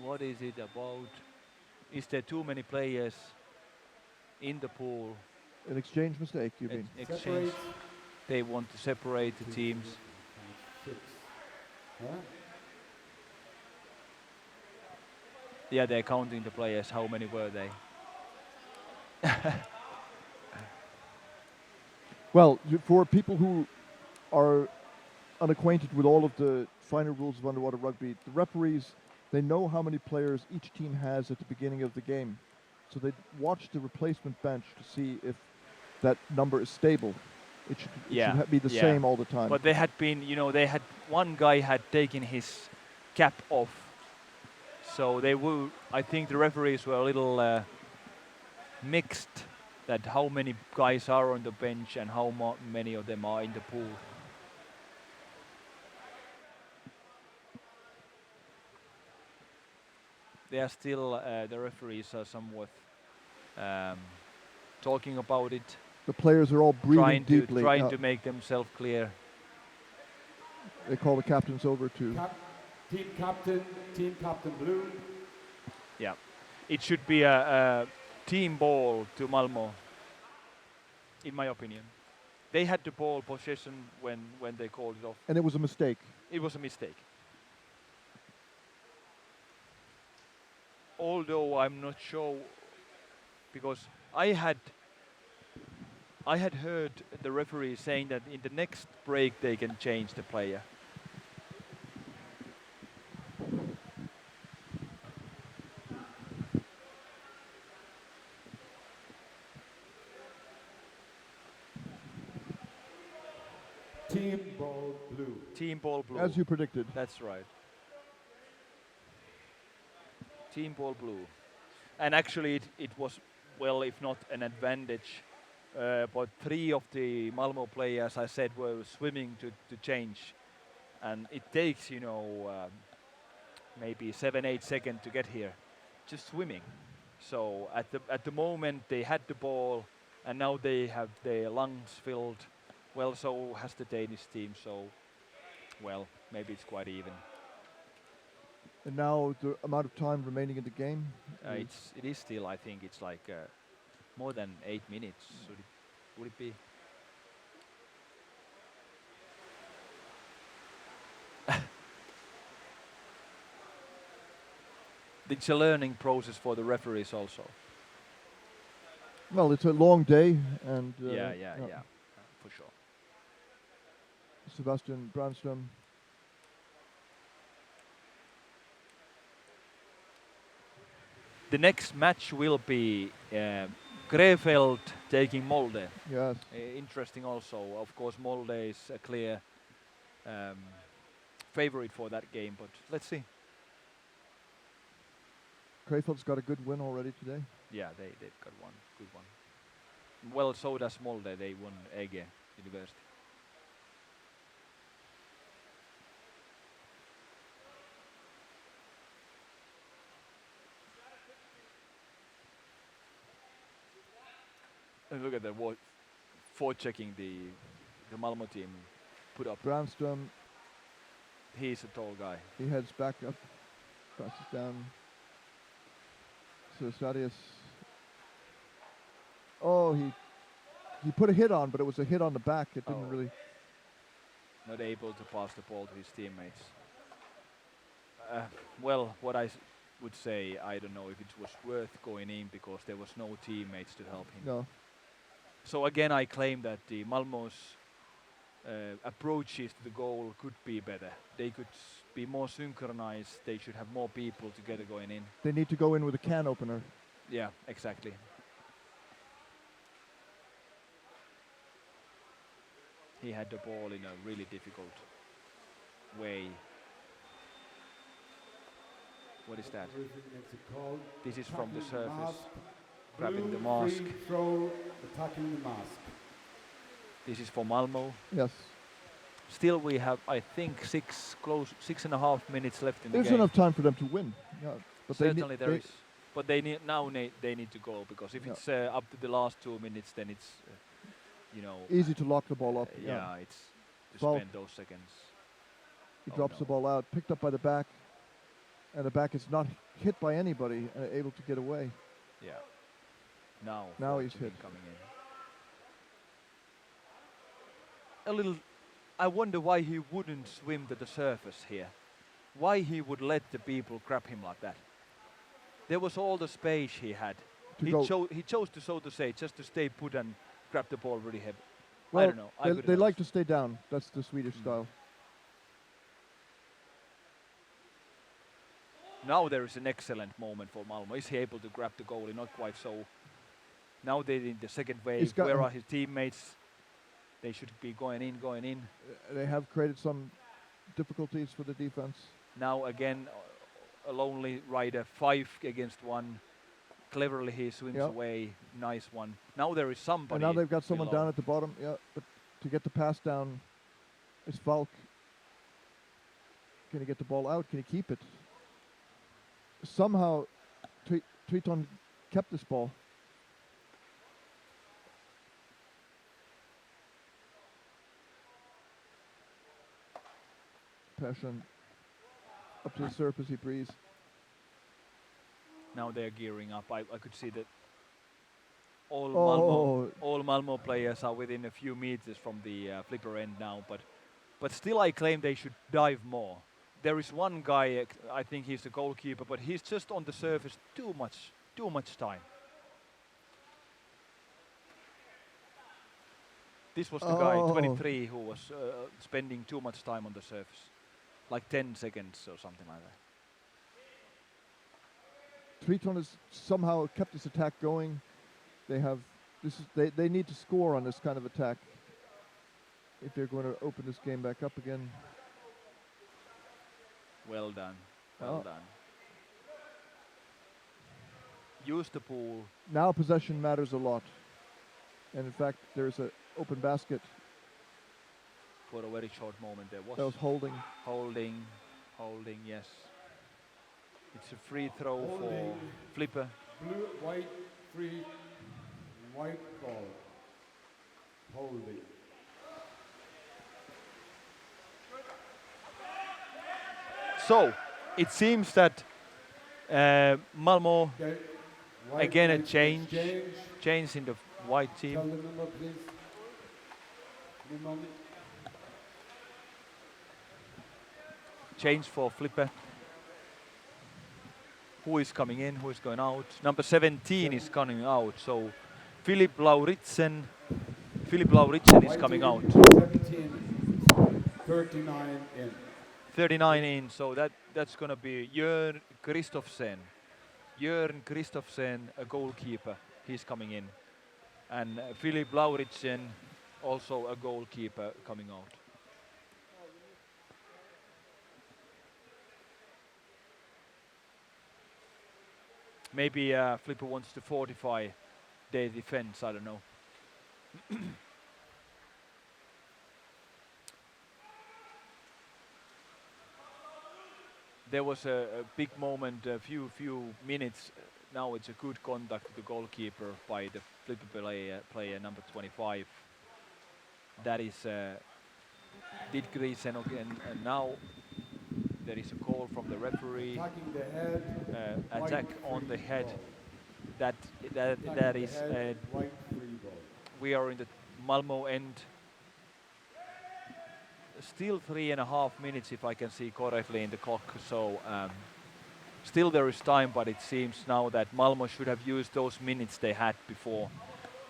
What is it about? Is there too many players in the pool? An exchange mistake, you mean? Exchange. They want to separate the teams. Yeah, they're counting the players. How many were they? Well, for people who are unacquainted with all of the finer rules of underwater rugby, the referees, they know how many players each team has at the beginning of the game. So they watch the replacement bench to see if that number is stable. It should be the same all the time. But they had been, one guy had taken his cap off. So I think the referees were a little mixed that how many guys are on the bench and how many of them are in the pool. They are still, the referees are somewhat talking about it. The players are all breathing deeply. Trying to make themselves clear. They call the captains over to... Team captain blue. Yeah. It should be a team ball to Malmo, in my opinion. They had the ball possession when they called it off. And it was a mistake. It was a mistake. Although I'm not sure, because I had heard the referee saying that in the next break they can change the player. Team ball blue. Team ball blue. As you predicted. That's right. Team ball blue. And actually it was, well, if not an advantage, but 3 of the Malmo players, I said, were swimming to change. And it takes, maybe 7-8 seconds to get here, just swimming. So at the moment they had the ball, and now they have their lungs filled. Well, so has the Danish team. So, well, maybe it's quite even. And now the amount of time remaining in the game? It is still, I think it's like more than 8 minutes. Would it be? It's a learning process for the referees also. Well, it's a long day, and yeah, for sure. Sebastian Brandström. The next match will be Krefeld taking Molde. Yes. Interesting also. Of course, Molde is a clear favorite for that game, but let's see. Krefeld's got a good win already today. Yeah, they've got one good one. Well, so does Molde. They won Ege University. And look at that, for checking the Malmo team put up. Brandström. He's a tall guy. He heads back up, crosses down. So Stadius. Oh, he put a hit on, but it was a hit on the back. It didn't really. Not able to pass the ball to his teammates. Well, what I would say, I don't know if it was worth going in because there was no teammates to help him. No. So again, I claim that the Malmo's approaches to the goal could be better. They could be more synchronized. They should have more people together going in. They need to go in with a can opener. Yeah, exactly. He had the ball in a really difficult way. What is that? This is from the surface. Grabbing the mask. Throw, attacking the mask. This is for Malmo. Yes. Still, we have, I think, 6.5 minutes left in the game. There's enough time for them to win. Yeah, but certainly there is. But they need to go, because if it's up to the last 2 minutes, then it's easy to lock the ball up. Yeah, it's to spend those seconds. He drops the ball out, picked up by the back. and the back is not hit by anybody and able to get away. Yeah. Now. Now he's Fortuny hit. coming in. A little. I wonder why he wouldn't swim to the surface here. Why he would let the people grab him like that. There was all the space he had. To He, go. he chose to, so to say, just to stay put and grab the ball really heavy. Well, I don't know. they like to stay down. That's the Swedish style. Now there is an excellent moment for Malmo. Is he able to grab the goalie? Not quite so. Now they're in the second wave. Where are his teammates? They should be going in. They have created some difficulties for the defense. Now again, a lonely rider, 5 against 1. Cleverly he swims away. Nice one. Now there is somebody. And now they've got someone below. down at the bottom. Yeah, but to get the pass down is Falk. Can he get the ball out? Can he keep it? Somehow, Triton kept this ball. Passion up to the surface, he breathes. Now they're gearing up. I could see that all Malmo players are within a few meters from the flipper end now, but still I claim they should dive more. There is one guy, I think he's the goalkeeper, but he's just on the surface too much time. This was the guy, 23, who was spending too much time on the surface, like 10 seconds or something like that. Triton has somehow kept this attack going. They need to score on this kind of attack if they're going to open this game back up again. Well done. Well done. Use the pool. Now possession matters a lot. And in fact, there's an open basket. For a very short moment there was. That was holding. Holding, yes. It's a free throw Holding. for Flipper. Blue, white, free, white ball. Holding. So, it seems that Malmo, Okay. White again a and change exchange. in the white Tell team. the number, please. Number. Change for Flipper. Who is coming in, who is going out? Number 17 is coming out, so Philip Lauritsen is coming out. 17, 39 in. 39 in, so that's going to be Jörn Kristofsen. Jörn Kristofsen, a goalkeeper, he's coming in. And Philip Lauritsen, also a goalkeeper, coming out. Maybe Flipper wants to fortify their defense, I don't know. There was a big moment, a few minutes. Now it's a good contact to the goalkeeper by the Flipper player number 25. That is Didgrisen again, and now there is a call from the referee. Attacking the head. Attack white on the free head. ball. That Attacking is. the head, white free ball. We are in the Malmo end. Still 3.5 minutes, if I can see correctly in the clock. So still there is time, but it seems now that Malmo should have used those minutes they had before.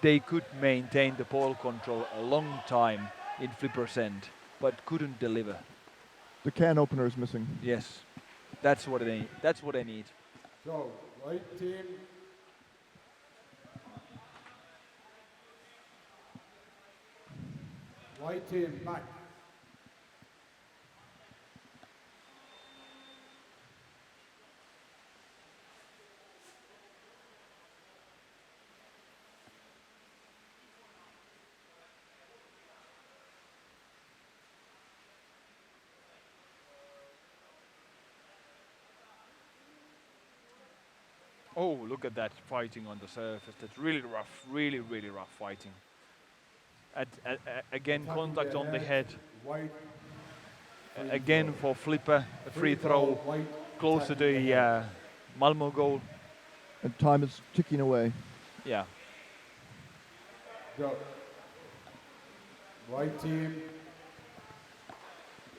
They could maintain the ball control a long time in Flipper's end, but couldn't deliver. The can opener is missing. Yes, that's what they need. So, white team. White team back. Oh, look at that fighting on the surface. That's really rough, really rough fighting. Again, Attacking contact on the head. White. Again for Flipper, a free throw. White close to the Malmo goal. And time is ticking away. Yeah. Go. White team.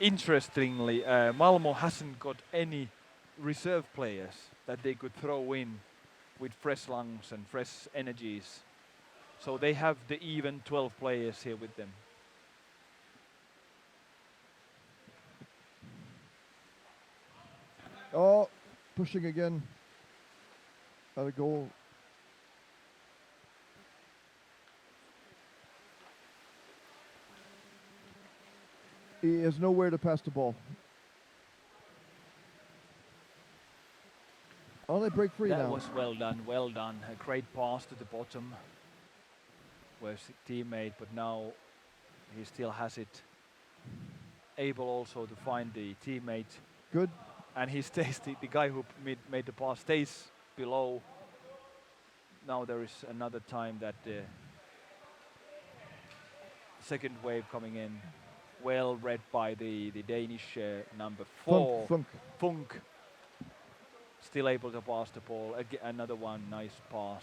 Interestingly, Malmo hasn't got any reserve players that they could throw in with fresh lungs and fresh energies. So they have the even 12 players here with them. Oh, pushing again. At a goal. He has nowhere to pass the ball. Oh, they break free That now. was well done, well done. A great pass to the bottom. Where's the teammate, but now he still has it. Able also to find the teammate. Good. And he stays, the guy who made the pass stays below. Now there is another time that the second wave coming in. Well read by the Danish number 4. Funk. Still able to pass the ball. Another one, nice pass.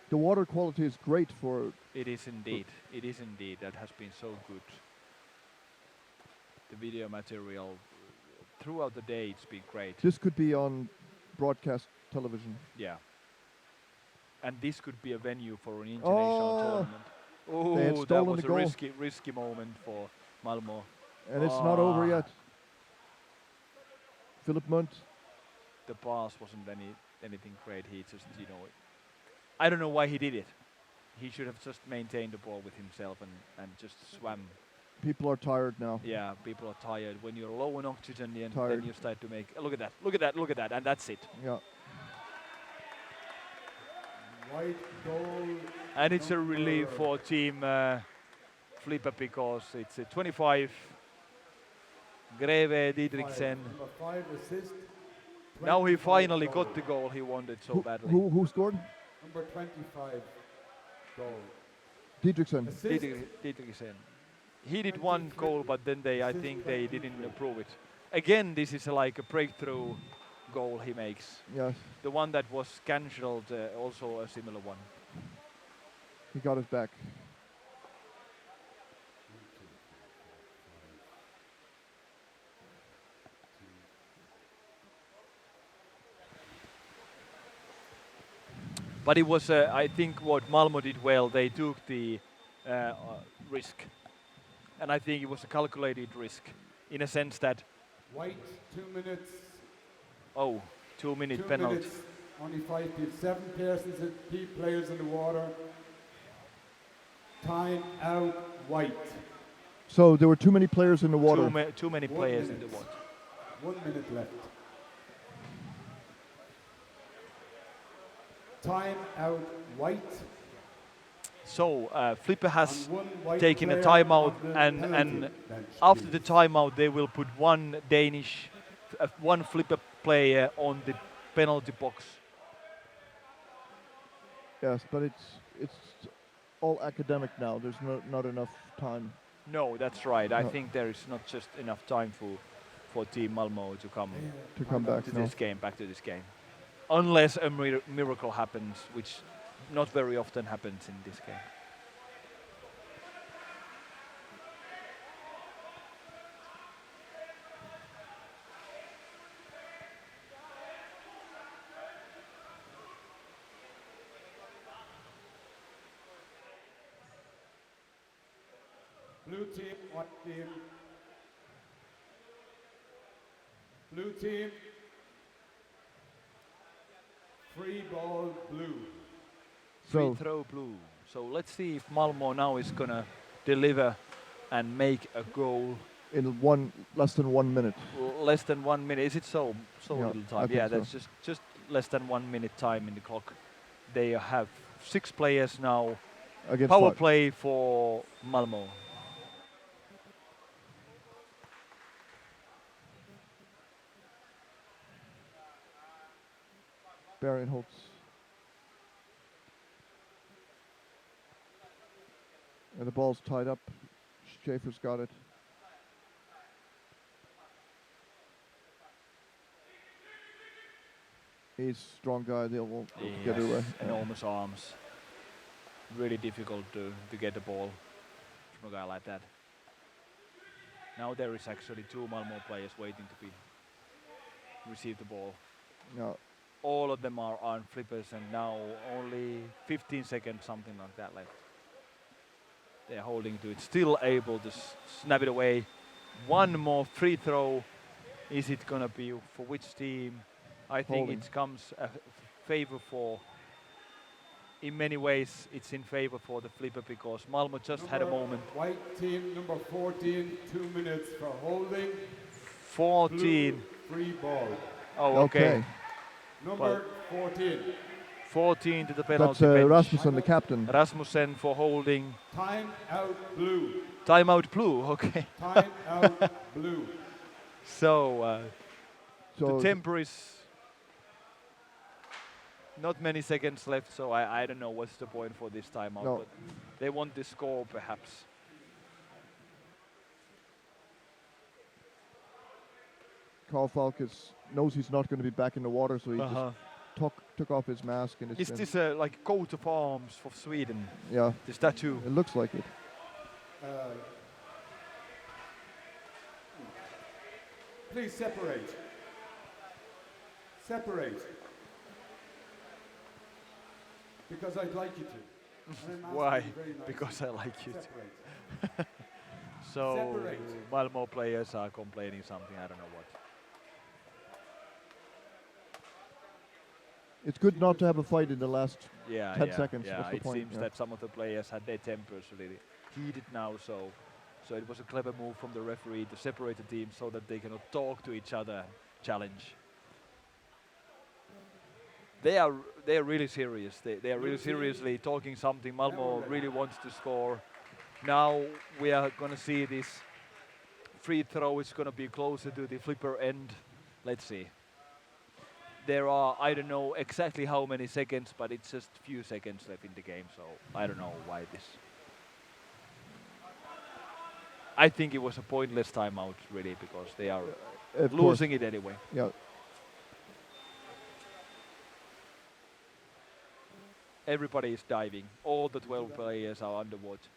The water quality is great for... It is indeed. It is indeed. That has been so good. The video material throughout the day, it's been great. This could be on broadcast television. Yeah. And this could be a venue for an international tournament. Oh, that was a risky moment for Malmo. And it's not over yet. Philip Munt. The pass wasn't anything great. He just, I don't know why he did it. He should have just maintained the ball with himself and just swam. People are tired now. Yeah, people are tired. When you're low on oxygen, then you start to make... Look at that, and that's it. Yeah. White goal. And it's a relief for team Flipper because it's a 25. Greve Didriksen. Number 5 assist. Now he finally got the goal he wanted so badly. Who scored? Number 25 goal. Didriksen. Didriksen. He did one goal, but then I think they didn't approve it. Again, this is like a breakthrough goal he makes. Yes. The one that was cancelled, also a similar one. He got it back. But it was, I think, what Malmo did well. They took the risk. And I think it was a calculated risk in a sense that... White, 2 minutes. Oh, 2 minute 2 penalty. minutes. Only 5 people. 7 persons, key players in the water. Time out, White. So there were too many players in the water. Too many players in the water. 1 minute left. Time out, White. So Flipper has taken a timeout, and after the timeout they will put one Flipper player on the penalty box. Yes, but it's all academic now. There's not enough time. No, that's right. I think there is not just enough time for Team Malmo to come back to this game, back to this game, unless a miracle happens, which not very often happens in this game. Blue team, white team. Blue team. Free ball, blue. Free throw blue. So let's see if Malmo now is gonna deliver and make a goal in less than 1 minute. Less than 1 minute. Is it so Yeah, little time? I Yeah, think that's just less than 1 minute time in the clock. They have 6 players now. Against Power 5. play for Malmo. Holtz. And the ball's tied up. Schaefer's got it. He's a strong guy. They won't get it away. Enormous arms. Really difficult to get the ball from a guy like that. Now there is actually 2 Malmo players waiting to receive the ball. No. All of them are on flippers, and now only 15 seconds, something like that left. They're holding to it, still able to snap it away. One more free throw. Is it gonna be for which team? I think it comes a favor for. In many ways, it's in favor for the flipper because Malmo just had a moment. White team number 14, 2 minutes for holding. 14. Blue, free ball. Oh, okay. Number 14. 14 to the penalty That's bench. Rasmussen, the captain. Rasmussen for holding. Time out blue. Timeout blue, okay. Time out blue. So So the temper is not many seconds left, so I don't know what's the point for this timeout, No. but they want the score perhaps. Carl Falk knows he's not going to be back in the water, so he just took off his mask and Is this like coat of arms for Sweden? Yeah. The statue? It looks like it. Please separate. Separate. Because I'd like you to. And I'm Why? asking you very nicely. Because I like you to. Separate. So Separate. Malmo players are complaining something, I don't know what. It's good not to have a fight in the last 10 seconds. Yeah, What's the it point? seems that some of the players had their tempers really heated now, so it was a clever move from the referee to separate the teams so that they cannot talk to each other and challenge. They are really serious. They are really seriously talking something. Malmo really wants to score. Now we are going to see this free throw. It's going to be closer to the flipper end. Let's see. There are, I don't know exactly how many seconds, but it's just a few seconds left in the game, so I don't know why this. I think it was a pointless timeout, really, because they are losing it anyway. Yeah. Everybody is diving. All the 12 players are underwater.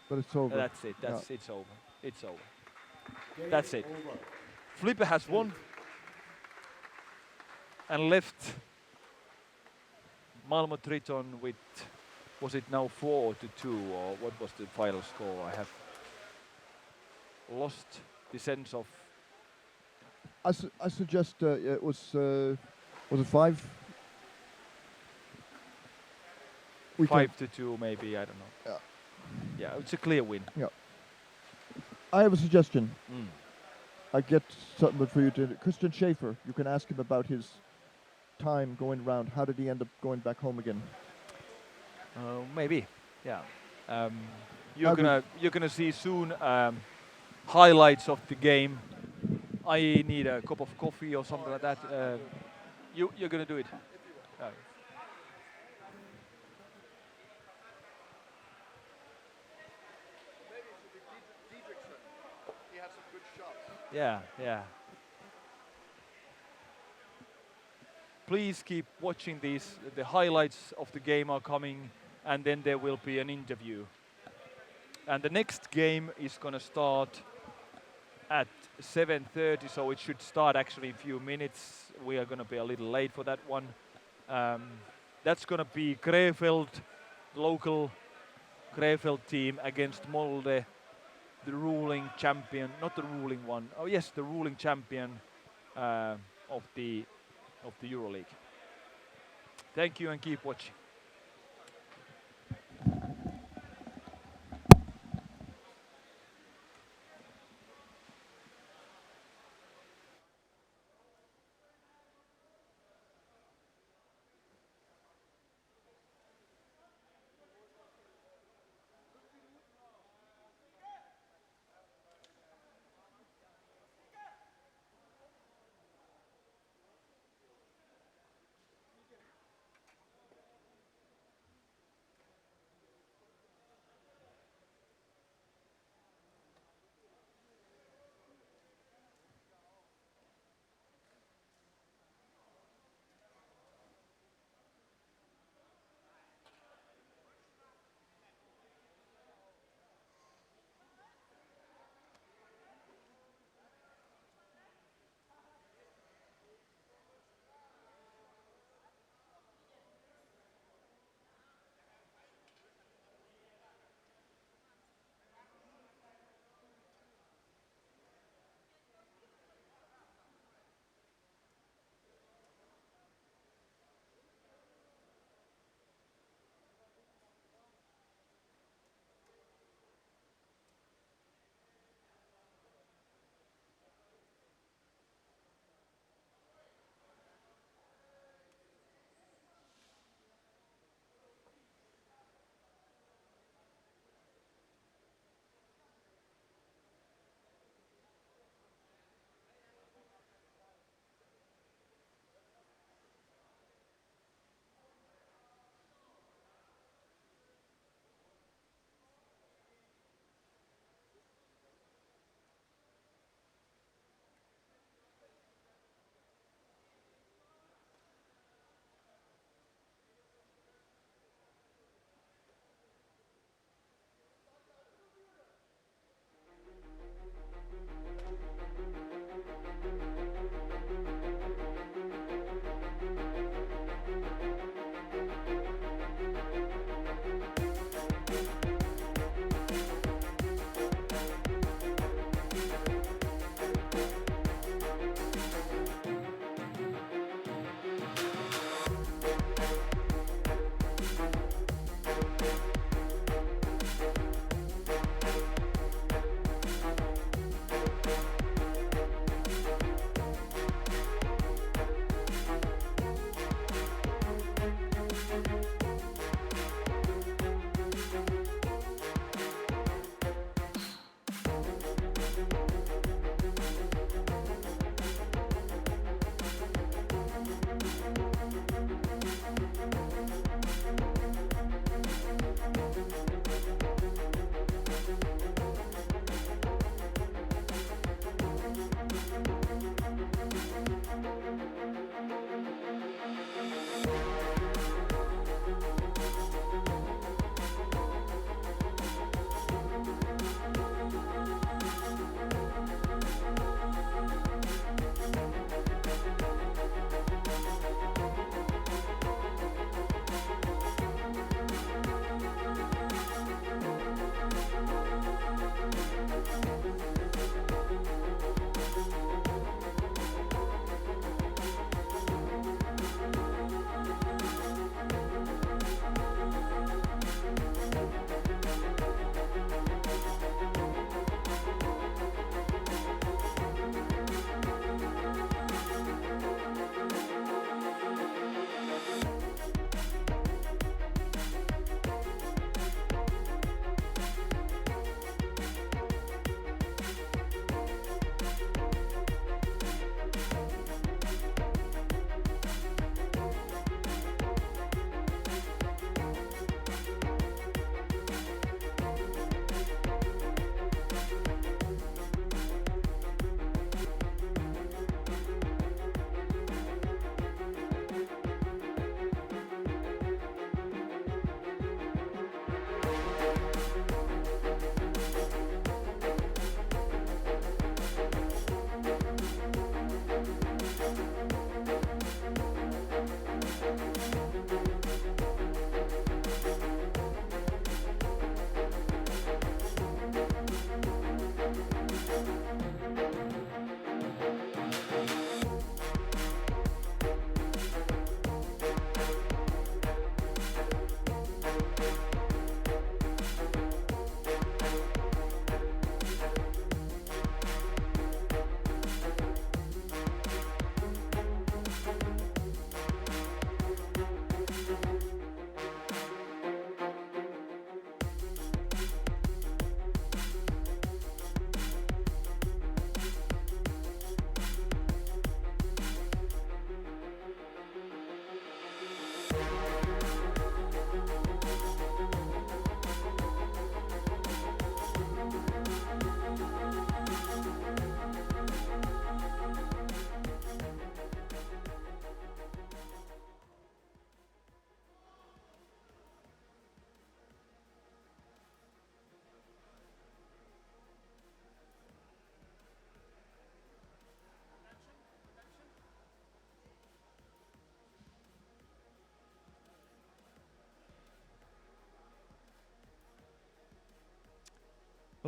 But it's over. That's it. It's over. It's over. That's it. Over. Flipper has won and left Malmo Triton with, was it now 4-2 or what was the final score? I have lost the sense of. I suggest it was it 5? 5-2 maybe, I don't know. Yeah. Yeah, it's a clear win. Yeah. I have a suggestion. Mm. I get something for you to. Christian Schaefer, you can ask him about his time going round. How did he end up going back home again? Maybe, yeah. You're gonna see soon highlights of the game. I need a cup of coffee or something like that. You're gonna do it. Yeah, yeah. Please keep watching these. The highlights of the game are coming, and then there will be an interview. And the next game is going to start at 7:30, so it should start actually in a few minutes. We are going to be a little late for that one. That's going to be Krefeld, local Krefeld team against Molde, the ruling champion, not the ruling one. Oh yes, the ruling champion of the EuroLeague. Thank you and keep watching.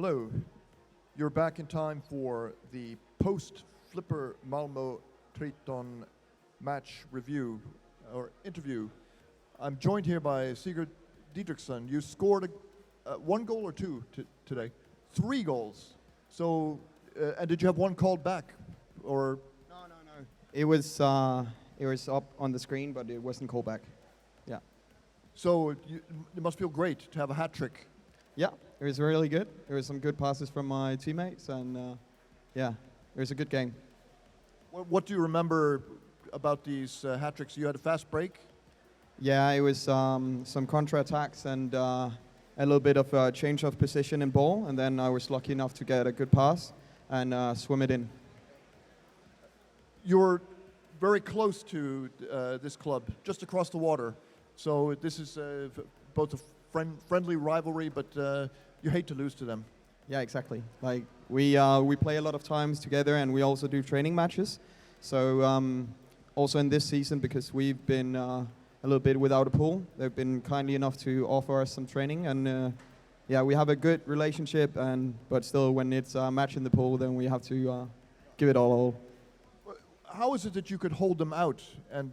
Hello. You're back in time for the post-Flipper Malmo Triton match review or interview. I'm joined here by Sigurd Dietrichson. You scored one goal or two today? 3 goals. So, and did you have one called back, or? No. It was up on the screen, but it wasn't called back. Yeah. So it must feel great to have a hat trick. Yeah, it was really good. There were some good passes from my teammates, and yeah, it was a good game. What do you remember about these hat tricks? You had a fast break. Yeah, it was some contra-attacks and a little bit of a change of position in ball, and then I was lucky enough to get a good pass and swim it in. You're very close to this club, just across the water. So this is both a friendly rivalry, but you hate to lose to them. Yeah, exactly. Like we play a lot of times together, and we also do training matches. So also in this season, because we've been a little bit without a pool, they've been kindly enough to offer us some training, and yeah, we have a good relationship. But still, when it's a match in the pool, then we have to give it all. How is it that you could hold them out, and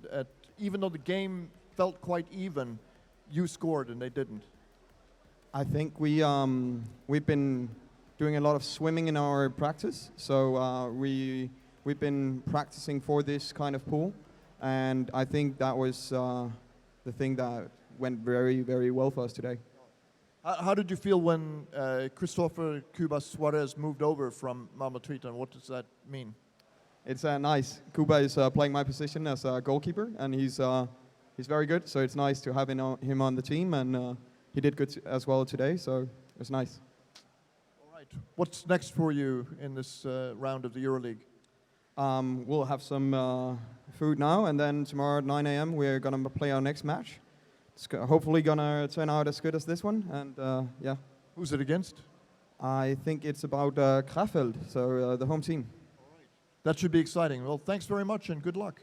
even though the game felt quite even, you scored and they didn't? I think we've been doing a lot of swimming in our practice, so we've been practicing for this kind of pool, and I think that was the thing that went very, very well for us today. How did you feel when Christopher Cuba Suarez moved over from Malmo Triton? What does that mean? It's nice. Cuba is playing my position as a goalkeeper, and he's very good. So it's nice to have him on the team, and he did good as well today. So it was nice. All right. What's next for you in this round of the EuroLeague? We'll have some food now, and then tomorrow at 9 a.m. we're gonna play our next match. It's hopefully gonna turn out as good as this one, and yeah. Who's it against? I think it's about Krefeld, so the home team. That should be exciting. Well, thanks very much and good luck.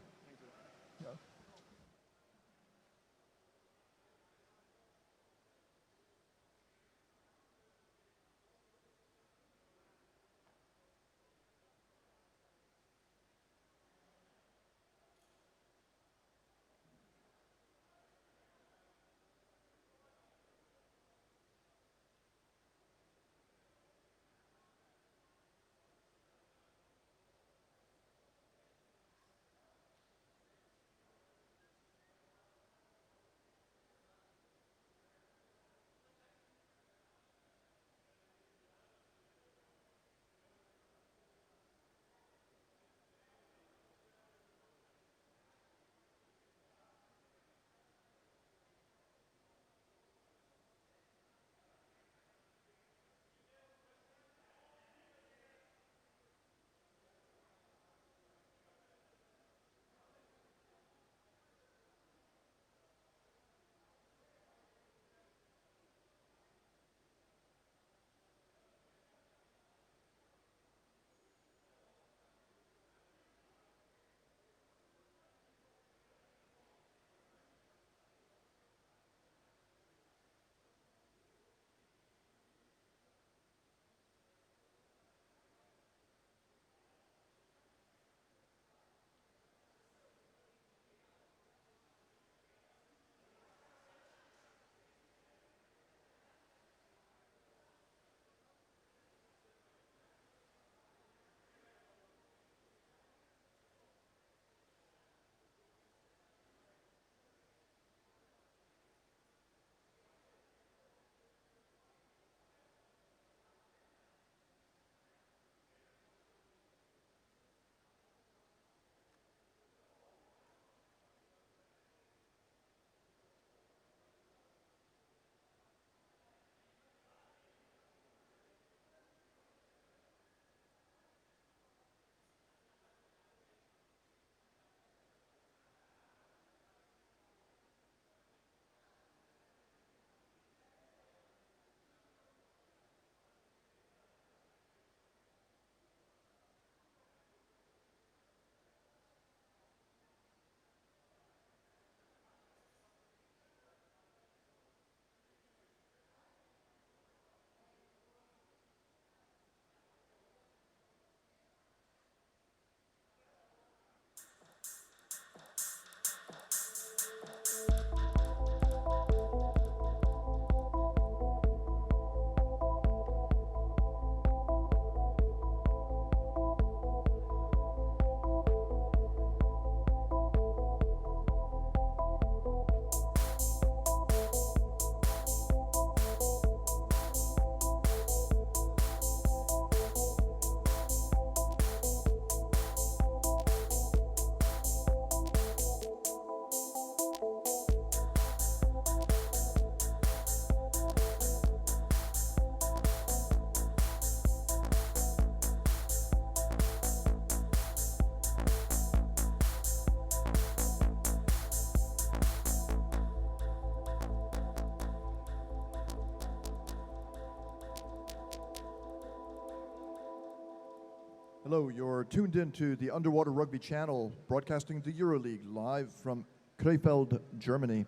Hello, you're tuned in to the Underwater Rugby channel, broadcasting the EuroLeague live from Krefeld, Germany.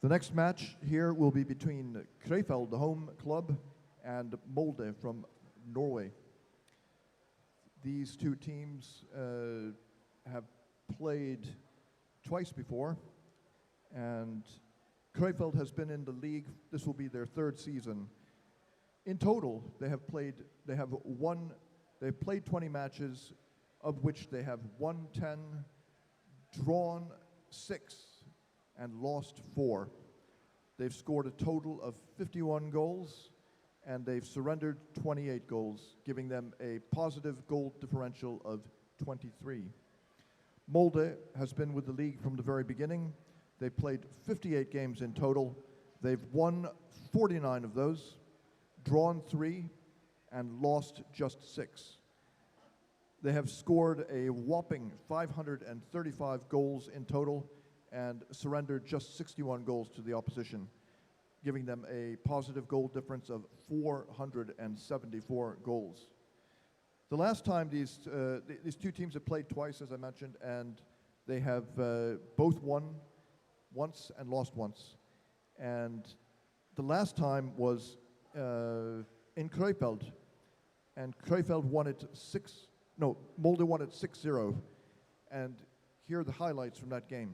The next match here will be between Krefeld, the home club, and Molde from Norway. These two teams have played twice before, and Krefeld has been in the league. This will be their third season. In total, they've played 20 matches, of which they have won 10, drawn 6, and lost 4. They've scored a total of 51 goals, and they've surrendered 28 goals, giving them a positive goal differential of 23. Molde has been with the league from the very beginning. They've played 58 games in total. They've won 49 of those, drawn 3, and lost just 6. They have scored a whopping 535 goals in total and surrendered just 61 goals to the opposition, giving them a positive goal difference of 474 goals. The last time these two teams have played twice, as I mentioned, and they have both won once and lost once. And the last time was in Krefeld, and Krefeld won it Molde won it 6-0. And here are the highlights from that game.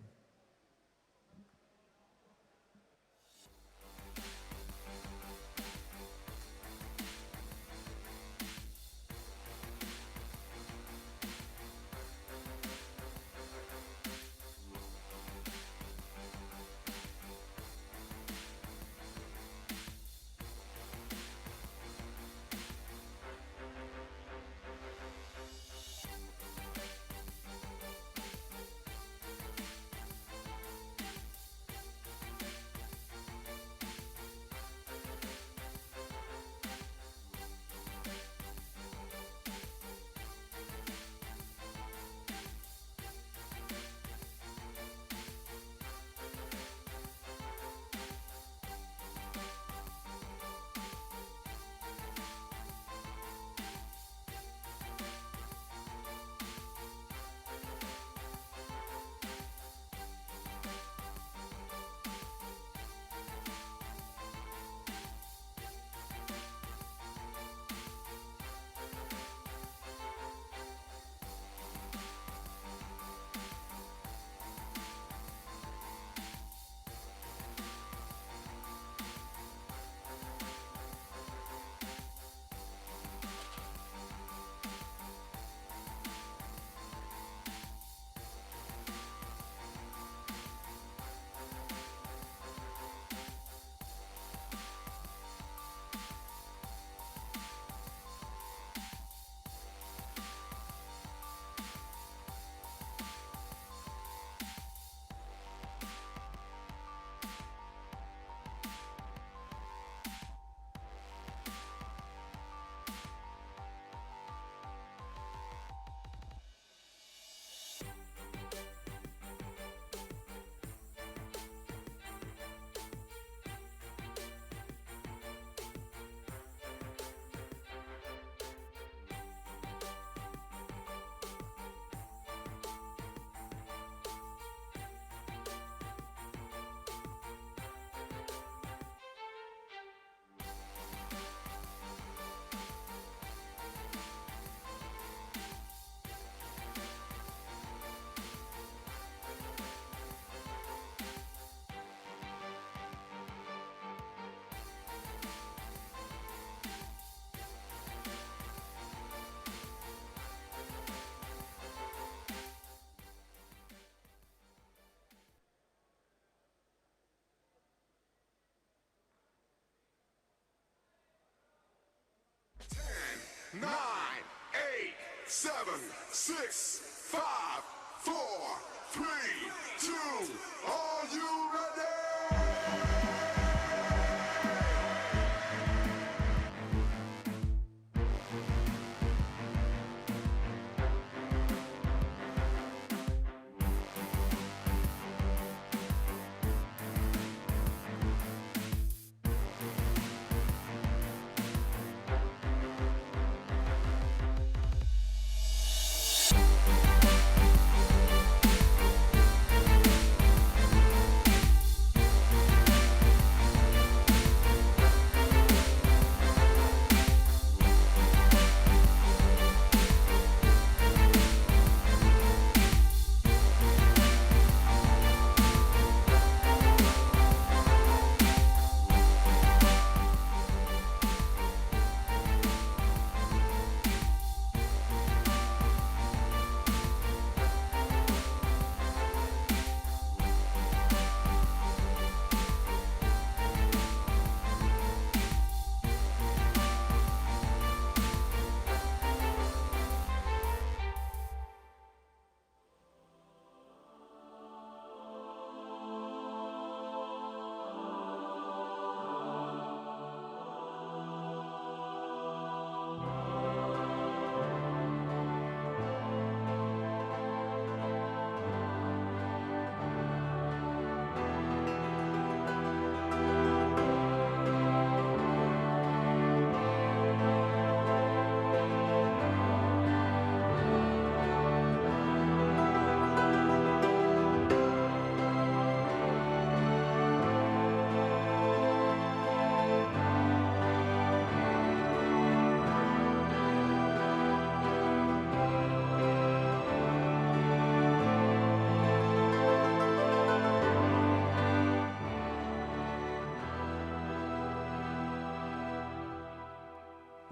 Nine, 8, 7, 6, 5, 4, 3, 2. Are you ready?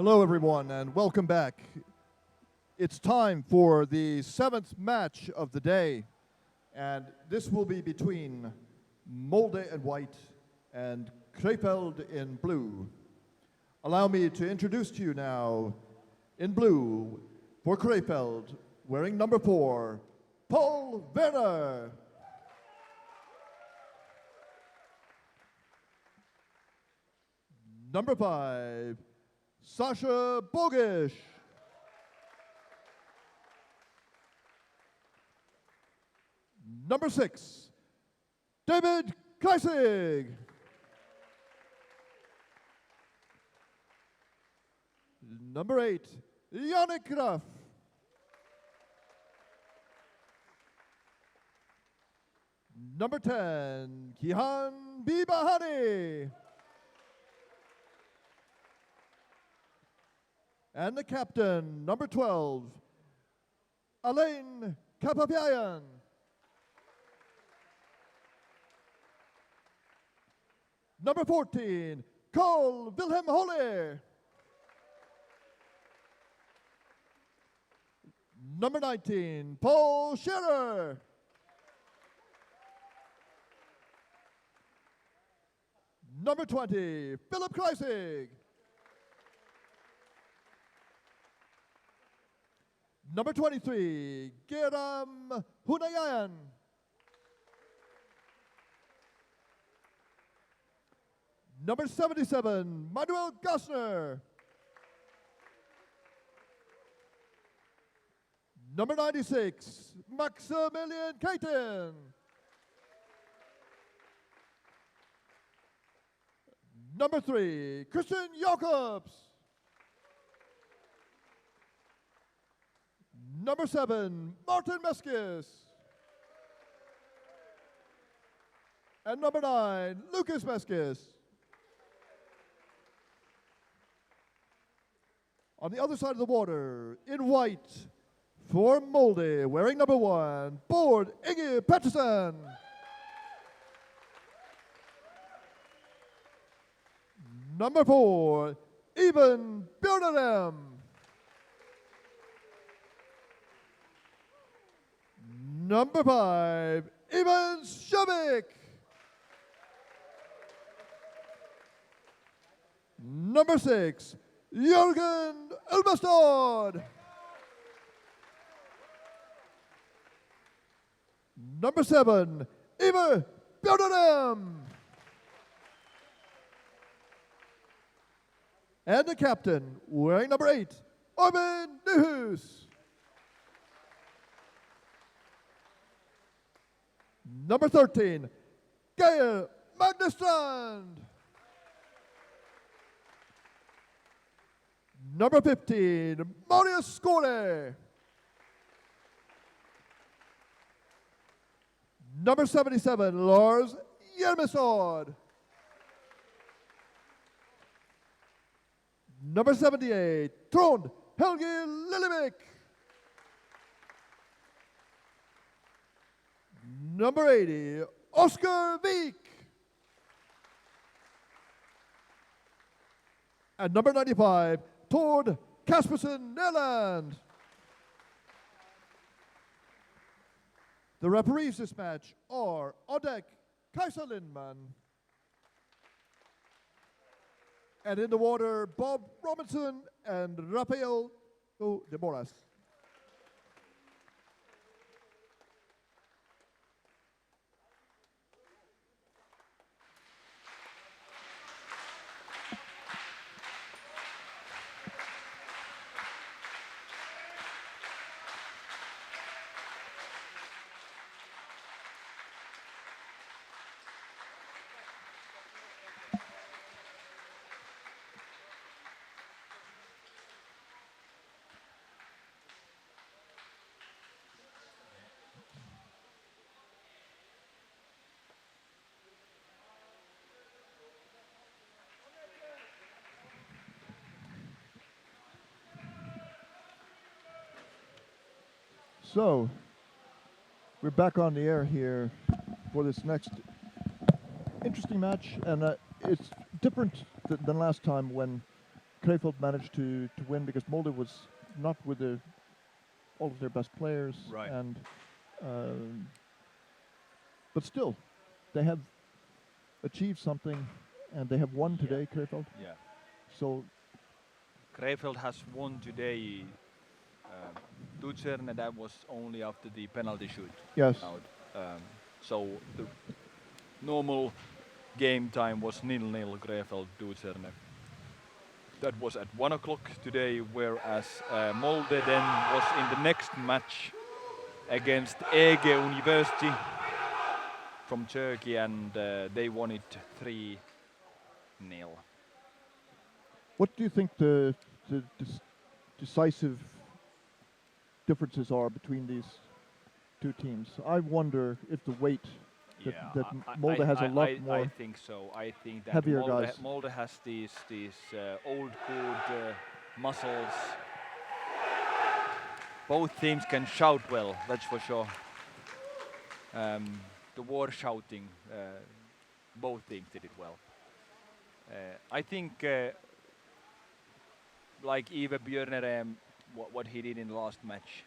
Hello, everyone, and welcome back. It's time for the 7th match of the day, and this will be between Molde in white and Krefeld in blue. Allow me to introduce to you now, in blue, for Krefeld, wearing number 4, Paul Werner. Number 5, Sasha Bogish. Number 6, David Kreisig. Number 8, Yannick Graf. Number 10, Kihan Bibahani. And the captain, number 12, Alain Kapapiayan. Number 14, Cole Wilhelm Holle. Number 19, Paul Scherer. Number 20, Philip Kreisig. Number 23, Geram Hunayan. Number 77, Manuel Gassner. Number 96, Maximilian Kaiten. Number 3, Christian Jacobs. Number 7, Martin Meskis. And number 9, Lucas Meskis. On the other side of the water, in white, for Molde, wearing number 1, Bård Inge Pettersen. Number 4, Ivan Björnarem. Number 5, Ivan Shavik. Number 6, Jürgen Ulbestad. Number 7, Ivar Björnarem. And the captain, wearing number 8, Armin Nyhus. Number 13, Geir Magnestrand. Number 15, Marius Skåre. Number 77, Lars Hjelmestad. Number 78, Trond Helge Lillevik. Number 80, Oscar Wijk. And number 95, Tord Kaspersen Nerland. The referees this match are on deck, Kaiser Lindman. And in the water, Bob Robinson and Rafael de Moras. So, we're back on the air here for this next interesting match, and it's different than last time when Krefeld managed to win because Molde was not with all of their best players, Right. and but still, they have achieved something, and they have won Yeah. today, Krefeld. Yeah. So Krefeld has won today. Ducerne, that was only after the penalty shoot yes, out. So the normal game time was 0-0 Krefeld Ducerne. That was at 1 o'clock today, whereas Molde then was in the next match against EG University from Turkey, and they won it 3-0. what do you think the decisive differences are between these two teams? I wonder if the weight that Molde has a lot more. I think so. I think that heavier guys. Molde has these old good muscles. Both teams can shout well, that's for sure. The war shouting, both teams did it well. I think, like Ive Björnerem, what he did in the last match,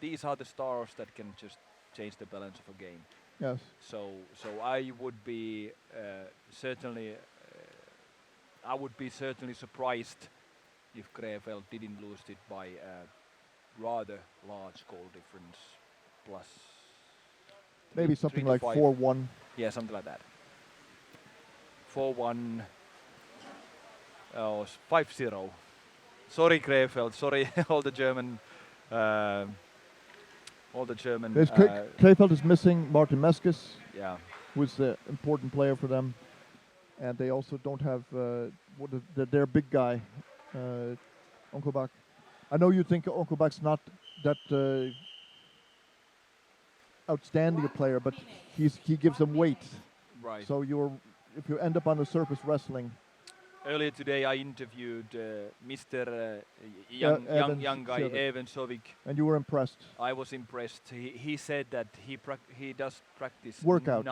these are the stars that can just change the balance of a game. Yes. So I would be certainly surprised if Krefeld didn't lose it by a rather large goal difference, plus Maybe three something to like five. 4-1. Yeah, something like that. 4-1. Oh, 5-0. Sorry, Krefeld. Sorry, all the German. There's Krefeld is missing Martin Meskis, Yeah. who's the important player for them, and they also don't have their big guy, Onkelbach. I know you think Onkelbach's not that outstanding a player, but he gives them weight. Right. So if you end up on the surface wrestling, Earlier today, I interviewed Mr. young guy, Sovik. Even Sovik. and you were impressed. I was impressed. He said that he does practice Workout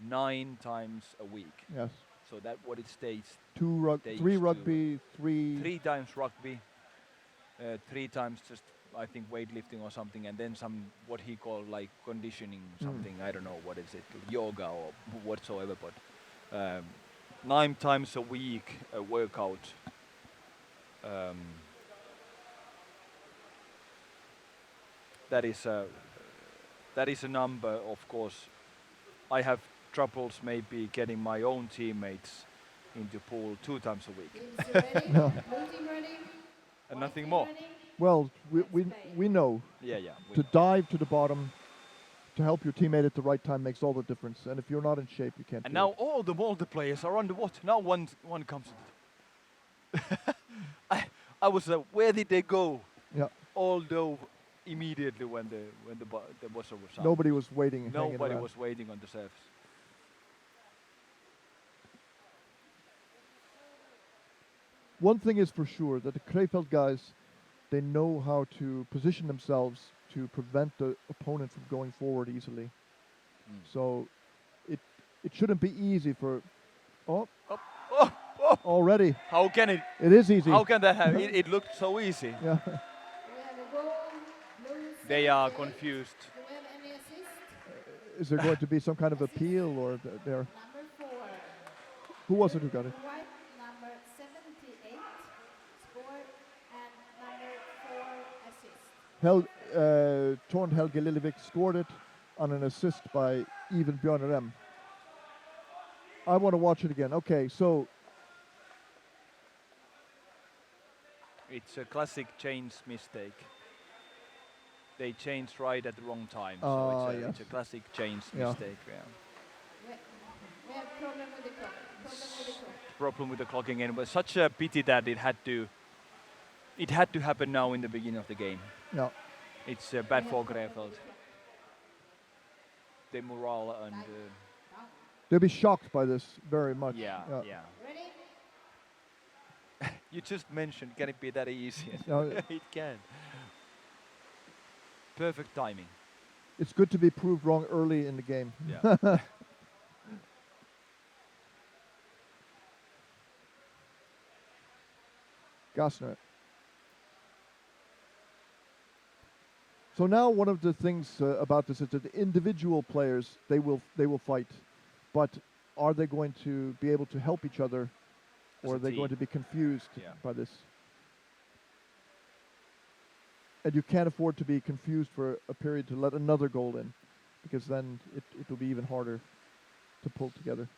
9 times a week. Yes. So that what it states. 3 rugby, 3 times rugby, 3 times just I think weightlifting or something, and then some what he called like conditioning something. I don't know what is it, yoga or whatsoever. But 9 times a week a workout. That is a number. Of course, I have troubles maybe getting my own teammates into pool 2 times a week. Teams ready? No. Blue team ready? And White nothing team more. ready? Well, we know Yeah. to dive to the bottom, to help your teammate at the right time makes all the difference. And if you're not in shape, you can't. And do now it. all the Molde players are underwater. Now one comes. I was where did they go? Yeah. Although immediately when the whistle was out, Nobody was waiting. and hanging nobody around. was waiting on the surface. One thing is for sure that the Krefeld guys, they know how to position themselves to prevent the opponent from going forward easily. So it shouldn't be easy for. Oh, already How can it? it is easy. How can that happen? It looked so easy. Yeah. We have a goal. Blue They are 78. confused. Do we have any assist? Is there going to be some kind of appeal or there? Number 4. Who was it who got it? White number 78 scored and number 4 assist. Torn Helge Lillevik scored it on an assist by Even Björnerem. I want to watch it again. Okay, so It's a classic change mistake. They changed right at the wrong time. Ah, So it's yes. a classic change Yeah. mistake. Yeah. We have problem with the clock. Problem with the clocking in, but such a pity that it had to happen now in the beginning of the game. yeah, It's bad for Krefeld. The morale and they'll be shocked by this very much. yeah. Ready? You just mentioned, can it be that easy? No, It can. Perfect timing. it's good to be proved wrong early in the game. Yeah. Gassner. So now one of the things about this is that the individual players they will fight, but are they going to be able to help each other, As or a are they going to team. be confused Yeah. by this? And you can't afford to be confused for a period to let another goal in, because then it will be even harder to pull together.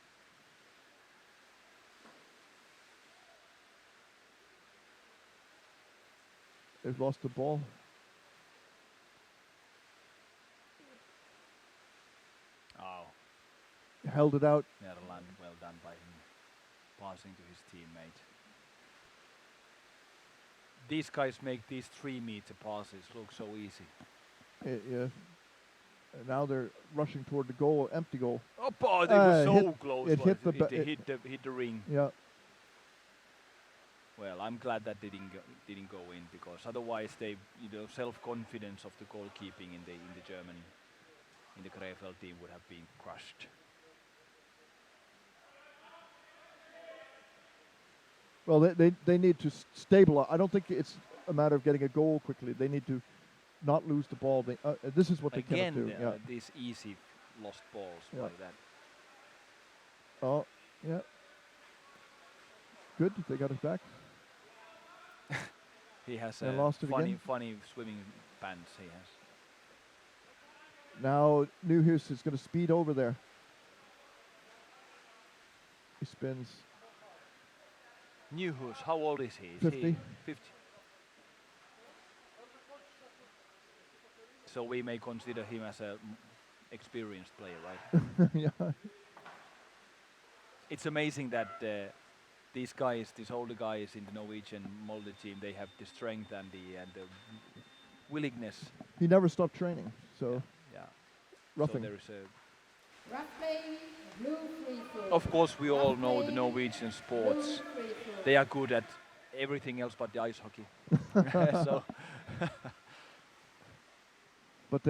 They've lost the ball. Oh, Held it out. Netherlands, well done by him, passing to his teammate. These guys make these 3-meter passes look so easy. Yeah. And now they're rushing toward the goal, empty goal. Oh, boy, they were so hit- close. it but hit the ba- hit the ring. Yeah. Well, I'm glad that didn't go in, because otherwise they, self-confidence of the goalkeeping in the German, in the Krefeld team would have been crushed. Well, they need to stabilize. I don't think it's a matter of getting a goal quickly. They need to not lose the ball. This is what they Again, cannot do. Yeah. these easy lost balls Yeah. like that. Oh, yeah. Good. They got it back. He has They lost it funny, again. funny swimming pants. He has. Now Newhouse is going to speed over there. He spins. Newhouse, how old is he? Is 50. He 50. So we may consider him as a experienced player, right? Yeah. It's amazing that these guys, these older guys in the Norwegian Molde team, they have the strength and the willingness. He never stopped training. So Yeah. roughing. So there is a. Rough play, blue free throw. Of course, we all know the Norwegian sports. Blue free throw. They are good at everything else but the ice hockey. So But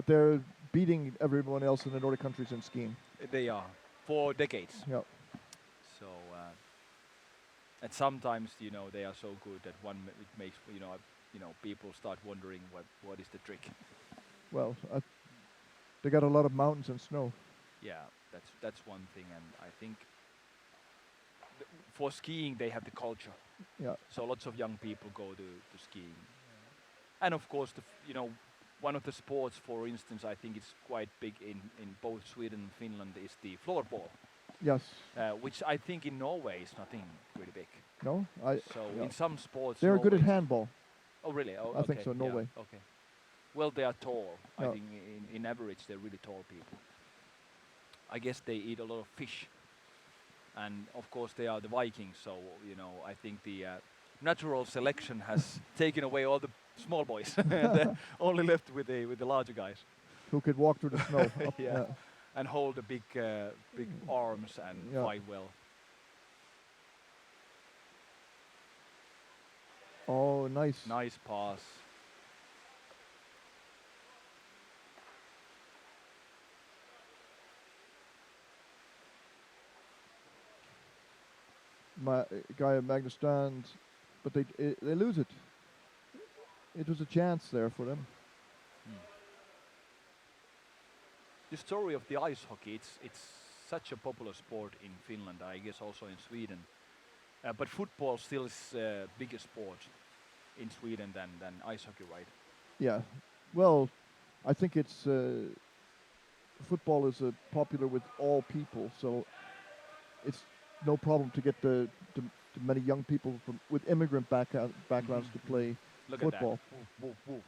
they're beating everyone else in the Nordic countries in skiing. they are for decades. Yeah. So and sometimes they are so good that it makes people start wondering what is the trick. Well, they got a lot of mountains and snow. Yeah, that's one thing, and I think for skiing they have the culture. Yeah. So lots of young people go to skiing, and of course one of the sports, for instance, I think it's quite big in both Sweden and Finland is the floorball, Yes. which I think in Norway is nothing really big. No. So yeah. in some sports They're good at Norway- handball. Oh really? Oh, I think okay, so, yeah, Norway. Okay. Well, they are tall. I Yeah. think in average they're really tall people. I guess they eat a lot of fish, and of course they are the Vikings. So I think the natural selection has taken away all the small boys, and they're only left with the larger guys, Who could walk through the snow. Up, Yeah. and hold the big arms and Yeah. fight well. Oh, nice. Nice pass. Guy at Magnus Strand, but they lose it. It was a chance there for them. The story of the ice hockey, it's such a popular sport in Finland, I guess also in Sweden. But football still is a bigger sport in Sweden than ice hockey, right? Yeah. Well, I think it's football is popular with all people, so it's no problem to get the many young people with immigrant backgrounds to play Look football. at that. Woo, woo, woo.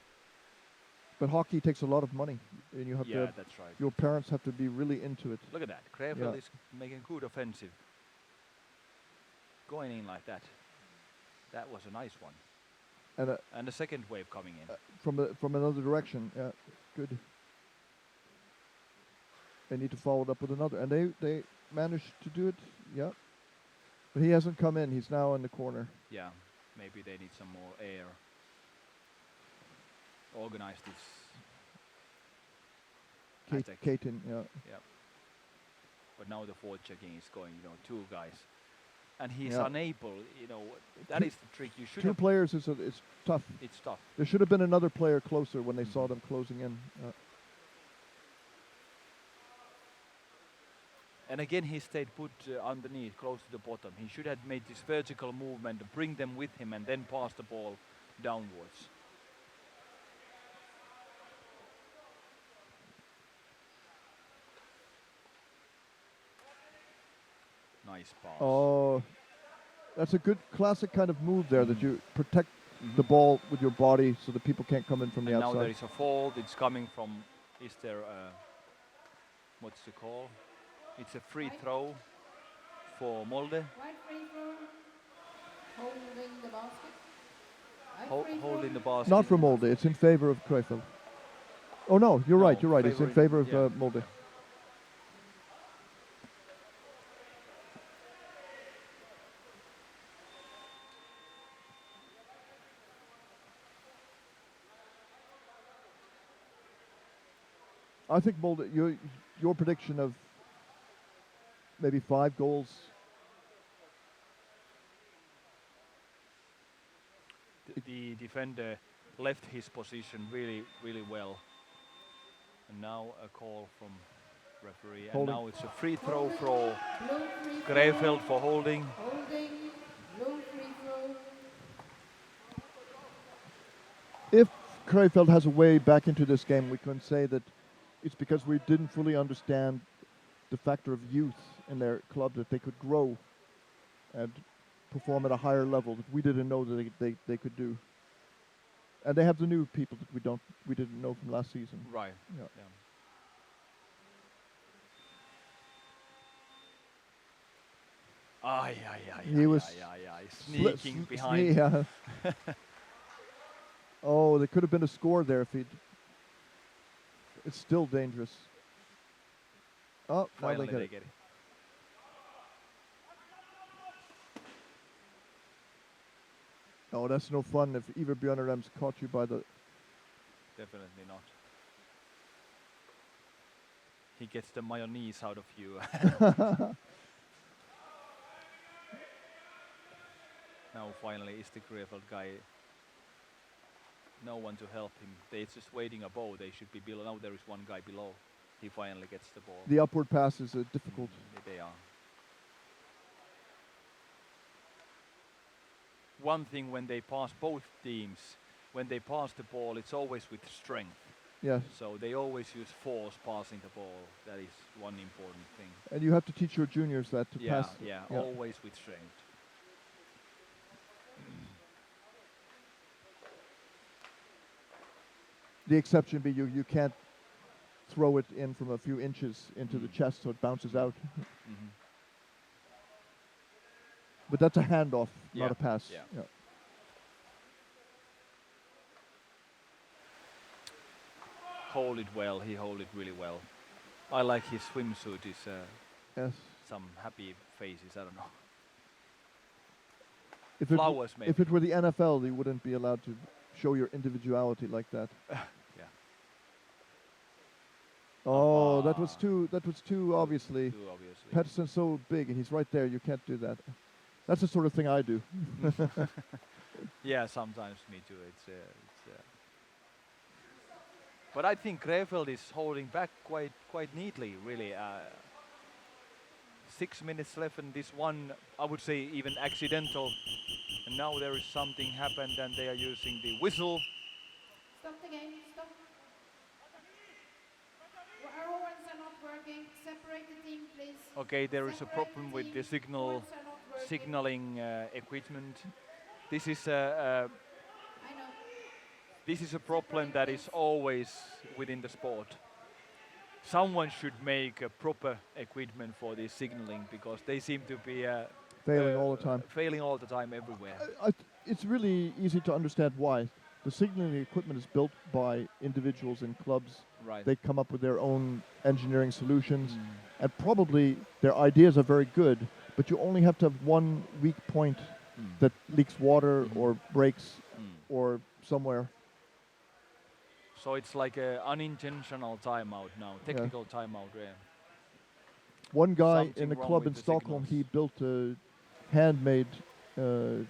But hockey takes a lot of money, and you have Yeah, to. that's right. Your parents have to be really into it. Look at that. Krefeld Yeah. is making good offensive. Going in like that. That was a nice one. And And the second wave coming in. from another direction, yeah, good. They need to follow it up with another, and they managed to do it, yeah. But he hasn't come in. He's now in the corner. Yeah, maybe they need some more air. Organize this attack. Katin, yeah. But now the forward checking is going, two guys and he's Yeah. unable. You know, that is the trick. You should Two have. players is it's tough. It's tough. There should have been another player closer when they saw them closing in. And again, he stayed put underneath, close to the bottom. He should have made this vertical movement, bring them with him, and then pass the ball downwards. Nice pass. Oh, that's a good classic kind of move there, that you protect the ball with your body so that people can't come in from the And now outside. there is a fault. It's coming from. Is there what's the call? It's a free throw for Molde. White free throw. Holding the basket. White free Holding the throw. basket. Not for Molde. It's in favor of Krefeld. Oh no, you're No, right. You're right. It's in favor of yeah. Molde. I think Molde. Your prediction of maybe 5 goals. The defender left his position really, really well. And now a call from referee. Holding. And now it's a free throw for Blue free throw. Krefeld for holding. Holding. Blue free throw. If Krefeld has a way back into this game, we can say that it's because we didn't fully understand the factor of youth in their club, that they could grow and perform at a higher level that we didn't know that they could do. And they have the new people that we didn't know from last season. Right. Yeah. Aye, He was sneaking behind. Yeah. Oh, there could have been a score there if he'd. It's still dangerous. Oh, now Finally they get they it. get it. Oh, that's no fun if Iver Björnerem's caught you by the. Definitely not. He gets the mayonnaise out of you. Now finally is the Krefeld guy. No one to help him. They're just waiting above. They should be below. Now there is one guy below. He finally gets the ball. The upward pass is difficult. They are. One thing when they pass both teams, when they pass the ball, it's always with strength. Yes. So they always use force passing the ball. That is one important thing. And you have to teach your juniors that to pass. Yeah, Yeah. always with strength. The exception be you can't throw it in from a few inches into the chest so it bounces out. Mhm. But that's a handoff, Yeah, not a pass. yeah. Hold it well. He hold it really well. I like his swimsuit. Is Yes. some happy faces. I don't know. If Flowers, maybe. if it were the NFL, you wouldn't be allowed to show your individuality like that. Yeah. Oh, that was too obviously. Too obviously. Pettersson's so big and he's right there. You can't do that. That's the sort of thing I do. Yeah, sometimes me too. But I think Krefeld is holding back quite neatly, really. 6 minutes left, and this one, I would say, even accidental. And now there is something happened, and they are using the whistle. Stop the game. Stop. Our horns are not working. Separate the team, please. Okay, there is a Separate problem with the team. Horns are not working. signaling equipment. This is a I know. this is a problem that is always within the sport. Someone should make a proper equipment for this signaling, because they seem to be Failing all the time. failing all the time everywhere. It's really easy to understand why. The signaling equipment is built by individuals in clubs. Right. They come up with their own engineering solutions, and probably their ideas are very good, but you only have to have one weak point that leaks water or breaks or somewhere. So it's like an unintentional timeout now, technical timeout. Yeah. One guy Something in a wrong club with in the Stockholm, signals. he built a handmade uh,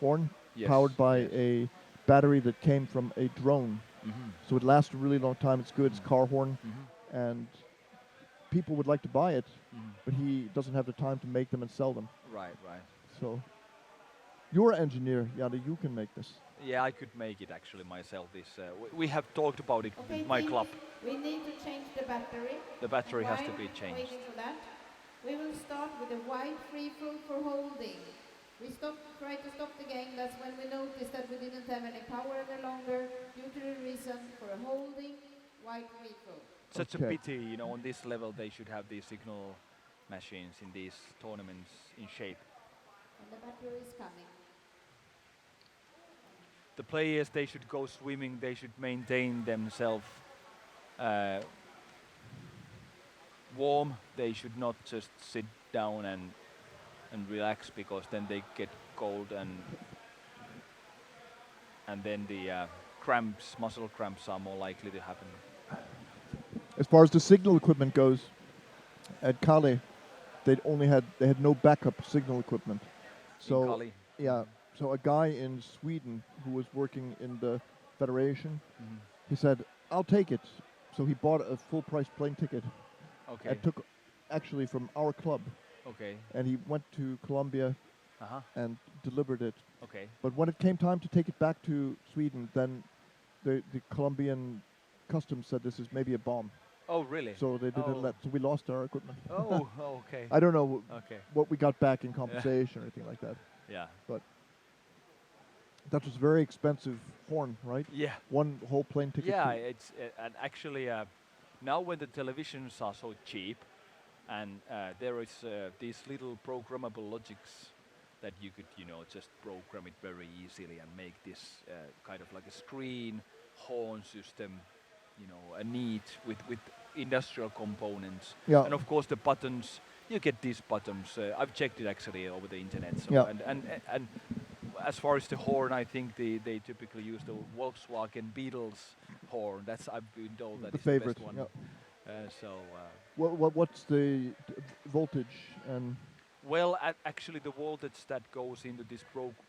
horn Yes, powered by yes. a battery that came from a drone. Mhm. So it lasts a really long time. It's good. It's car horn, Mhm. and people would like to buy it, Mhm. but he doesn't have the time to make them and sell them. Right, right. So you're an engineer, Jari. You can make this. Yeah, I could make it actually myself. We have talked about it Okay, with my team, club. we need to change the battery. The battery And has to while be changed. waiting for that, we will start with a white free throw for holding. We try to stop the game. That's when we noticed that we didn't have any power any longer due to the reason for a holding white free throw. Such a Okay. pity, on this level they should have these signal machines in these tournaments in shape. And the battery is coming. The players, they should go swimming, they should maintain themselves warm. They should not just sit down and relax, because then they get cold, and then the cramps, muscle cramps are more likely to happen. As far as the signal equipment goes, at Kale, they had no backup signal equipment. So in Kali. yeah, so a guy in Sweden who was working in the federation, Mhm. he said, "I'll take it." So he bought a full price plane ticket Okay. and took actually from our club, Okay. and he went to Colombia Uh-huh. and delivered it. Okay. But when it came time to take it back to Sweden, then the Colombian customs said this is maybe a bomb. Oh, really? So they didn't Oh. let. So we lost our equipment. Oh, okay. I don't know Okay. what we got back in compensation or anything like that. Yeah. That was very expensive horn, right? Yeah. One whole plane ticket. Yeah, to- it's and actually now when the televisions are so cheap, and there is these little programmable logics that you could just program it very easily and make this kind of like a screen horn system, a neat with industrial components. Yeah. And of course the buttons, you get these buttons. I've checked it actually over the internet. So Yeah. and as far as the horn, I think they typically use the Volkswagen Beetles horn. That's, I've been told, that The is the favorite, best one. yeah. What's the voltage and Well, actually the voltage that goes into this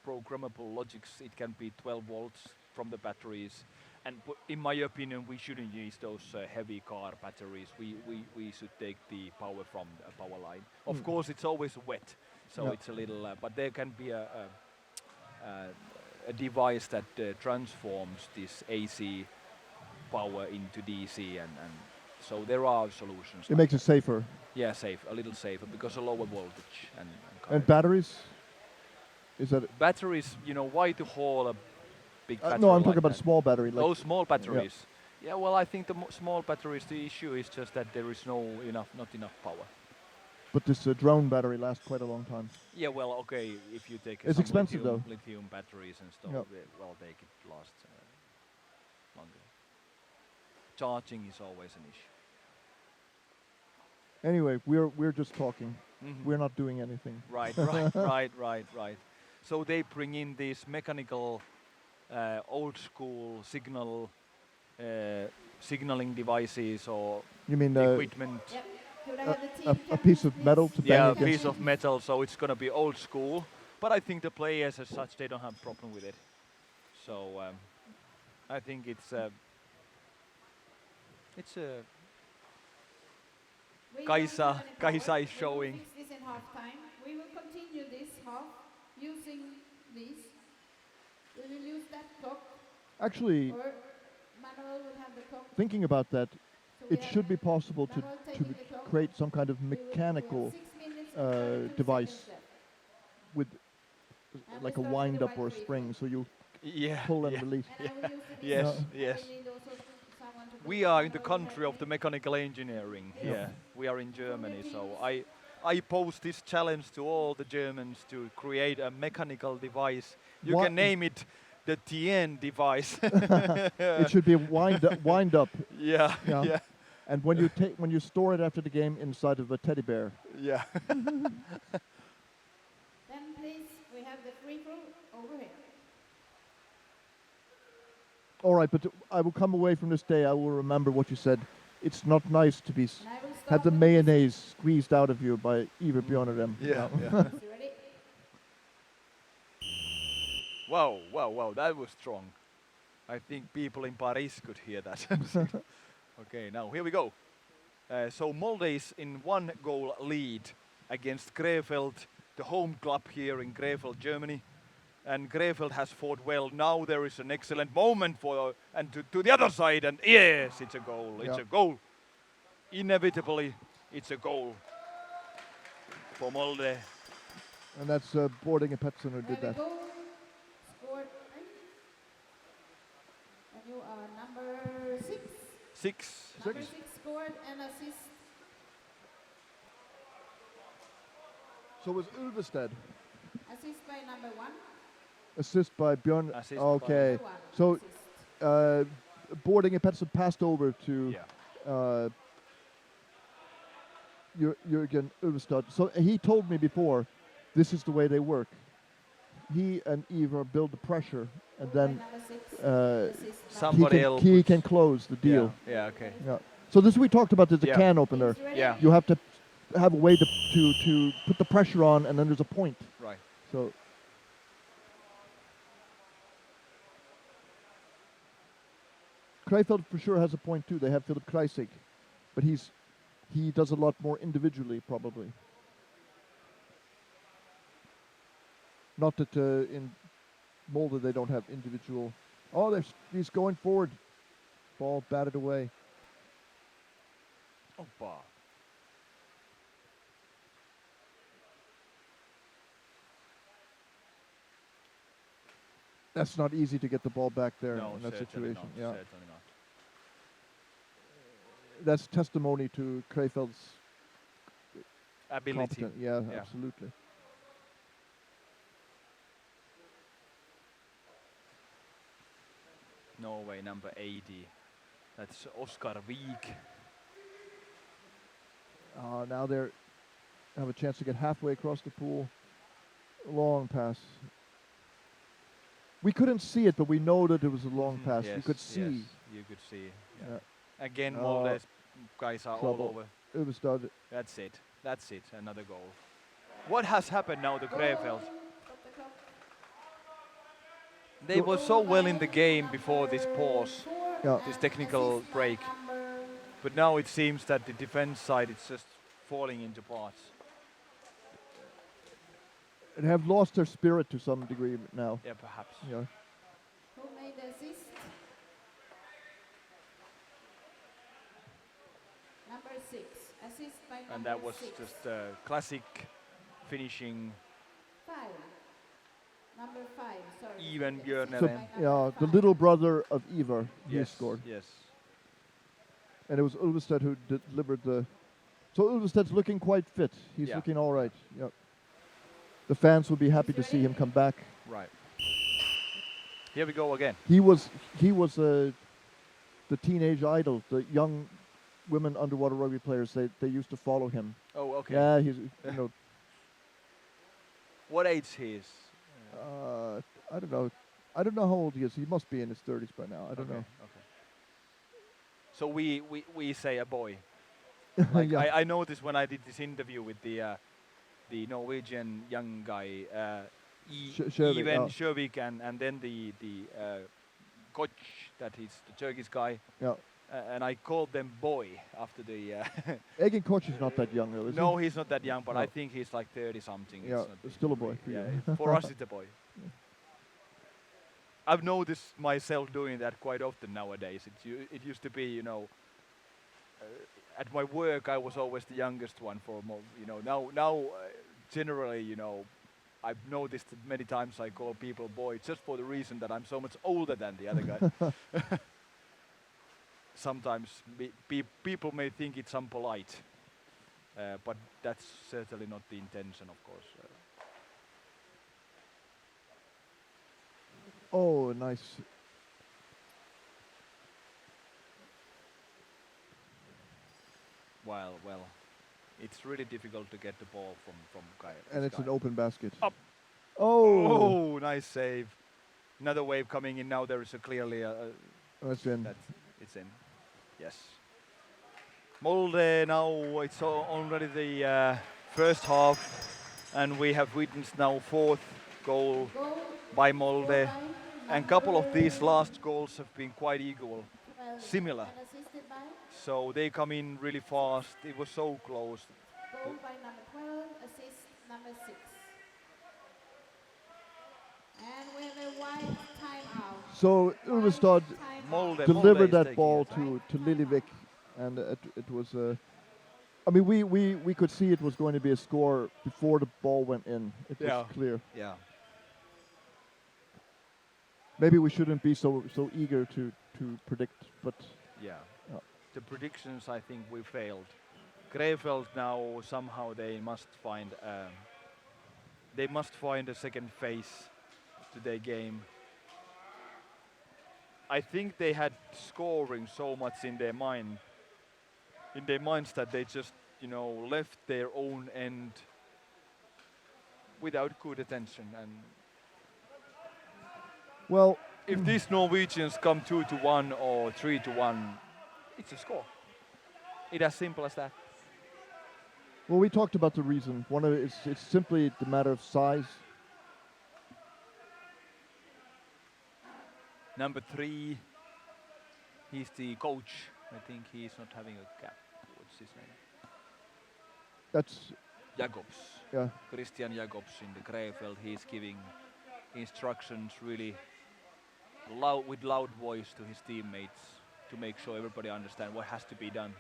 programmable logics, it can be 12 volts from the batteries. And in my opinion, we shouldn't use those heavy car batteries. We should take the power from a power line. Of course, it's always wet, so Yeah. it's a little. But there can be a device that transforms this AC power into DC, and so there are solutions. it like makes it that. safer? Yeah, a little safer, because a lower voltage and And current. batteries? Is that? Batteries, why to haul a big battery? No, I'm like talking about that? small battery. Like Oh, small batteries. Yeah, well, I think the small batteries, the issue is just that there is not enough power. but this drone battery lasts quite a long time. Yeah, well, okay, if you take It's some expensive, though. lithium batteries and stuff, Yep. well, they could last longer. Charging is always an issue. Anyway, we're just talking. Mhm. We're not doing anything. Right, right. So they bring in these mechanical, old school signaling devices or You mean equipment. Yep. Could I have the team a captains, piece of metal please? to bang Yeah, a against? piece of metal, so it's gonna be old school. But I think the players as such, they don't have problem with it. So I think it's a We Kaisa- don't have any power. Kaisa is We will showing. fix this in half time. We will continue this half using these. We will use that clock, Actually, or Manuel will have the clock. thinking about that, So we it have should be possible to Manuel taking the clock. create some kind of We have mechanical 6 minutes and 32 device seconds left. with And like we a start with wind the up or a white spring, so you yeah. pull and yeah. release. And I will use the Yes, distance. yes. We need also someone to We do are in the Manuel country of the directly. mechanical engineering Yes. here. We are in Germany, so teams. I pose this challenge to all the Germans to create a mechanical device. You What- can name it the TN device. It should be a wind up, yeah, Yeah. yeah, and when you store it after the game inside of a teddy bear. yeah. Then please, we have the free throw over here. All right, but I will come away from this day. I will remember what you said. It's not nice to be And I will start had the with mayonnaise squeezed out of you by either Bjorn or them. Yeah, this. You ready? Wow, wow, wow, that was strong. I think people in Paris could hear that. Okay, now here we go. So Molde is in 1-goal lead against Krefeld, the home club here in Krefeld, Germany. And Krefeld has fought well. Now there is an excellent moment for and to the other side, and yes, it's a goal. It's Yeah. a goal. Inevitably, it's a goal for Molde. And that's Boarding and Petson who There did we that. go. Scored. And you are number 6. 6. Number 6 scored and assist. So was Ulvested. Assist by number 1. Assist by Björn. Assist by- Okay. Number 1. So assist. Boarding and Petson passed over to Yeah. Jürgen Ulvestad. So he told me before, this is the way they work. He and Ivar build the pressure, and Scored by then number 6. Some- Assist number Somebody else he puts- can close the deal. Yeah, okay. Yeah. So this we talked about. There's a Yeah. can opener. He's ready. Yeah. You have to have a way to put the pressure on, and then there's a point. Right. So Krefeld for sure has a point too. They have Philip Kreisig, but he does a lot more individually probably. Not that in Molde they don't have individual. Oh, he's going forward. Ball batted away. Oppa. That's not easy to get the ball back there No, in that certainly situation. not. Yeah, Certainly not. that's testimony to Krefeld's Ability. competence. Yeah, Yeah. absolutely. Norway number 80. That's Oskar Wiig. Now they have a chance to get halfway across the pool. Long pass. We couldn't see it, but we know that it was a long pass. You Yes, could see. yes, you could see. Yeah. Yeah. Again, Oh, Molde's guys are trouble. all over. It was done. That's it. That's it. Another goal. What has happened now to Krefeld? Stop the clock. They were so well in the game before this pause, Yeah. this technical Assist by break. number But now it seems that the defense side is just falling into parts. And have lost their spirit to some degree now. Yeah, perhaps. Yeah. who made the assist. Number 6. Assist by number And that was 6. just classic finishing. 5. Number 5. Sorry. Even Assist Björn by Ellen. number Yeah, the 5. little brother of Ivar, he Yes, scored. yes. And it was Ulvestad who delivered the. So Ulvestad's looking quite fit. He's Yeah. looking all right. Yep. The fans will be happy to see him come back. Right. Here we go again. He was the teenage idol. The young women underwater rugby players, they used to follow him. Oh, okay. Yeah, he's What age he is? I don't know. I don't know how old he is. He must be in his 30s by now. I don't know. Okay. So we say a boy. Like Yeah. I noticed when I did this interview with the Norwegian young guy, Sjövik, Even oh. Sjövik, and then the coach, that is the Turkish guy, Yeah. and I called them boy after the. Egin Koch is not that young, though, is No, he? he's not that young, but No. I think he's like 30 something. Yeah, still a boy for Yeah, you. for us it's a boy. I've noticed myself doing that quite often nowadays. It used to be, at my work I was always the youngest one for now generally, I've noticed that many times I call people boy just for the reason that I'm so much older than the other guy. Sometimes people may think it's unpolite, but that's certainly not the intention, of course. Oh, nice. Well, it's really difficult to get the ball from guy. And this it's an guy. open basket. Up. Oh, Oh, nice save. Another wave coming in now. There is clearly that's in. it's in. Yes. Molde now. It's already the first half, and we have witnessed now fourth goal Goal by scored Molde. by And couple of these number last goals have been quite equal, 12 similar. and assisted by So they come in really fast. It was so close. goal by number 12, assist number 6. And we have a white timeout. So Ulvestad Molde delivered is that taking ball it. to Lillivik, and it was. I mean, we could see it was going to be a score before the ball went in. It Yeah. was clear. Yeah. Maybe we shouldn't be so eager to predict, but Yeah. Yeah. The predictions, I think we failed. Krefeld now somehow they must find a second phase to their game. I think they had scoring so much in their minds that they just left their own end without good attention. And well, if these Norwegians come 2-1 or 3-1, it's a score. It's as simple as that. well, we talked about the reason. One of it's simply the matter of size. Number 3, he's the coach. I think he's not having a cap. What's his name? That's Jacobs. yeah. Christian Jacobs in the Krefeld. He's giving instructions really with loud voice to his teammates to make sure everybody understands what has to be done.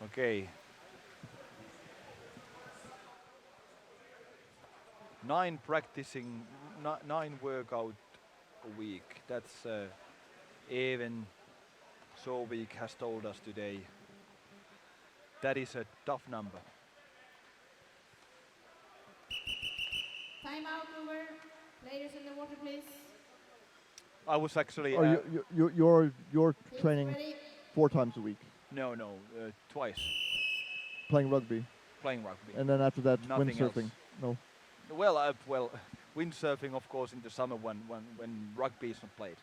Okay. 9 practicing, 9 workout a week. That's even Sovik has told us today. That is a tough number. Timeout over. Players in the water, please. I was actually Are you're Teams training ready. 4 times a week, no, twice playing rugby, playing rugby. and then after that Nothing windsurfing. else. No. Well, windsurfing, of course, in the summer when rugby is not played.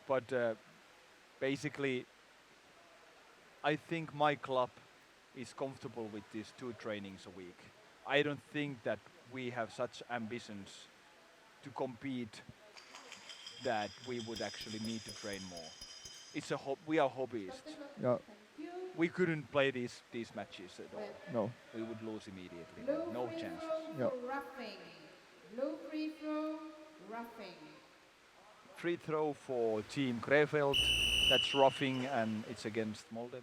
But basically, I think my club is comfortable with these 2 trainings a week. I don't think that we have such ambitions to compete that we would actually need to train more. It's we are hobbyists. Yeah. Thank you. We couldn't play these matches at all. Red. No. We would lose immediately. Blue No free chance. throw Yeah. for roughing. Blue free throw, roughing. Free throw for Team Krefeld. That's roughing and it's against Molde.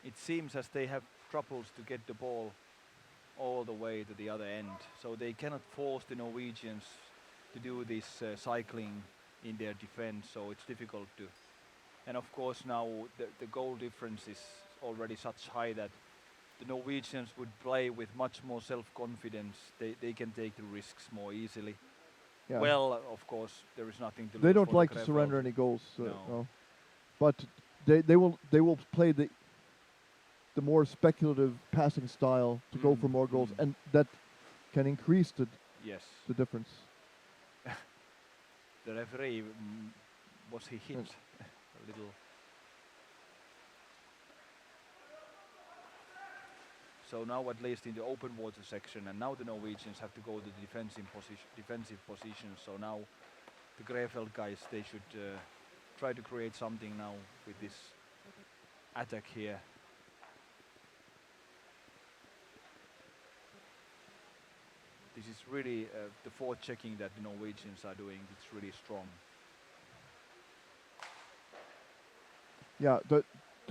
It seems as they have troubles to get the ball all the way to the other end, so they cannot force the Norwegians to do this cycling in their defense, so it's difficult to. And of course now the goal difference is already such high that the Norwegians would play with much more self-confidence. They can take the risks more easily. Yeah. Well, of course, there is nothing to lose. They don't for the like to Krefeld. surrender any goals. No. But they will play the more speculative passing style to go for more goals, and that can increase Yes. the difference. The referee, was he hit Yes. a little? So now at least in the open water section, and now the Norwegians have to go to the defensive position. So now the Krefeld guys, they should try to create something now with this attack here. This is really the forechecking that the Norwegians are doing. It's really strong. Yeah, the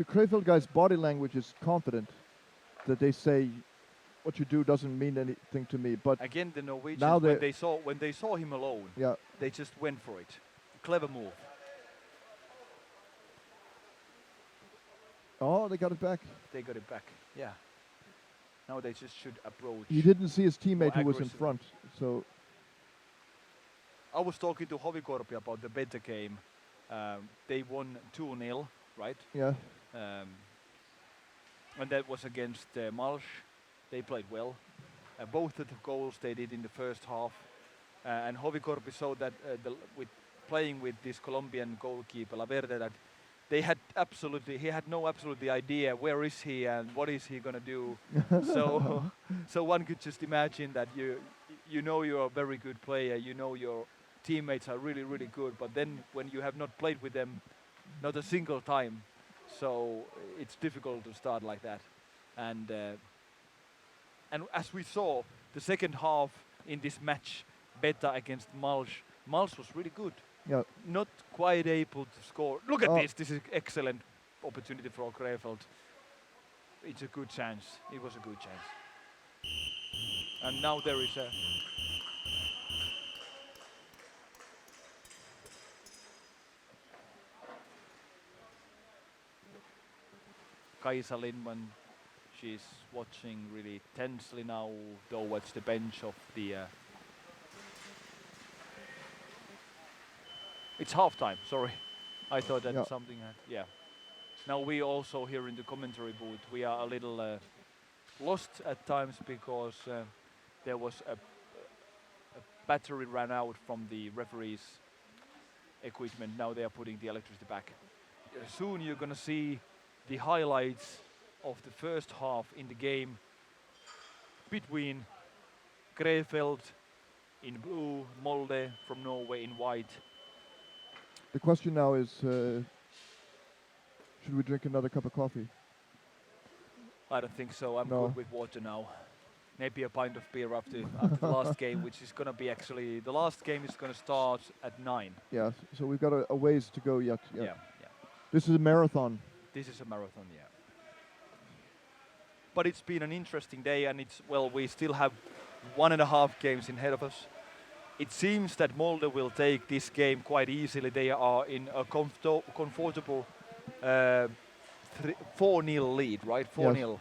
Krefeld guys' body language is confident that they say what you do doesn't mean anything to me. But Again, the Norwegians, now when they saw him alone, yeah, they just went for it. Clever move. oh, they got it back. They got it back. Yeah. Now they just should approach. He didn't see his teammate more who was in aggressive. front. So I was talking to Hovikorpi about the better game. They won 2-0 right? Yeah. And that was against Mouch. They played well. Both of the goals they did in the first half. And Hovikorpi showed that with playing with this Colombian goalkeeper Laverde, that he had no absolutely idea where is he and what is he gonna do. so one could just imagine that you know you're a very good player, you know your teammates are really really good, but then when you have not played with them not a single time, so it's difficult to start like that. And as we saw the second half in this match, Beta against Mouch was really good. Yeah. Not quite able to score. Look at Oh. this. This is excellent opportunity for Krefeld. It's a good chance. It was a good chance. And now there is a Kaisa Lindman. She's watching really tensely now towards the bench of the. It's halftime. Sorry, I thought that Yeah. something had. Yeah. Now we also here in the commentary booth, we are a little lost at times because there was a battery ran out from the referee's equipment. Now they are putting the electricity back. Soon you're gonna see the highlights of the first half in the game between Krefeld in blue, Molde from Norway in white. The question now is, should we drink another cup of coffee? I don't think so. I'm No. good with water now. Maybe a pint of beer after the last game, which is gonna be actually the last game is gonna start at 9. Yeah. So we've got a ways to go yet. Yeah. Yeah. This is a marathon. This is a marathon, yeah. But it's been an interesting day, and we still have 1.5 games ahead of us. It seems that Molde will take this game quite easily. They are in a comfortable 4-0 lead, right? 4-0.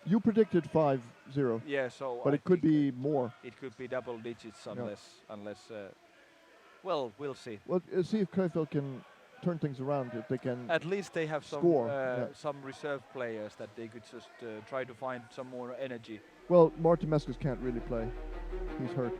You predicted 5-0, Yeah, so but I it could think be more. it could be double digits Yeah. unless we'll see. Well, see if Krefeld can turn things around. If they can. At least they have Score, yeah. some reserve players that they could just try to find some more energy. Well, Martin Meskis can't really play. He's hurt.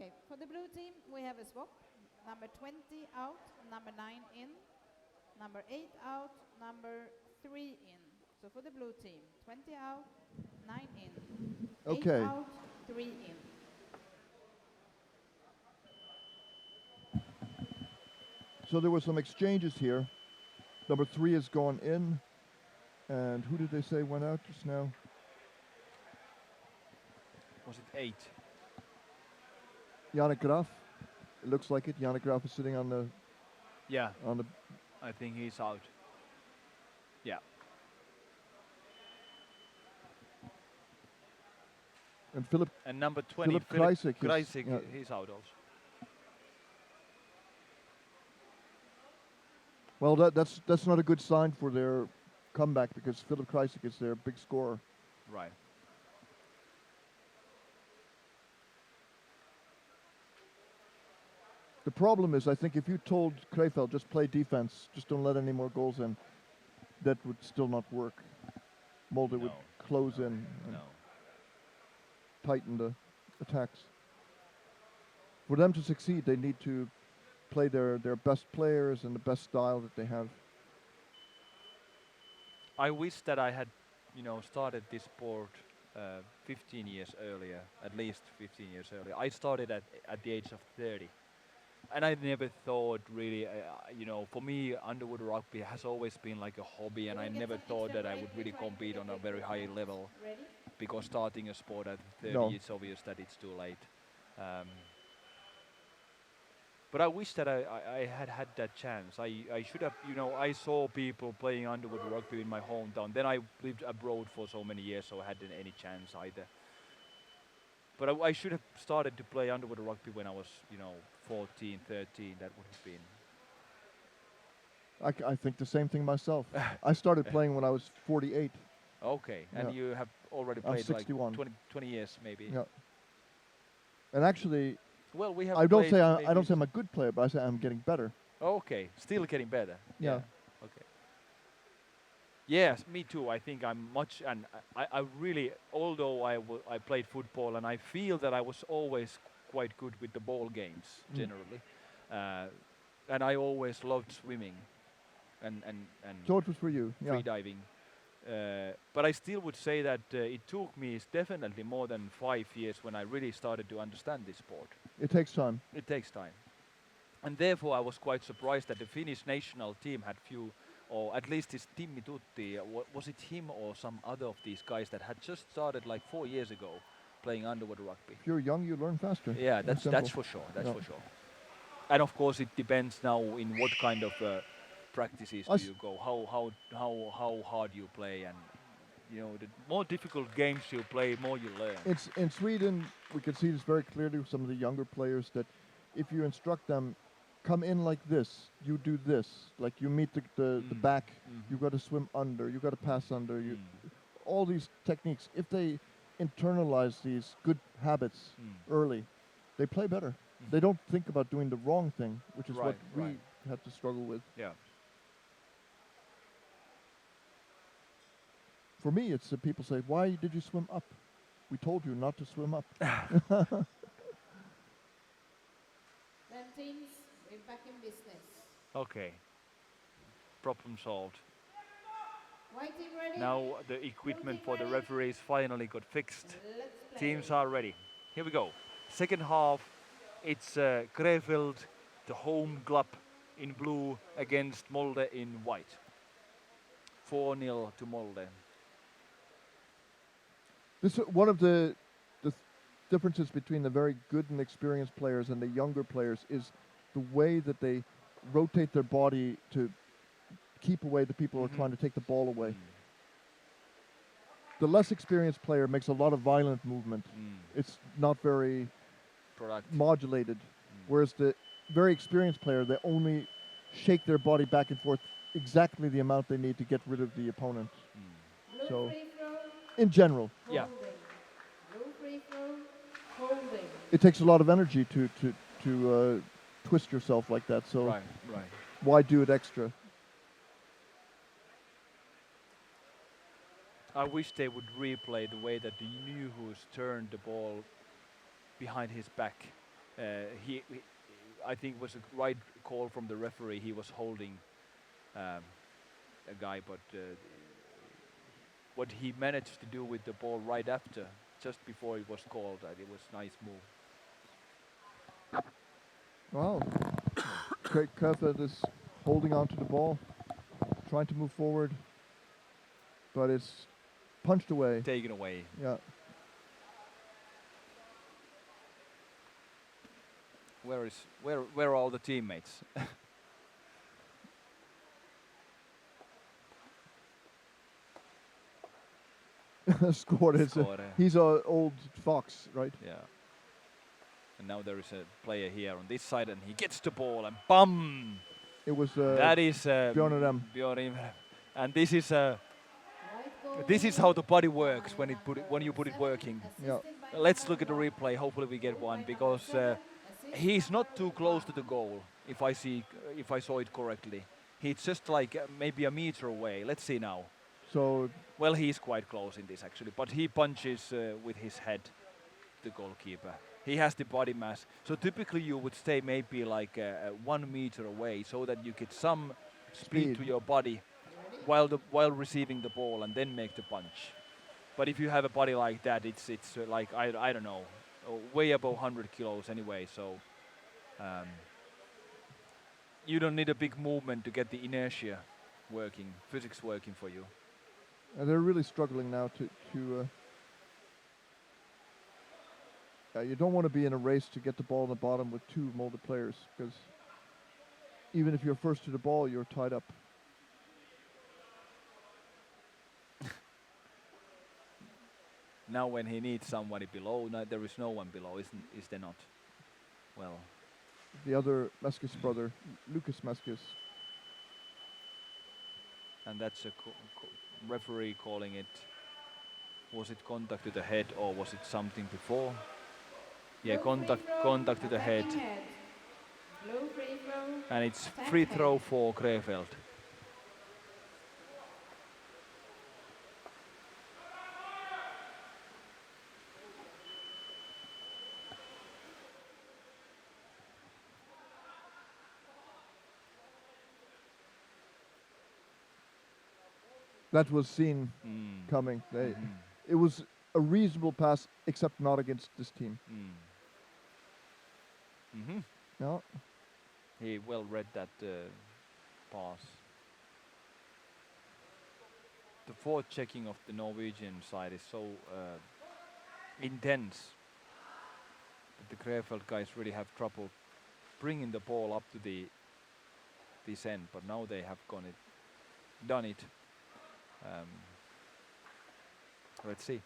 Okay, for the blue team, we have a swap. Number 20 out, number 9 in, number 8 out, number 3 in. So for the blue team, 20 out, 9 in, 8 Okay. out, 3 in. So there were some exchanges here. Number 3 has gone in. And who did they say went out just now? Was it 8? Yannick Graf. It looks like it. Yannick Graf is sitting on the Yeah, on the I think he's out. Yeah. and Philip And number 20, Philip Kreisig is- Kreisig, yeah. he's out also. Well, that's not a good sign for their comeback because Philip Kreisig is their big scorer. Right. The problem is, I think if you told Krefeld just play defense, just don't let any more goals in, that would still not work. Molde would No. close in and No. tighten the attacks. For them to succeed, they need to play their best players and the best style that they have. I wish that I had, started this sport 15 years earlier, at least 15 years earlier. I started at the age of 30. And I never thought really, for me, underwood rugby has always been like a hobby, and I never thought that I would really compete on a very high level, Ready? because starting a sport at 30, No. it's obvious that it's too late. But I wish that I had had that chance. I should have, I saw people playing underwood rugby in my hometown. Then I lived abroad for so many years, so I hadn't any chance either. But I should have started to play underwood rugby when I was, 14, 13. That would have been. I think the same thing myself. I started playing when I was 48. Okay, and Yeah. you have already I'm played 61. like 20 years maybe. Yeah. And actually, Well, we have. I don't played say I maybe don't say I'm a good player, but I say I'm getting better. Okay, still getting better. Yeah. Okay. Yes, me too. I think I'm much, and I really, although I played football, and I feel that I was always quite good with the ball games generally, and I always loved swimming, and So it was for you. Yeah. free diving. But I still would say that it took me definitely more than 5 years when I really started to understand this sport. It takes time. It takes time. And therefore I was quite surprised that the Finnish national team had few, or at least this Timmi Tutti, was it him or some other of these guys that had just started like 4 years ago playing underwood rugby. If you're young, you learn faster. Yeah, It's that's simple. for sure. That's Yeah. for sure. And of course, it depends now in what kind of practices Us- do you go, how hard you play, and the more difficult games you play, more you learn. It's in Sweden. We can see this very clearly with some of the younger players that if you instruct them, come in like this, you do this. Like you meet the back, you got to swim under, you got to pass under. You all these techniques. If they internalize these good habits early, they play better. They don't think about doing the wrong thing, which is what Right, we right. have to struggle with. Yeah. For me, it's people say, "Why did you swim up?" We told you not to swim up. Then teams, we're back in business. Okay. Problem solved. White team ready? Now the equipment for the referees finally got fixed. Let's play. Teams are ready. Here we go. Second half, it's Krefeld, the home club, in blue against Molde in white. 4-0 to Molde. This one of the differences between the very good and experienced players and the younger players is the way that they rotate their body to keep away the people who are trying to take the ball away. The less experienced player makes a lot of violent movement. It's not very Product. modulated. Whereas the very experienced player, they only shake their body back and forth exactly the amount they need to get rid of the opponent. Blue So, free throw, in general, Yeah. holding. Blue free throw, holding. it takes a lot of energy to twist yourself like that. So Right. why do it extra? I wish they would replay the way that the Newhoos turned the ball behind his back he I think it was a right call from the referee. He was holding a guy, but what he managed to do with the ball right after, just before it was called, it was nice move. Wow. Krefeld is holding on to the ball, trying to move forward, but it's punched away. Taken away. Yeah. Where are all the teammates? Scored. Scored, He's a old fox, right? Yeah. And now there is a player here on this side, and he gets the ball and bum. It was That is Bjorn Rem. Bjorn Rem. And this is White goal how the body works when you put it working. Yeah. Let's look at the replay. Hopefully we get one, because he's not too close to the goal. If I saw it correctly, he's just like maybe a meter away. Let's see now. So Well, he's quite close in this actually, but he punches with his head the goalkeeper. He has the body mass. So typically you would stay maybe like 1 meter away, so that you get some speed to your body while receiving the ball, and then make the punch. But if you have a body like that, it's like I don't know, way above 100 kilos anyway. So you don't need a big movement to get the inertia working, physics working for you. they're really struggling now to you don't want to be in a race to get the ball in the bottom with 2 Molde players, because even if you're first to the ball, you're tied up. Now when he needs somebody below, there is no one below, is there not? Well, The other Meskis brother, Lucas Meskis. and that's a referee calling it. Was it contact to the head, or was it something before? Yeah, contact to the head. Blue free throw. And it's free throw for Krefeld. That was seen coming. It was a reasonable pass, except not against this team. No. He well read that pass. The forechecking of the Norwegian side is so intense that the Krefeld guys really have trouble bringing the ball up to this end. But now they have done it. Let's see.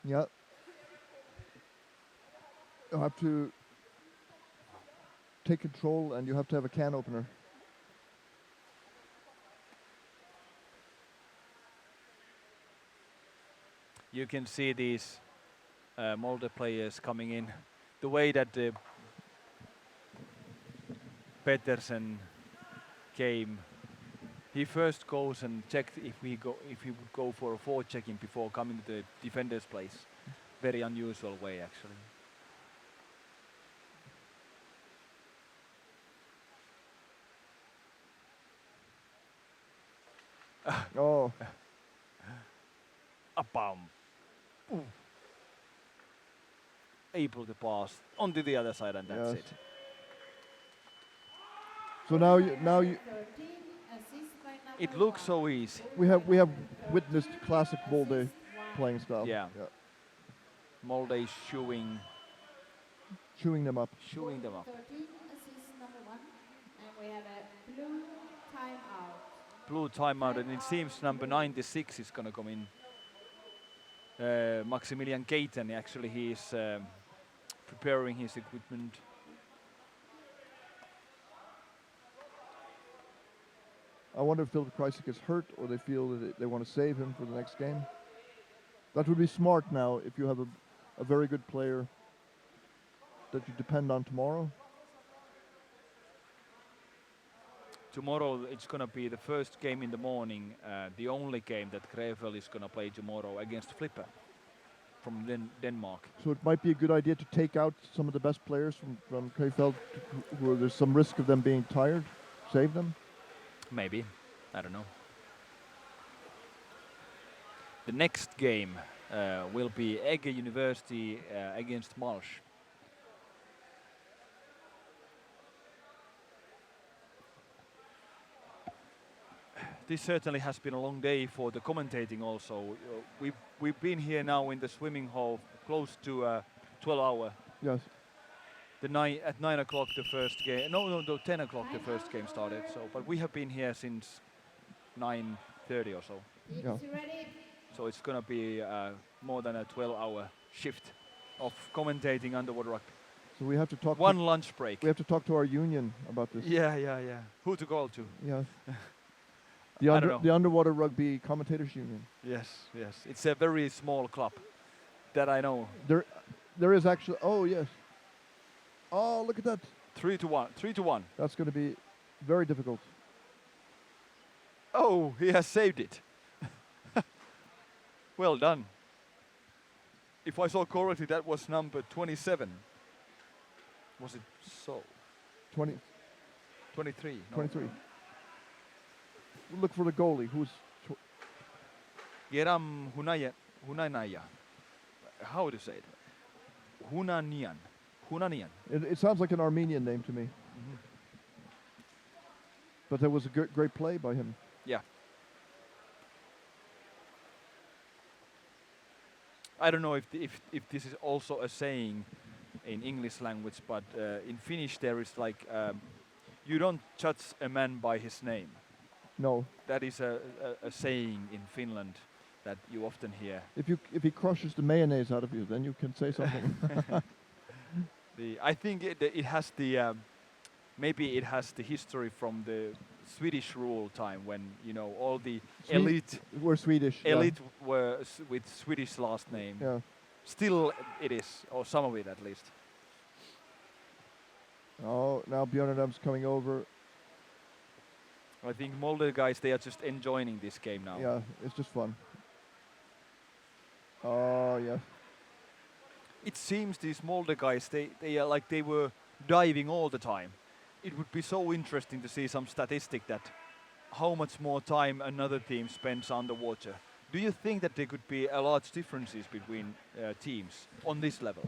Yeah. You have to take control, and you have to have a can opener. You can see these Molde players coming in. The way that Petersen came, he first goes and checked if he would go for a forechecking before coming to the defender's place. Very unusual way, actually. Oh. A bomb. Able to pass onto the other side, and that's Yes. it. So now you 13, assist by number It looks 1. so easy. we have witnessed classic Molde Assist 1. playing style. Yeah. Molde is chewing Chewing them up. them up. 13, assist number 1. And we have a blue timeout. Blue timeout, and it seems number 96 is going to come in. Maximilian Keiten, actually, he is preparing his equipment. I wonder if Philip Kreisig is hurt, or they feel that they want to save him for the next game. That would be smart now if you have a very good player that you depend on tomorrow. tomorrow it's going to be the first game in the morning, the only game that Krefeld is going to play tomorrow against Flipper from Denmark. So it might be a good idea to take out some of the best players from Krefeld, where there's some risk of them being tired, save them. Maybe, I don't know. The next game will be Ege University against Mouch. This certainly has been a long day for the commentating also. We've been here now in the swimming hall close to 12 hours. Yes. At 9 o'clock the first game, no, 10 o'clock the first game started. So, but we have been here since 9:30 or so. Yeah. So it's gonna be more than a 12-hour shift of commentating underwater rugby. So we have to talk. One lunch break. We have to talk to our union about this. Yeah. Who to call to? Yeah. I don't know. The Underwater Rugby Commentators Union. Yes. It's a very small club that I know. There is actually. Oh yes. Oh, look at that. 3-1. That's going to be very difficult. Oh, he has saved it. Well done. If I saw correctly, that was number 27. Was it so? 20, 23. No. 23. We'll look for the goalie, who's Geram Hunanaya. How to say it? Hunanian. It sounds like an Armenian name to me. Mhm. But there was a great play by him. Yeah. I don't know if this is also a saying in English language, but in Finnish there is like you don't judge a man by his name. No. That is a saying in Finland that you often hear. If he crushes the mayonnaise out of you, then you can say something. I think it has the maybe it has the history from the Swedish rule time when all the elite We're Swedish. elite were with Swedish last name. Yeah. Still it is, or some of it at least. Oh, now Björnadam's coming over. I think Molde guys, they are just enjoying this game now. Yeah, it's just fun. Oh, yeah. It seems these Molde guys, they are like they were diving all the time. It would be so interesting to see some statistic that how much more time another team spends underwater. Do you think that there could be a large differences between teams on this level?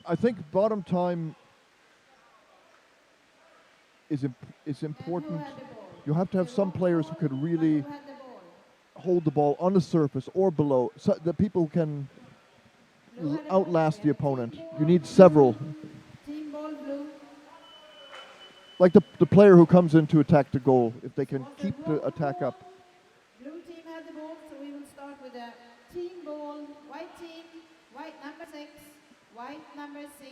I think bottom time is important. You have to have some players who could really hold the ball on the surface or below, so the people who can outlast the opponent. You need several. Team ball blue. Like the player who comes in to attack the goal, if they can keep the attack up. Blue team had the ball, so we will start with a team ball. White team, white number 6, white number 6.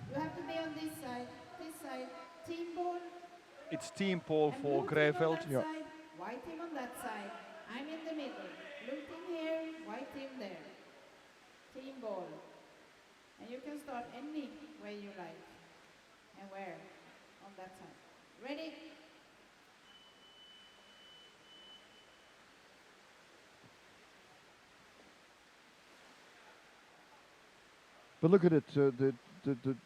You have to be on this side, team ball. It's team ball And for blue team on Krefeld. that Yeah. side, white team on that side. I'm in the middle. Blue team here, white team there. Team ball. And you can start any way you like. And where? On that side. Ready? But look at it, the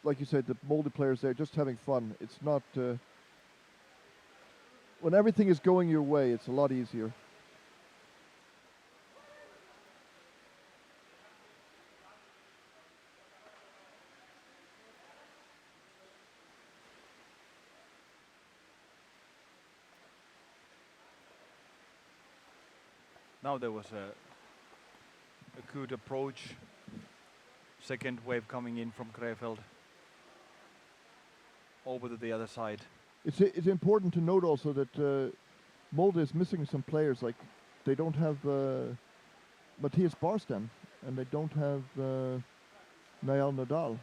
like you said, the Molde players there just having fun. It's not when everything is going your way, it's a lot easier. Now there was a good approach. Second wave coming in from Krefeld. Over to the other side. It's important to note also that Molde is missing some players. Like they don't have Matthias Barsten and they don't have Niall Nadal.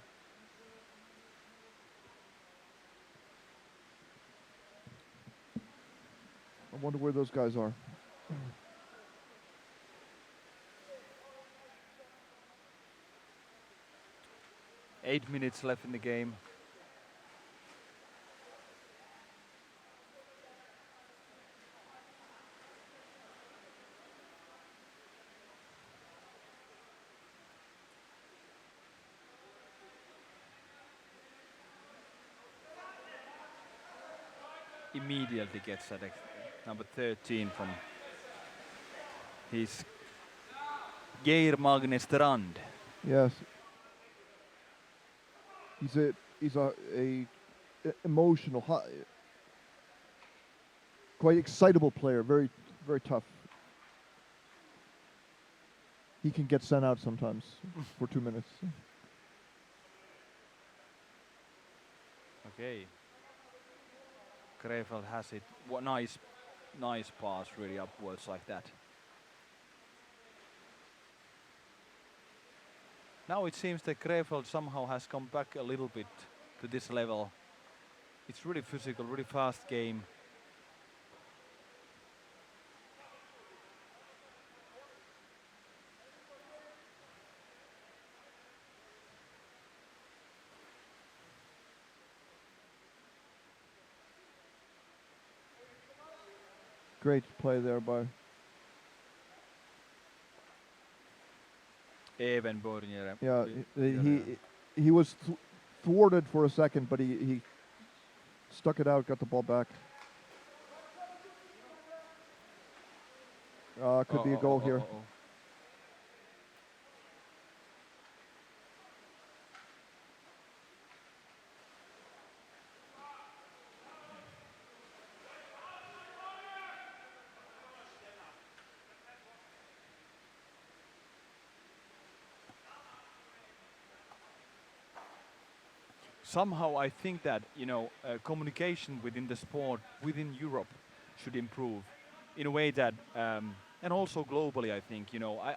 I wonder where those guys are. 8 minutes left in the game. Immediately gets that number 13 from his Geir Magne Strand. Yes. He's a emotional, quite excitable player. Very very tough. He can get sent out sometimes for 2 minutes. Okay. Krefeld has it. What nice pass really upwards like that. Now it seems that Krefeld somehow has come back a little bit to this level. It's really physical, really fast game. Great play there by Even Bornier. yeah. He was thwarted for a second, but he stuck it out, got the ball back. Could be a goal here. Somehow I think that communication within the sport within Europe should improve in a way that and also globally I think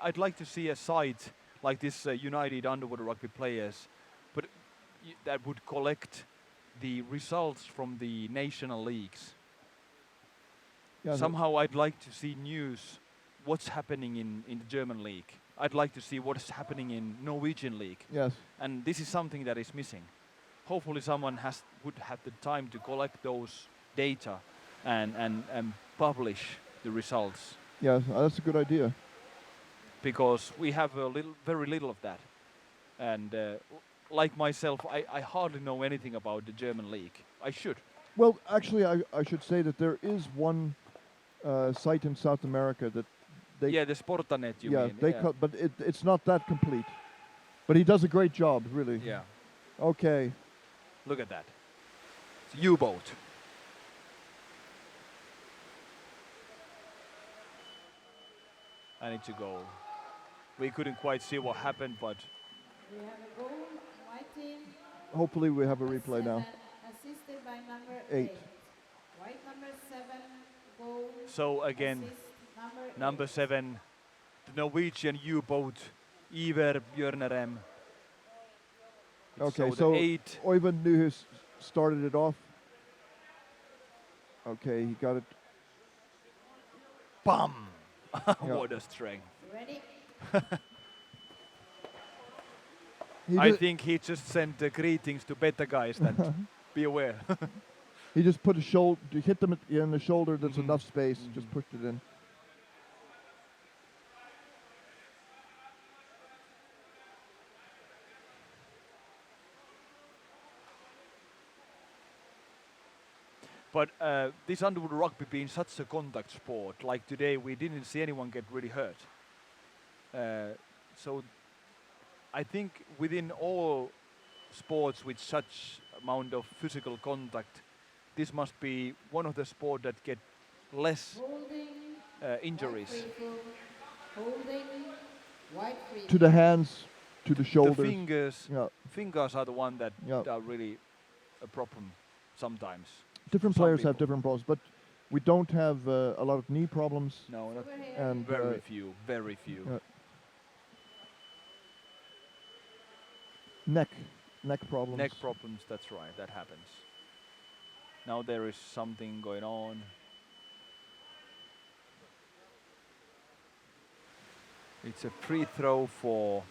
I'd like to see a site like this United Underwater Rugby Players, but that would collect the results from the national leagues. Yeah, Somehow I'd like to see news what's happening in the German league. I'd like to see what is happening in Norwegian league. yes. And this is something that is missing. Hopefully someone would have the time to collect those data and publish the results, Yeah, that's a good idea. because we have very little of that. And like myself, I hardly know anything about the German league. I should. Well, actually, I should say that there is one site in South America that they Yeah, the Sportanet you mean. they cut, but it's not that complete. But he does a great job, really. Yeah, Okay. look at that. It's a U-boat. And it's a goal. We couldn't quite see what happened, but We have a goal, white team. Hopefully we have a replay now. 7, assisted by number 8. 8. White number 7, goal. so again, Assist number 8. 7, the Norwegian U-boat, Iver Bjørnarem. Okay, the so 8. Oyvind Nyhus started it off. Okay, he got it. Bam! Yeah. What a strength. Ready? He I ju- think he just sent greetings to beta guys that be aware. He just put a shoulder, hit them in the shoulder. There's Mhm. enough space. Just pushed it in. But this underwater rugby being such a contact sport, like today we didn't see anyone get really hurt. So I think within all sports with such amount of physical contact, this must be one of the sports that get less Holding. injuries. White free throw. Holding. White free To the hands, to the shoulders. The fingers, Yeah, fingers are the one that yeah. are really a problem sometimes. Different some players have people. different problems, but we don't have a lot of knee problems. No, not Over here. And very few, very few. yeah. neck problems. Neck problems, that's right, that happens. Now there is something going on. It's a free throw for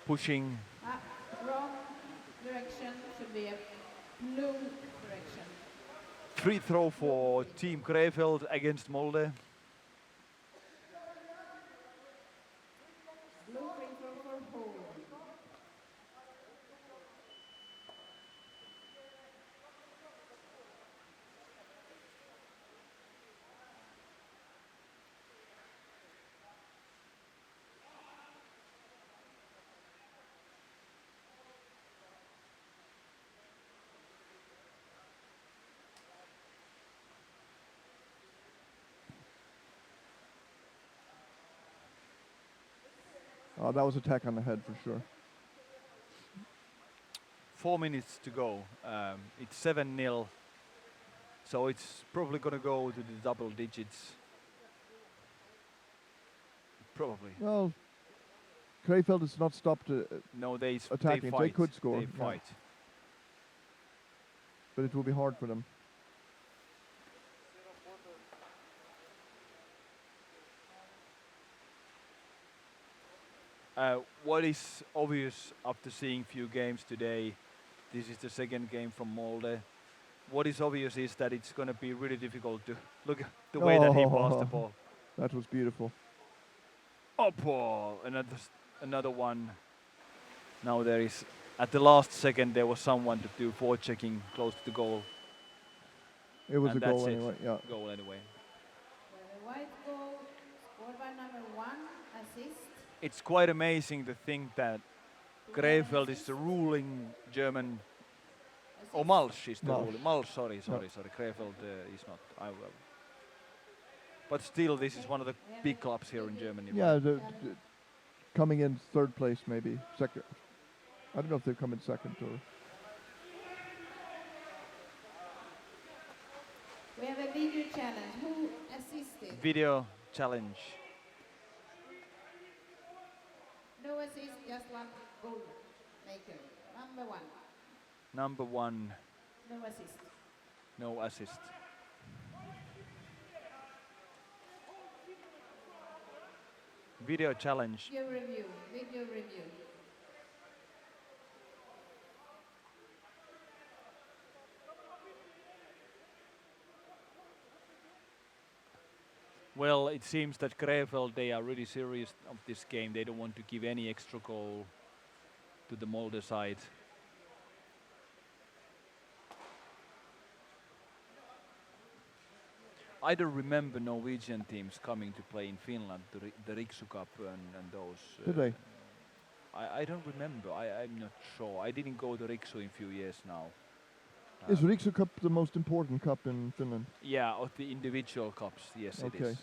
pushing. Wrong direction, should be a blue direction. Free throw for Team Krefeld against Molde. Blue free throw for hold. Oh, that was attack on the head for sure. 4 minutes to go. It's 7-0. So it's probably going to go to the double digits. Probably. Well, Krefeld has not stopped No, they attacking. fight. They could score. They yeah. fight. But it will be hard for them. What is obvious after seeing few games today, this is the second game from Molde. What is obvious is that it's going to be really difficult to look at the way that he passed the ball. That was beautiful. Oh, Paul! Another one. Now there is, at the last second, there was someone to do forechecking close to the goal. It was And a goal that's it. anyway. Yeah. Goal anyway. The white goal scored by number 1, assist. It's quite amazing to think that Krefeld is the ruling German. Oh, Mouch is the Mouch. ruling. Mouch, sorry. Krefeld is not. But still, this is one of the big clubs here in Germany. Yeah, right? coming in third place, maybe second. I don't know if they've come in second or. We have a video challenge. Who assisted? Video challenge. No assist, just one goal maker. Number 1, Number 1, no assist. no assist. Video challenge. Video review. Well, it seems that Krefeld, they are really serious of this game. They don't want to give any extra goal to the Molde side. I don't remember Norwegian teams coming to play in Finland, the Riksu Cup and those. Did they? I don't remember. I'm not sure. I didn't go to Riksu in few years now. Is Riksu Cup the most important cup in Finland? Yeah, of the individual cups, yes, it Okay. is.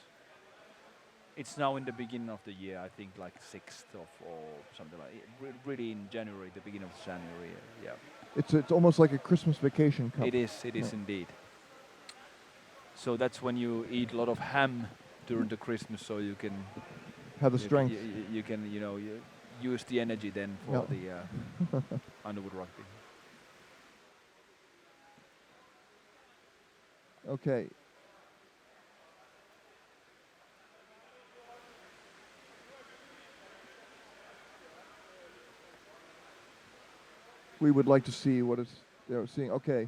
It's now in the beginning of the year, I think like 6th of or something like it. Really in January, the beginning of January, yeah. It's almost like a Christmas vacation cup. It is indeed. So that's when you eat a lot of ham during the Christmas, so you can Have the strength. You can you use the energy then for the Underwood Rugby. Okay. We would like to see what they're seeing. Okay.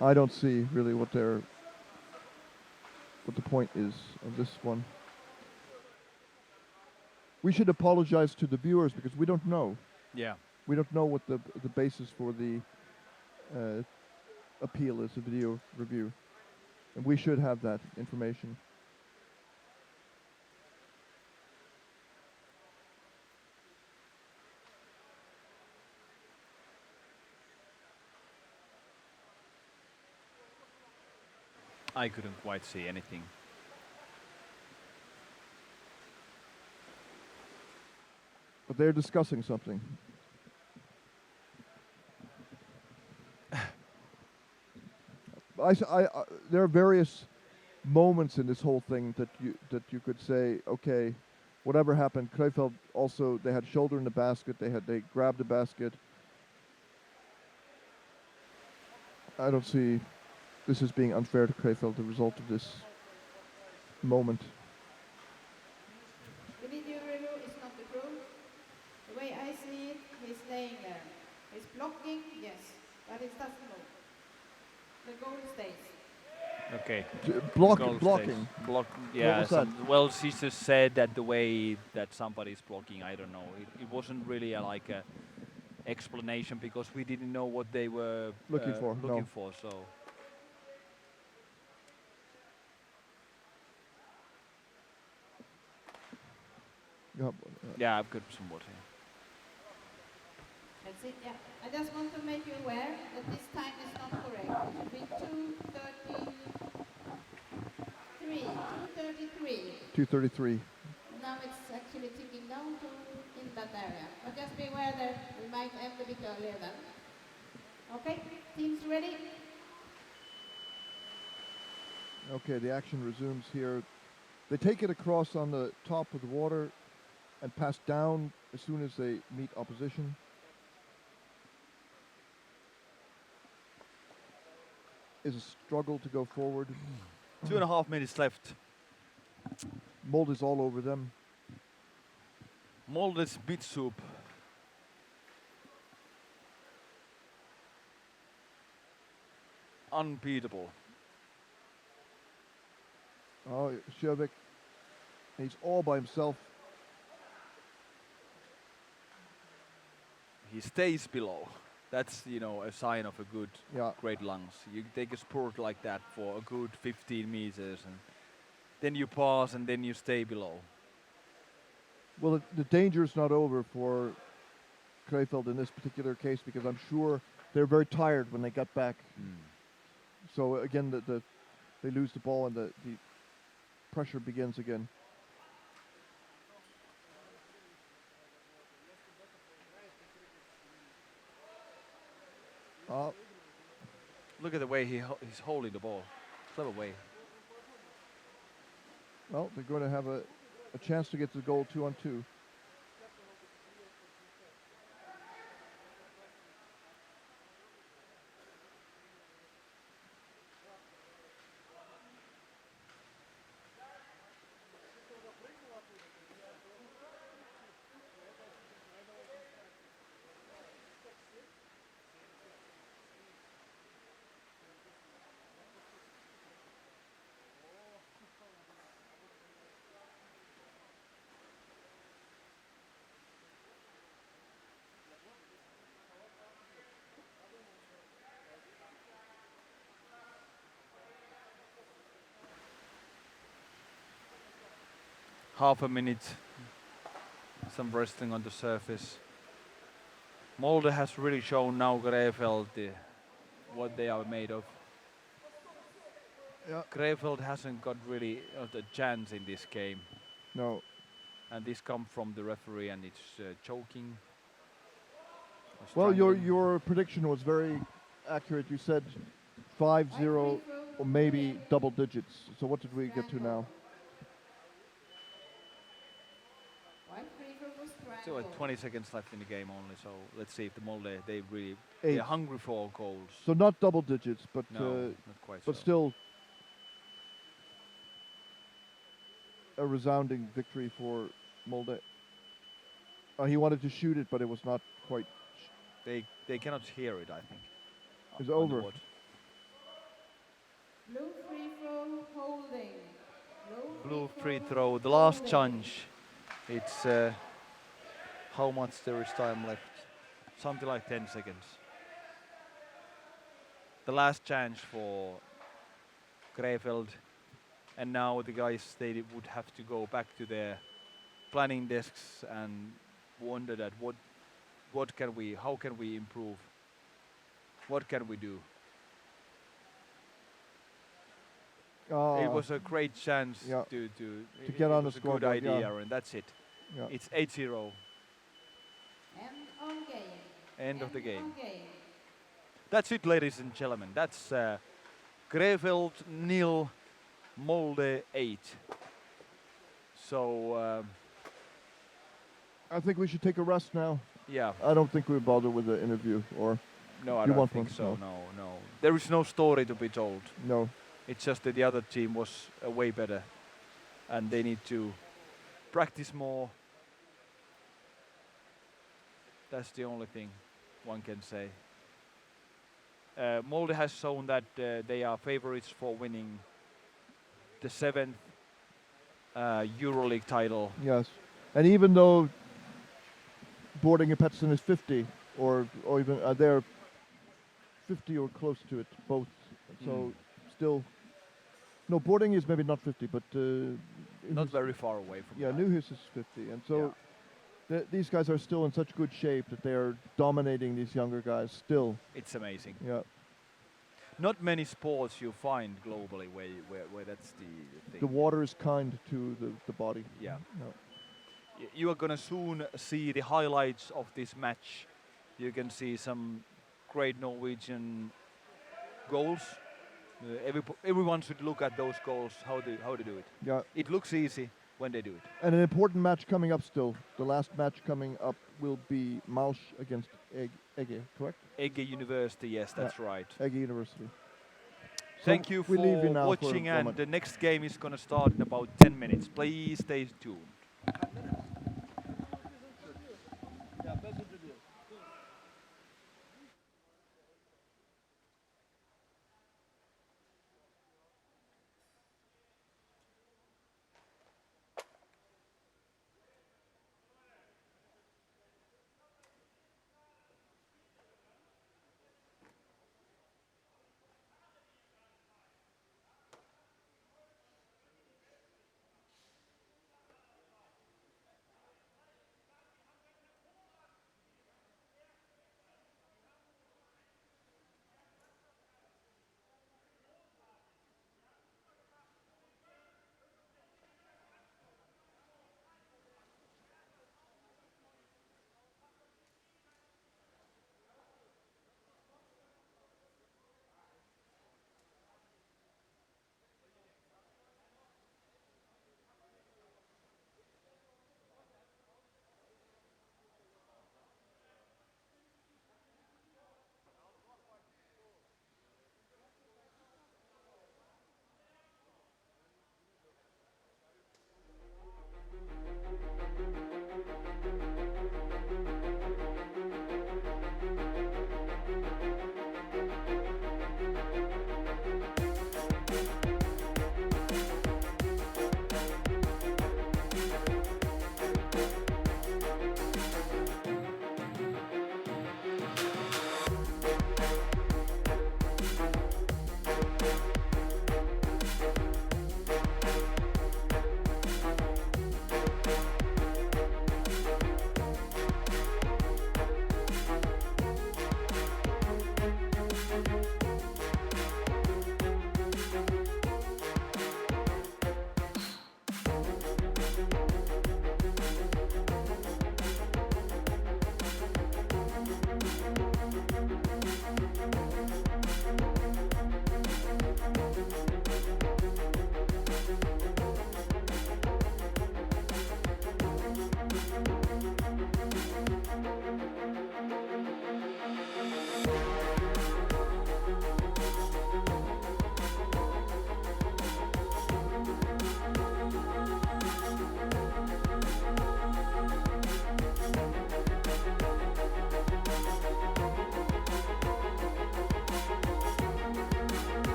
I don't see really what the point is of this one. We should apologize to the viewers because we don't know. Yeah. We don't know what the basis for the appeal is, the video review. And we should have that information. I couldn't quite see anything. But they're discussing something. there are various moments in this whole thing that you could say, okay, whatever happened, Krefeld also, they had shoulder in the basket, they grabbed the basket. I don't see this as being unfair to Krefeld, the result of this moment. The video review is not approved. The way I see it, he's laying there. He's blocking, yes, but it doesn't move. The goal stays. Okay. Blocking. Yeah. was that? Well, she just said that the way that somebody's blocking, I don't know. It wasn't really like a explanation because we didn't know what they were Looking for, no. So yeah, I've got some water. That's it, yeah. I just want to make you aware that this time is not correct. It should be 2:33. 2:33. Now it's actually ticking down to in that area. But just be aware that we might end a bit earlier then. Okay, teams ready? Okay, the action resumes here. They take it across on the top of the water and pass down as soon as they meet opposition. Is a struggle to go forward. 2.5 minutes left. Molde is all over them. Molde's beet soup. Unbeatable. Oh, Sjövik, he's all by himself. He stays below. That's, a sign of a good, great lungs. You take a spurt like that for a good 15 meters, and then you pause, and then you stay below. Well, the danger is not over for Krefeld in this particular case because I'm sure they're very tired when they got back. So again, they lose the ball and the pressure begins again. Look at the way he's holding the ball. Clever way. Well, they're going to have a chance to get to the goal 2-on-2. Half a minute. Some wrestling on the surface. Molde has really shown now Krefeld what they are made of. Yeah. Krefeld hasn't got really the chance in this game. No. And this comes from the referee, and it's choking. Well, your prediction was very accurate. You said 5-0 or maybe double digits. So what did we get to now? So 20 seconds left in the game only. So let's see if the Molde they're hungry for goals. So not double digits, but no, not quite. But so. Still a resounding victory for Molde. He wanted to shoot it, but it was not quite. They cannot hear it, I think. It's over. Blue free throw holding. Blue free throw. The last chance. It's how much there is time left? Something like 10 seconds. The last chance for Krefeld, and now the guys they would have to go back to their planning desks and wonder that how can we improve? What can we do? It was a great chance to get on the scoreboard. Good idea, and that's it. Yeah. It's 8-0. End of the game. That's it, ladies and gentlemen. That's Krefeld 0, Molde 8. So I think we should take a rest now. yeah, I don't think we'll bother with the interview, or no, I You don't want think one? so. No. No. There is no story to be told. no. It's just that the other team was way better, and they need to practice more. That's the only thing one can say. Molde has shown that they are favorites for winning the 7th EuroLeague title. Yes. And even though Boarding and Pettersson is 50, or even they're 50 or close to it, both. So still, no, Boarding is maybe not 50, but Not very far away from yeah, that. Newhus is 50, and so these guys are still in such good shape that they are dominating these younger guys still. It's amazing. Yeah, Not many sports you find globally where that's the thing. the water is kind to the body. Yeah. No. You are going to soon see the highlights of this match. You can see some great Norwegian goals. Everyone should look at those goals, how to do it. Yeah, It looks easy when they do it. and an important match coming up still. The last match coming up will be Mouch against Ege, correct? Ege University, yes, that's right. Ege University. Thank you we for leave you now for a watching, and moment. the next game is going to start in about 10 minutes. Please stay tuned.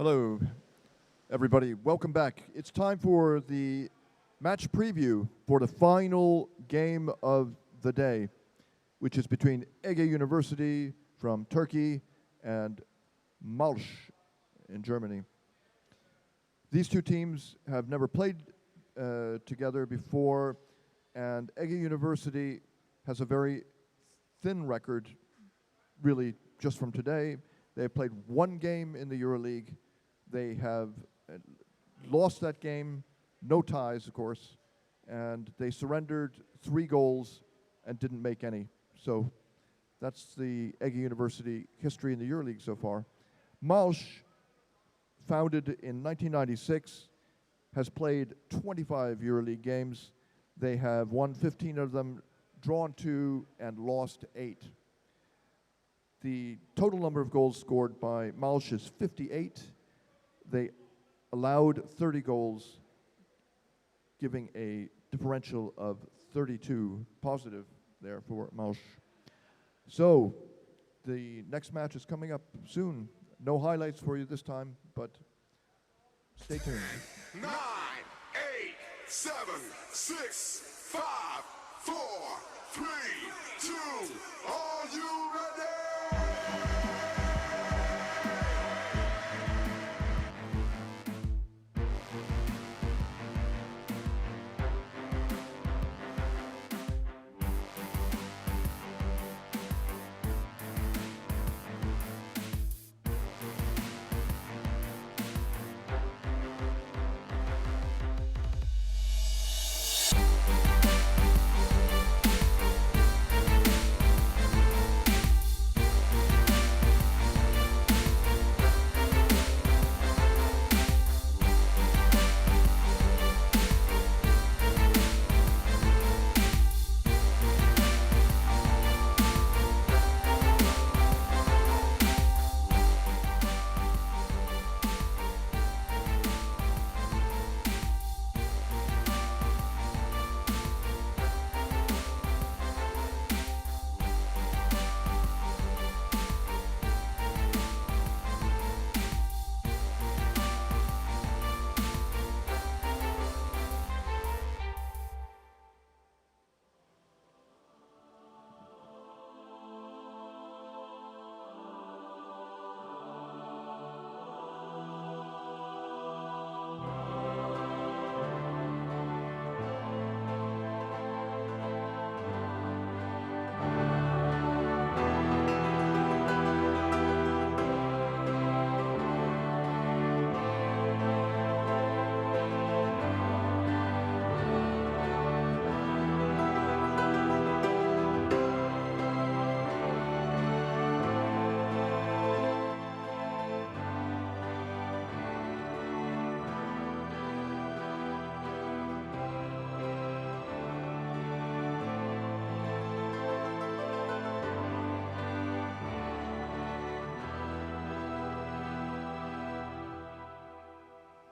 Hello, everybody. Welcome back. It's time for the match preview for the final game of the day, which is between Ege University from Turkey and Mouch in Germany. These two teams have never played together before, and Ege University has a very thin record, really just from today. They have played one game in the EuroLeague. They have lost that game, no ties, of course, and they surrendered 3 goals and didn't make any. So that's the Ege University history in the EuroLeague so far. Mouch, founded in 1996, has played 25 EuroLeague games. They have won 15 of them, drawn 2, and lost 8. The total number of goals scored by Mouch is 58. They allowed 30 goals, giving a differential of 32 positive there for Mouch. So the next match is coming up soon. No highlights for you this time, but stay tuned. 9, 8, 7, 6, 5, 4, 3, 2, are you ready?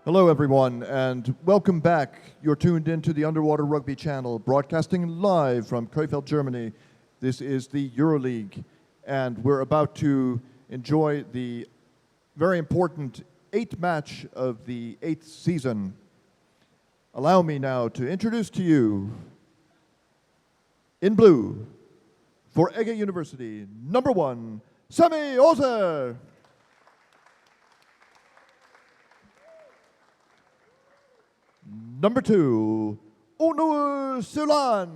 Hello, everyone, and welcome back. You're tuned into the Underwater Rugby channel, broadcasting live from Krefeld, Germany. This is the EuroLeague, and we're about to enjoy the very important 8th match of the 8th season. Allow me now to introduce to you, in blue, for Ege University, number 1, Sami Ozer. Number 2, Onur Sulan.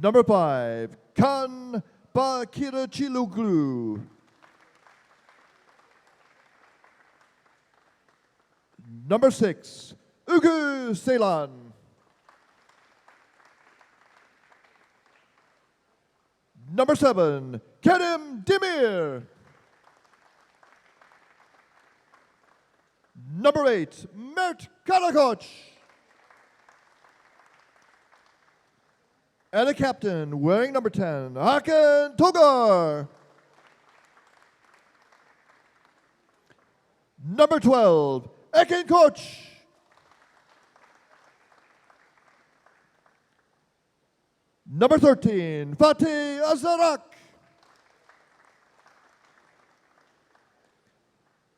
Number 5, Kan Bakirachiloglu. Number 6, Ugu Ceylan. Number 7, Kerim Demir. Number 8, Mert Karakoc. And a captain wearing number 10, Hakan Togar. Number 12, Ekin Koch. Number 13, Fatih Azarak.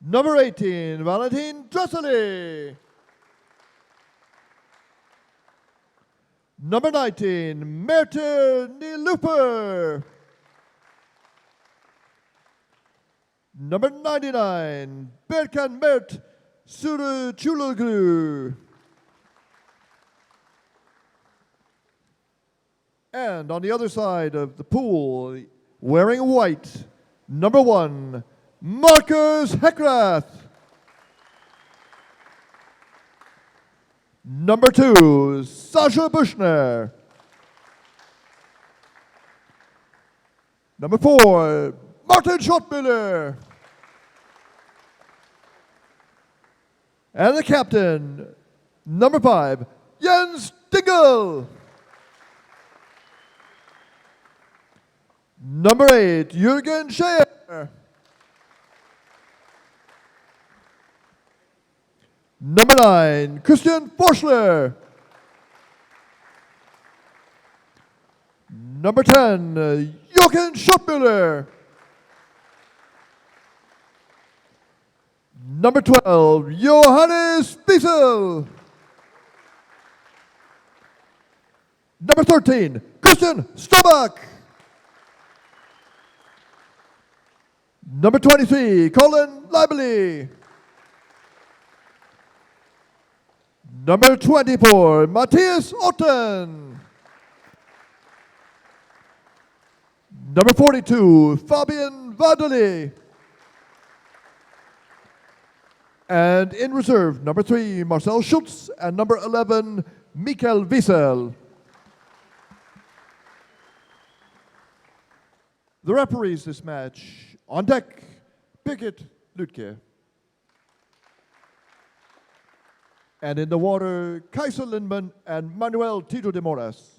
Number 18, Valentin Dressely. Number 19, Merte Niluper. Number 99, Berkan Mert Suruchuluglu. And on the other side of the pool, wearing white, number 1, Marcus Heckrath. Number 2, Sasha Bushner. Number 4, Martin Schottmüller. And the captain, number 5, Jens Dingle. Number 8, Jürgen Scheer. Number 9, Christian Forschler. Number 10, Jochen Schottmüller. Number 12, Johannes Wiesel. Number 13, Christian Stabak. Number 23, Colin Lively. Number 24, Matthias Otten. Number 42, Fabian Vadeli. And in reserve, number 3, Marcel Schultz, and number 11, Mikael Wiesel. The referees this match, on deck, Birgit Lütke. And in the water, Kaiser Lindman and Manuel Tito de Moras.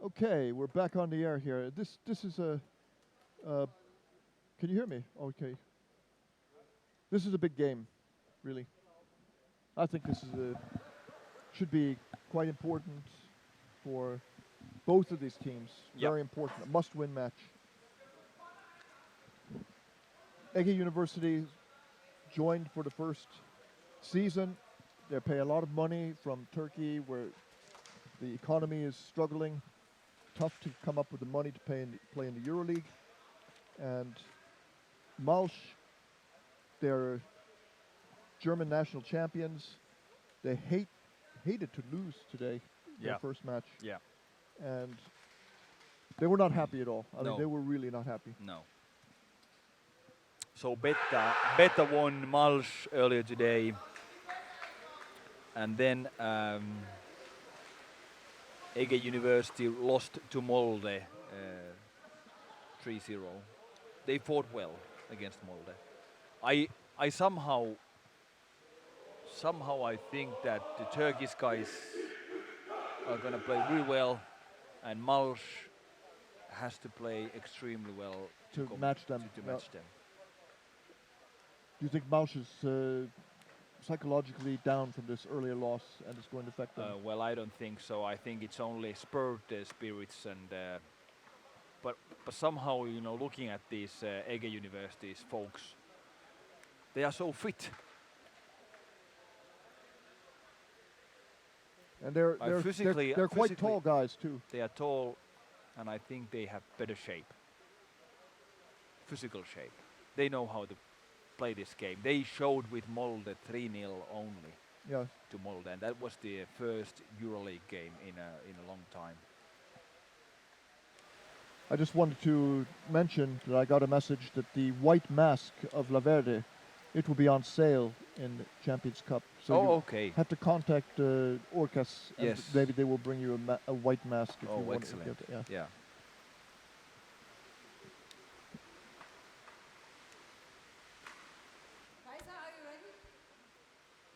Okay, we're back on the air here. This is a. Can you hear me? Okay. This is a big game, really. I think this is should be quite important for both of these teams. Yep. Very important, a must-win match. Ege University joined for the first season. They pay a lot of money from Turkey, where the economy is struggling. Tough to come up with the money to play in the EuroLeague. And Mouch, they're German national champions. They hated to lose today, their first match. Yeah. And they were not happy at all. I No. mean, they were really not happy. No. So Beta won Mouch earlier today. And then Ege University lost to Molde 3-0. They fought well against Molde. I somehow I think that the Turkish guys are going to play really well, and Mouch has to play extremely well To match them. To match them. Do you think Mouch is psychologically down from this earlier loss and it's going to affect them? Well, I don't think so. I think it's only spurred their spirits, and but somehow, you know, looking at these Ege Universities folks, they are so fit. And they're physically- quite physically- tall guys too. They are tall, and I think they have better shape, physical shape. They know how to play this game. They showed with Molde 3-0 only Yeah. to Molde, and that was the first EuroLeague game in a long time. I just wanted to mention that I got a message that the white mask of La Verde, it will be on sale in the Champions Cup. So Oh, you okay. have to contact Orcas, and Yes. maybe they will bring you a white mask if you Oh, want excellent. to get it. Yeah. Yeah. Kaisa, are you ready?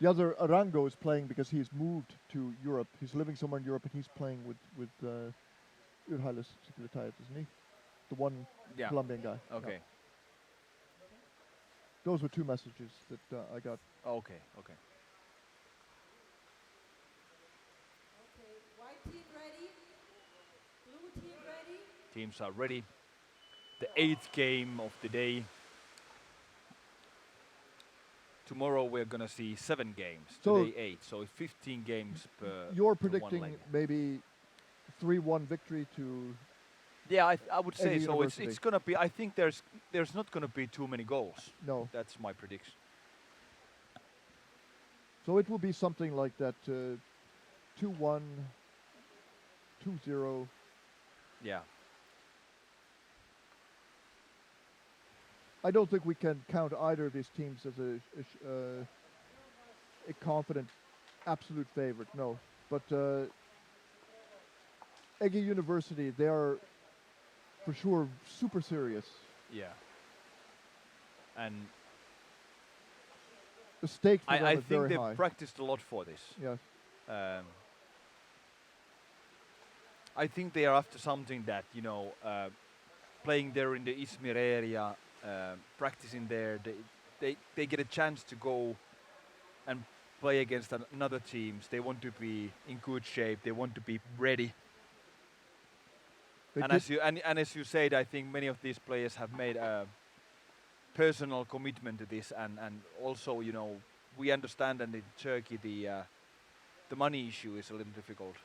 The other Arango is playing because he's moved to Europe. He's living somewhere in Europe, and he's playing with Urheilis Secretariat, isn't he? The one Yeah. Colombian guy. Yeah. Okay. Those were two messages that I got. Okay. Okay. Okay, white team ready? Blue team ready? Teams are ready. The 8th game of the day. Tomorrow we're gonna see 7 games. So- Today 8, so 15 games per. You're per one predicting leg. maybe 3-1 victory to. Yeah, I would say Egg so. University. It's gonna be. I think there's not gonna be too many goals. No. That's my prediction. So it will be something like that 2-1, 2-0. Yeah. I don't think we can count either of these teams as a confident, absolute favorite. No, but Ege University, they are for sure super serious. Yeah. And The stakes for them I is think very they've high. practiced a lot for this. Yes. I think they are after something that, playing there in the Izmir area, practicing there, they get a chance to go and play against another teams. They want to be in good shape. They want to be ready. They And did- as you said, I think many of these players have made a personal commitment to this, and also we understand that in Turkey the money issue is a little difficult.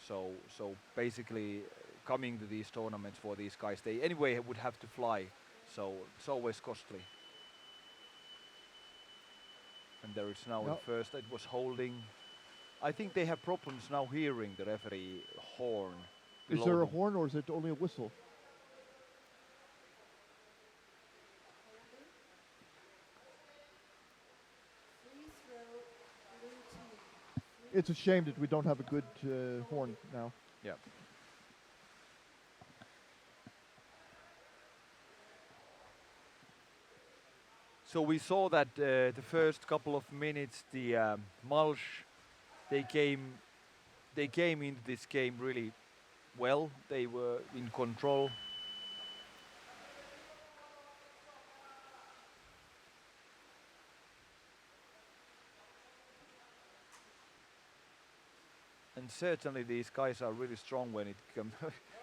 So basically, coming to these tournaments for these guys, they anyway would have to fly, so it's always costly. And there is now Yeah. the first. It was holding. I think they have problems now hearing the referee horn. Is below there a them. horn or is it only a whistle? Free throw, blue team. It's a shame that we don't have a good horn now. Yeah. So we saw that the first couple of minutes, the Mouch, they came into this game really well. They were in control. And certainly these guys are really strong when it comes.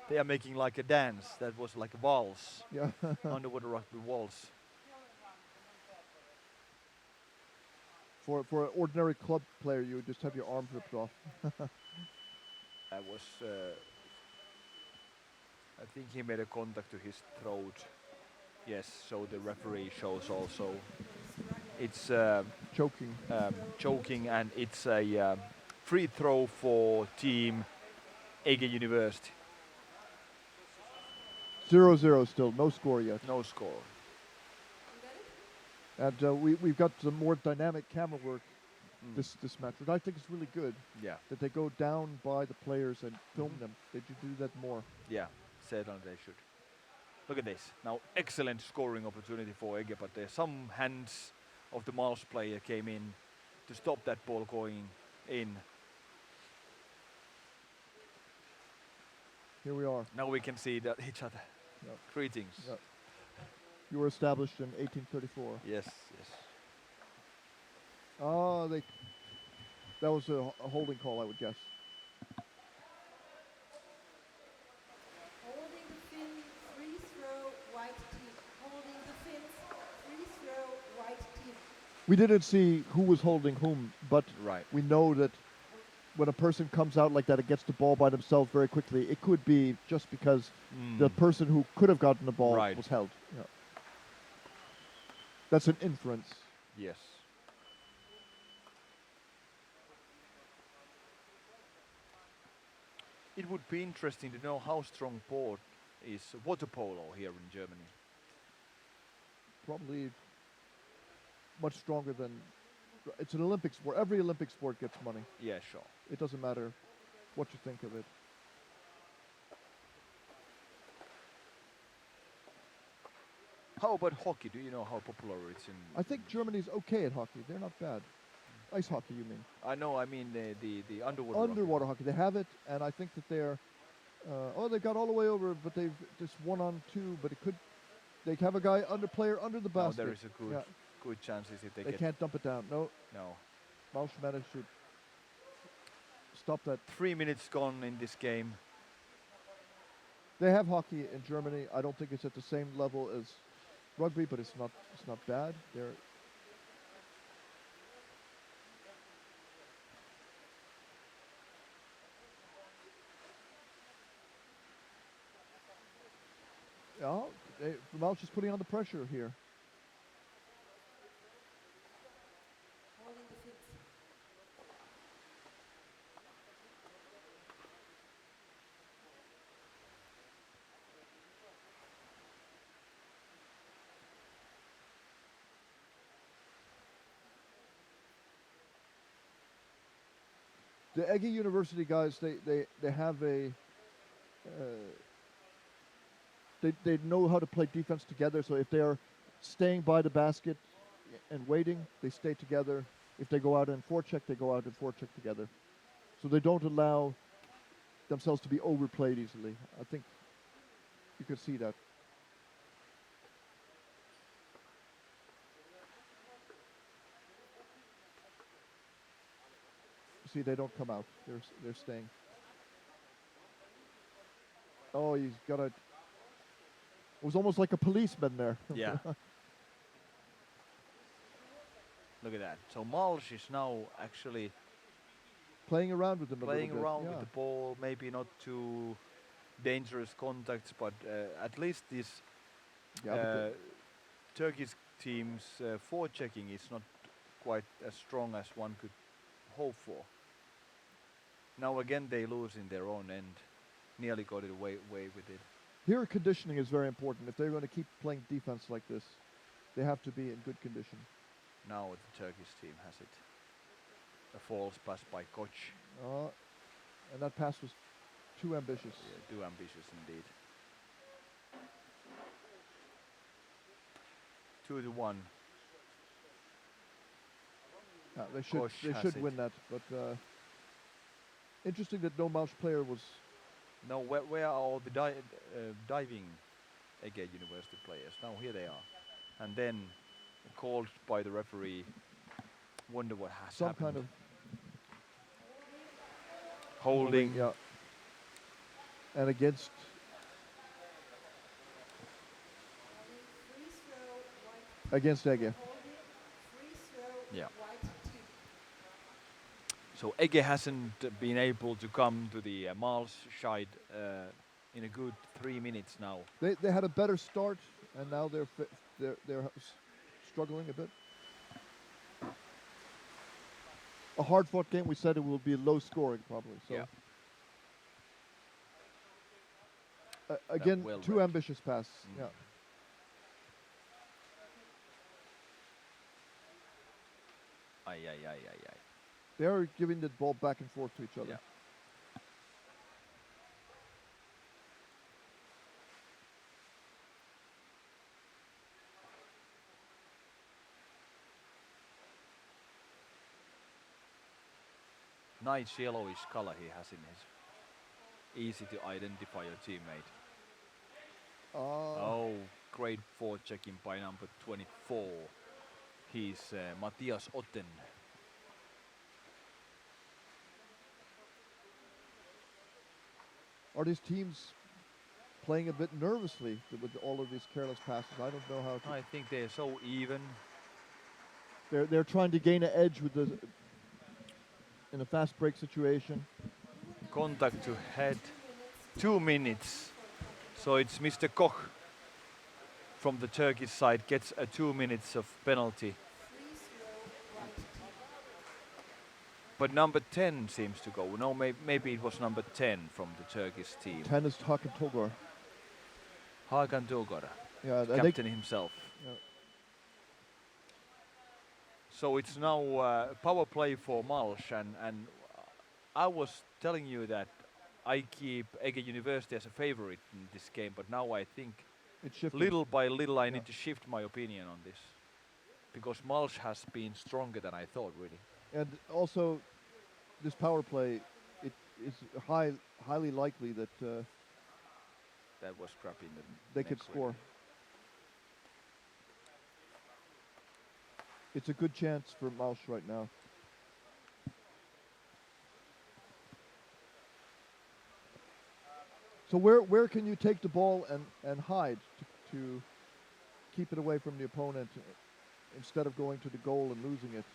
They are making like a dance. That was like a waltz, Yeah. underwater rugby waltz. For an ordinary club player, you would just have your arm ripped off. That was. I think he made a contact to his throat. Yes. So the referee shows also. It's Choking. choking, and it's a free throw for team Ege University. 0-0 still, no score yet. No score. You got it? And we've got some more dynamic camera work this match, which I think is really good. Yeah. That they go down by the players and film them. They should do that more. Yeah. Certainly they should. Look at this. Now excellent scoring opportunity for Ege, but there's some hands of the Mouch player came in to stop that ball going in. Here we are. Now we can see that each other. Yep. Greetings. Yep. You were established in 1834. Yes, yes. Oh, that was a holding call, I would guess. Holding the fin, free throw, white team. Holding the fins, free throw, white team. We didn't see who was holding whom, but Right. we know that when a person comes out like that and gets the ball by themselves very quickly, it could be just because the person who could have gotten the ball Right. was held. Yeah. That's an inference. Yes. It would be interesting to know how strong sport is water polo here in Germany. Probably much stronger than. It's an Olympic sport. Every Olympic sport gets money. Yeah, sure. It doesn't matter what you think of it. How about hockey? Do you know how popular it's in? I think Germany's okay at hockey. They're not bad. Ice hockey, you mean? I know. I mean the underwater. hockey. Underwater hockey. They have it, and I think that they're. They got all the way over, but they've just 1-on-2. But it could. They have a guy player under the No, basket. there is a good chances if they They get. can't dump it down. No, No. Mouch managed to stop that. 3 minutes gone in this game. They have hockey in Germany. I don't think it's at the same level as rugby, but it's not bad. They're yeah, Mouch is putting on the pressure here. Holding the feet. The Eggy University guys, they have a they know how to play defense together. So if they are staying by the basket and waiting, they stay together. If they go out and forecheck, they go out and forecheck together. So they don't allow themselves to be overplayed easily. I think you could see that. See, they don't come out. They're staying. Oh, he's got a. It was almost like a policeman there. Yeah. Look at that. So Mouch is now actually Playing around with them a playing little bit. around Yeah. with the ball. Maybe not too dangerous contacts, but at least this Yeah, but Turkish team's forechecking is not quite as strong as one could hope for. Now again they lose in their own end. Nearly got it away with it. here conditioning is very important. If they're going to keep playing defense like this, they have to be in good condition. Now the Turkish team has it. A false pass by Koch. And that pass was too ambitious. Yeah, too ambitious indeed. 2-1. Yeah, they Koch has should it. win that. But interesting that no Mouch player was. Now where are all the diving Ege University players? Now here they are. And then called by the referee. Wonder what has Some happened. kind of holding. Yeah. And against. Free throw, white Against Ege. holding, free throw, Yeah. white team. So Ege hasn't been able to come to the Mouch side in a good 3 minutes now. They had a better start, and now they're struggling a bit. A hard-fought game. We said it will be low scoring probably. So. Yeah. Again, well too read. ambitious pass. Yeah. Ay. They are giving the ball back and forth to each other. Yeah. Nice yellowish color he has in his. Easy to identify your teammate. Oh, great forechecking by number 24. He's Matthias Otten. Are these teams playing a bit nervously with all of these careless passes? I don't know how to. I think they're so even. They're trying to gain an edge with the in a fast break situation. Contact to head. 2 minutes. So it's Mr. Koch from the Turkish side gets a 2 minutes of penalty. Free throw, white team. But number 10 seems to go. No, maybe it was number 10 from the Turkish team. 10 is Hakan Tolgar. Hakan Togara, Yeah, I think captain himself. Yeah. So it's now power play for Mouch, and I was telling you that I keep Ege University as a favorite in this game, but now I think it's shifting. little by little I need to shift my opinion on this, because Mouch has been stronger than I thought, really. And also, this power play, it is highly likely that That was crap in the they could neck, score. really. It's a good chance for Mouch right now. So where can you take the ball and hide to keep it away from the opponent instead of going to the goal and losing it?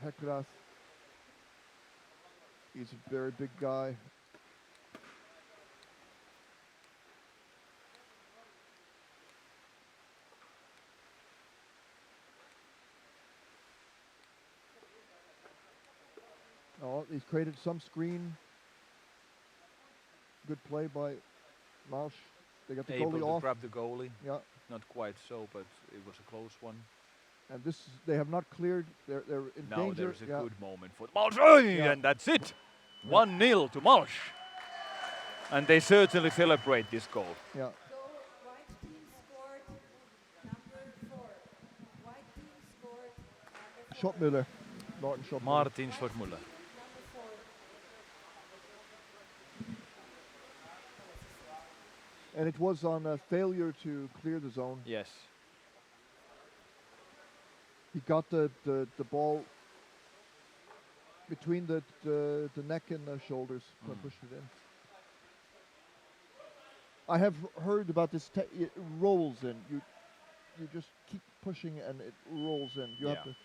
Hekrath. He's a very big guy. Oh, he's created some screen. Good play by Mouch. They got the Able goalie to off. grab the goalie. Yeah, Not quite so, but it was a close one. and they have not cleared. They're in Now danger. there's a Yeah. good moment for Mouch, Oi! Yeah. And that's it. Yeah. 1-0 to Mouch. And they certainly celebrate this goal. Yeah. Goal, white team scored number 4. White team scored number 4. Schottmüller. Martin Schottmüller. Martin Schottmüller. Number 4. And it was on a failure to clear the zone. Yes. He got the ball between the neck and the shoulders and pushed it in. I have heard about this. It rolls in. You just keep pushing and it rolls in. You have to.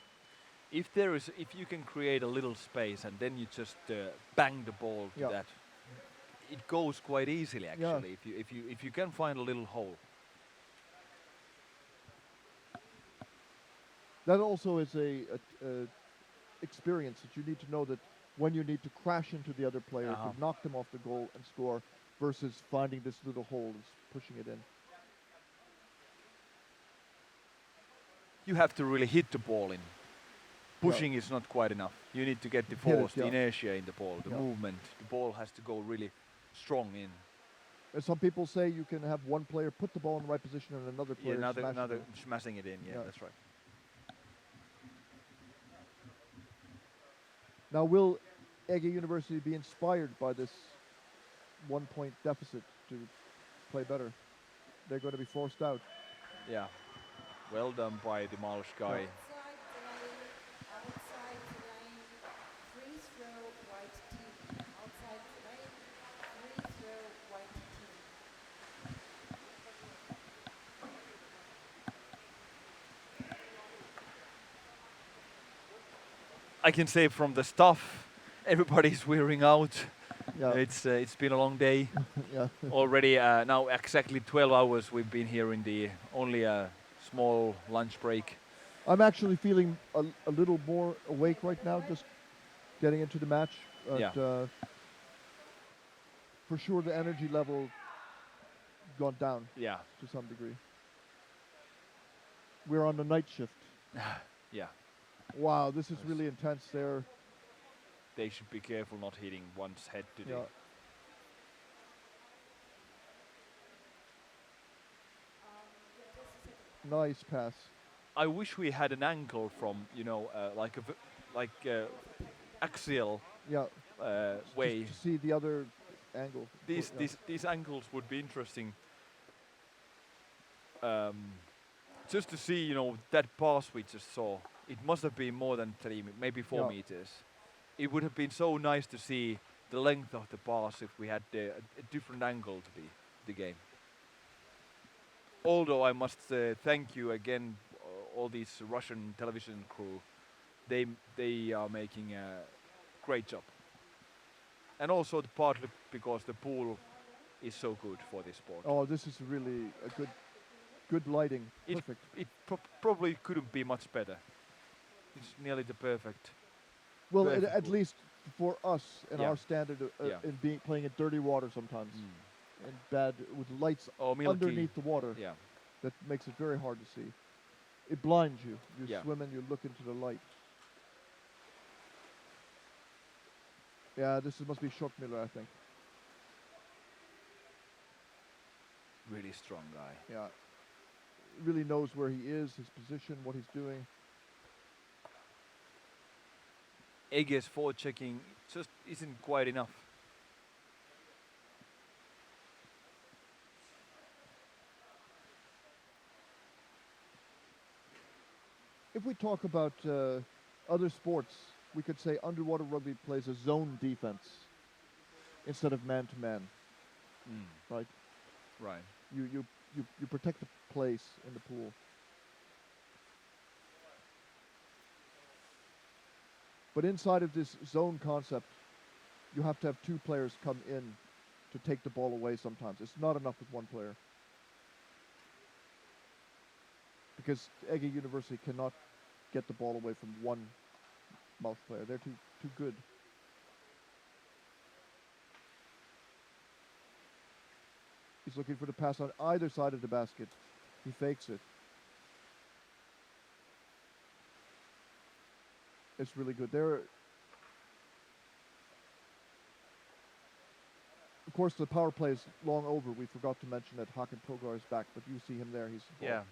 If you can create a little space and then you just bang the ball to Yeah. that, it goes quite easily Yeah. actually. If you can find a little hole. That also is a experience that you need to know that when you need to crash into the other player Uh-huh. to knock them off the goal and score, versus finding this little hole and pushing it in. You have to really hit the ball in. Pushing is not quite enough. You need to get the Hit it, force, the yeah. inertia in the ball, the Yeah. movement. The ball has to go really strong in. And some people say you can have one player put the ball in the right position and another player smash it another in. smashing it in. Yeah, Yeah. that's right. Now, will Ege University be inspired by this 1-point deficit to play better? They're going to be forced out. Yeah. Well done by the Mouch guy. Outside the lane, free throw, white team. Outside the lane, free throw, white team. I can say from the staff, everybody's wearing out. Yeah. It's been a long day Yeah. already. Now exactly 12 hours we've been here in the only a small lunch break. I'm actually feeling a little more awake right now, just getting into the match. But, Yeah. for sure, the energy level gone down Yeah, to some degree. We're on the night shift. yeah. Wow, this is really intense there. They should be careful not hitting one's head to Yeah. Nice pass. I wish we had an angle from axial Yeah. way. To see the other angle. These Yeah. these angles would be interesting. Just to see, that pass we just saw. It must have been more than 3, maybe 4 Yeah. meters. It would have been so nice to see the length of the pass if we had a different angle to the game. Although I must thank you again, all these Russian television crew. They are making a great job. And also partly because the pool is so good for this sport. Oh, this is really a good Good lighting. It, Perfect. it probably couldn't be much better. It's nearly the perfect. Well, perfect at pool. least for us and Yeah. our standard Yeah. in being playing in dirty water sometimes and bad with lights Or milky. underneath the water, Yeah. that makes it very hard to see. It blinds you. You Yeah. swim and you look into the light. Yeah, must be Schockmiller, I think. Really strong guy. Yeah. Really knows where he is, his position, what he's doing. Ege's forechecking just isn't quite enough. If we talk about other sports, we could say underwater rugby plays a zone defense instead of man-to-man, right? Right. You protect the place in the pool. But inside of this zone concept, you have to have two players come in to take the ball away sometimes. It's not enough with one player. Because Ege University cannot get the ball away from one Mouch player. They're too good. He's looking for the pass on either side of the basket. He fakes it. It's really good. Of course, the power play is long over. We forgot to mention that Hakan Pogar is back, but you see him there. He's Yeah.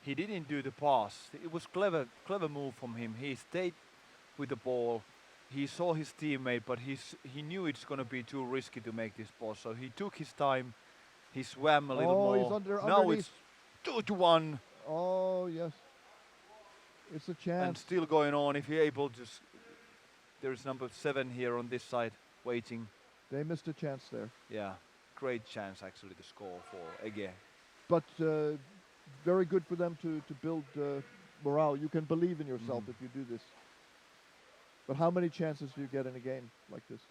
He didn't do the pass. It was clever move from him. He stayed with the ball. He saw his teammate, but he knew it's going to be too risky to make this pass. So he took his time. He swam a little more. He's Now underneath. it's 2-1 Oh, yes. It's a chance. and still going on. If you're able to, there's number 7 here on this side waiting. They missed a chance there. Yeah, great chance actually to score for Ege. But very good for them to build morale. You can believe in yourself if you do this. But how many chances do you get in a game like this?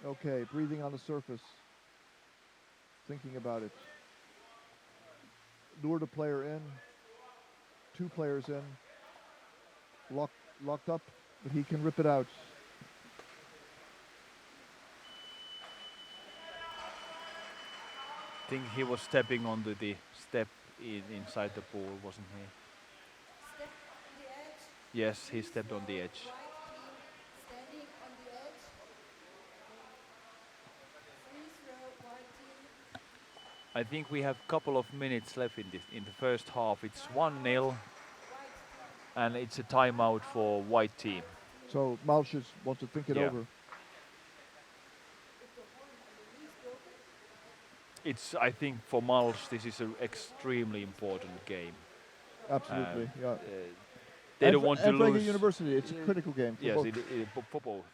Okay, breathing on the surface. Thinking about it. Lured a player in. 2 players in. Locked up, but he can rip it out. I think he was stepping onto the step inside the pool, wasn't he? Step on the edge. Yes, he stepped on the edge. White team standing on the edge. Free throw, white team. I think we have a couple of minutes left in the first half. It's 1-0, White team. and it's a timeout for white team. So Mouch wants to think it Yeah. over. It's, I think, for Mouch, this is an extremely important game. Absolutely, yeah. They And don't for- want to and for Ege lose. University, it's a critical game. For Yes, both. for both.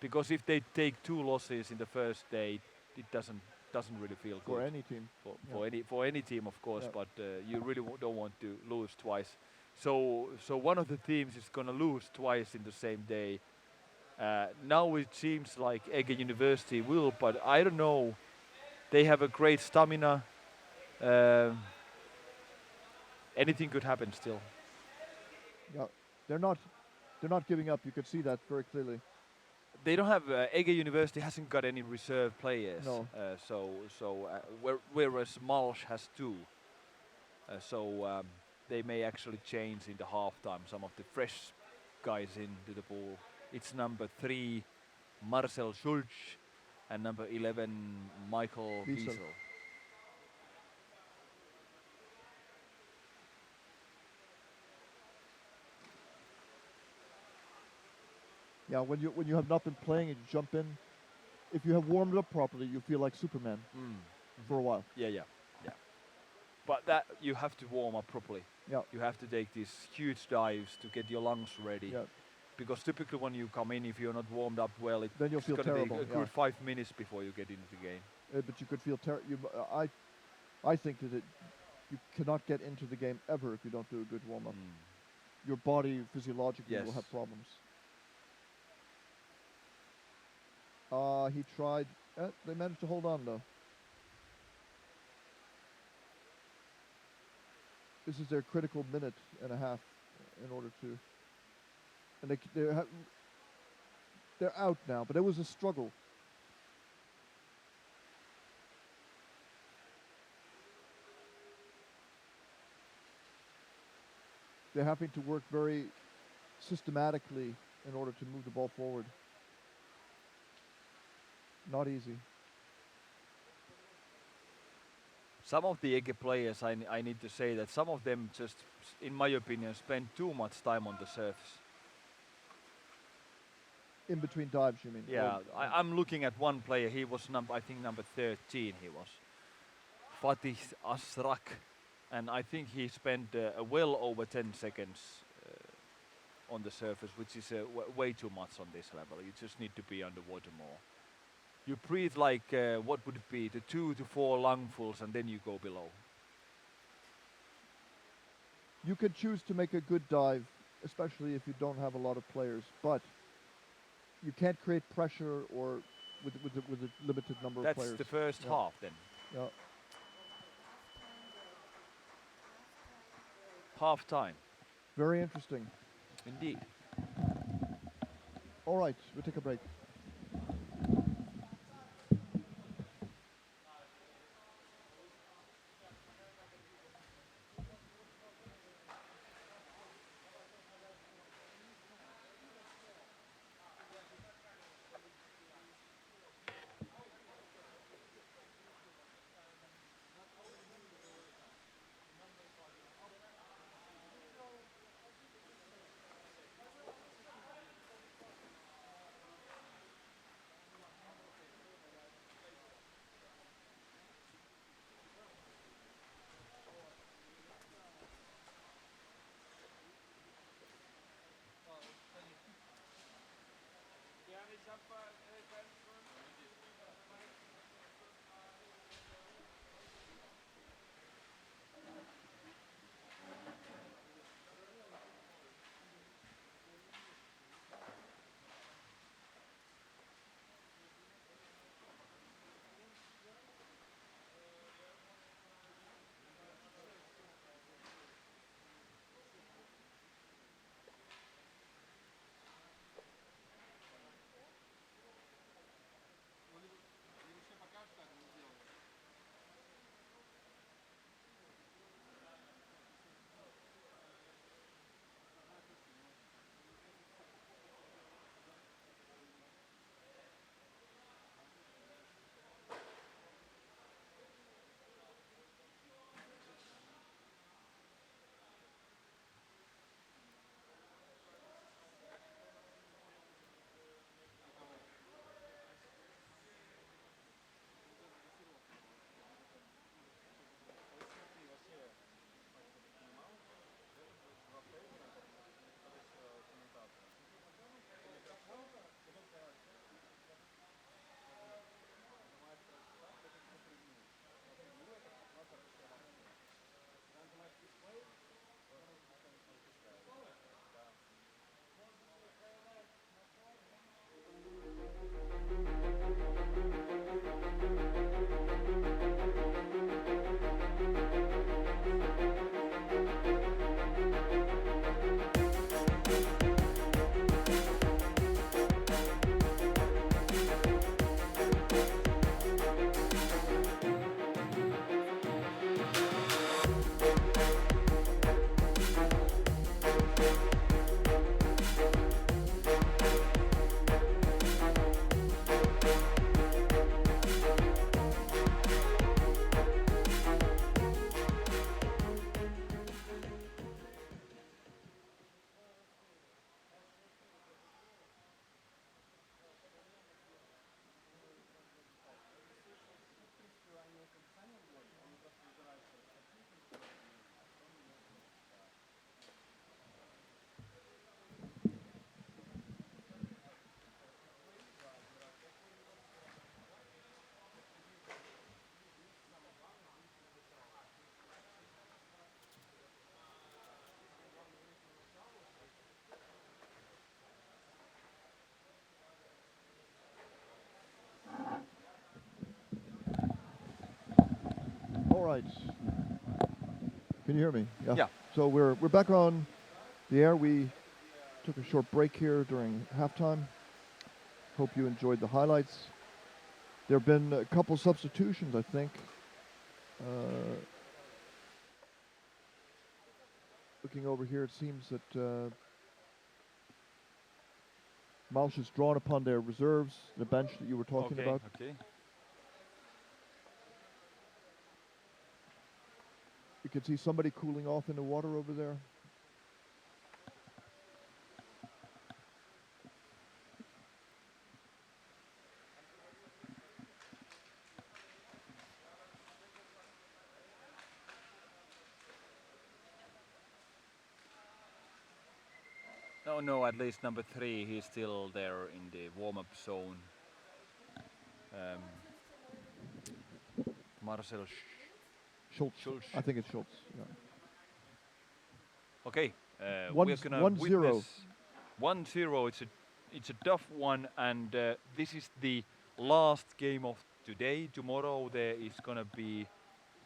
Because if they take 2 losses in the first day, it doesn't really feel For good. any team. For any team, of course, Yeah. but you really don't want to lose twice. So one of the teams is going to lose twice in the same day. Now it seems like Ege University will, but I don't know. They have a great stamina. Anything could happen still. Yeah, they're not giving up. You could see that very clearly. They don't have Ege University hasn't got any reserve players. No. Whereas Mouch has 2. They may actually change in the halftime some of the fresh guys into the pool. It's number 3, Marcel Schulz, and number 11, Michael Wiesel. Wiesel. Yeah, when you have not been playing and you jump in, if you have warmed up properly, you feel like Superman for a while. Yeah. But that you have to warm up properly. Yeah. You have to take these huge dives to get your lungs ready. Yeah. Because typically when you come in, if you're not warmed up well, Then you'll it's feel gonna terrible, take a yeah. good 5 minutes before you get into the game. But you could feel I think that you cannot get into the game ever if you don't do a good warm up. Your body physiologically will Yes. have problems. He tried. They managed to hold on though. This is their critical minute and a half in order to. And they're out now, but it was a struggle. They're having to work very systematically in order to move the ball forward. Not easy. Some of the Ege players, I need to say that some of them just, in my opinion, spend too much time on the surface. In between dives, you mean? Yeah, I'm looking at one player. He was I think number 13. He was Fatih Asrak, and I think he spent well over 10 seconds on the surface, which is way too much on this level. You just need to be underwater more. You breathe like what would it be, the 2 to 4 lungfuls, and then you go below. You could choose to make a good dive, especially if you don't have a lot of players, but you can't create pressure or with a limited number of players. That's the first half then. Yeah. Half time. Very interesting. Indeed. All right, we'll take a break. All right. Can you hear me? Yeah. So we're back on the air. We took a short break here during halftime. Hope you enjoyed the highlights. There have been a couple substitutions, I think. Looking over here, it seems that Mouch has drawn upon their reserves, the bench that you were talking about. Okay. You can see somebody cooling off in the water over there. No, at least number 3, he's still there in the warm-up zone. Marcel Schultz. Schultz. I think it's Schultz. Yeah. Okay, One we're z- gonna 1-0. witness 1-0. It's a tough one, and this is the last game of today. Tomorrow there is gonna be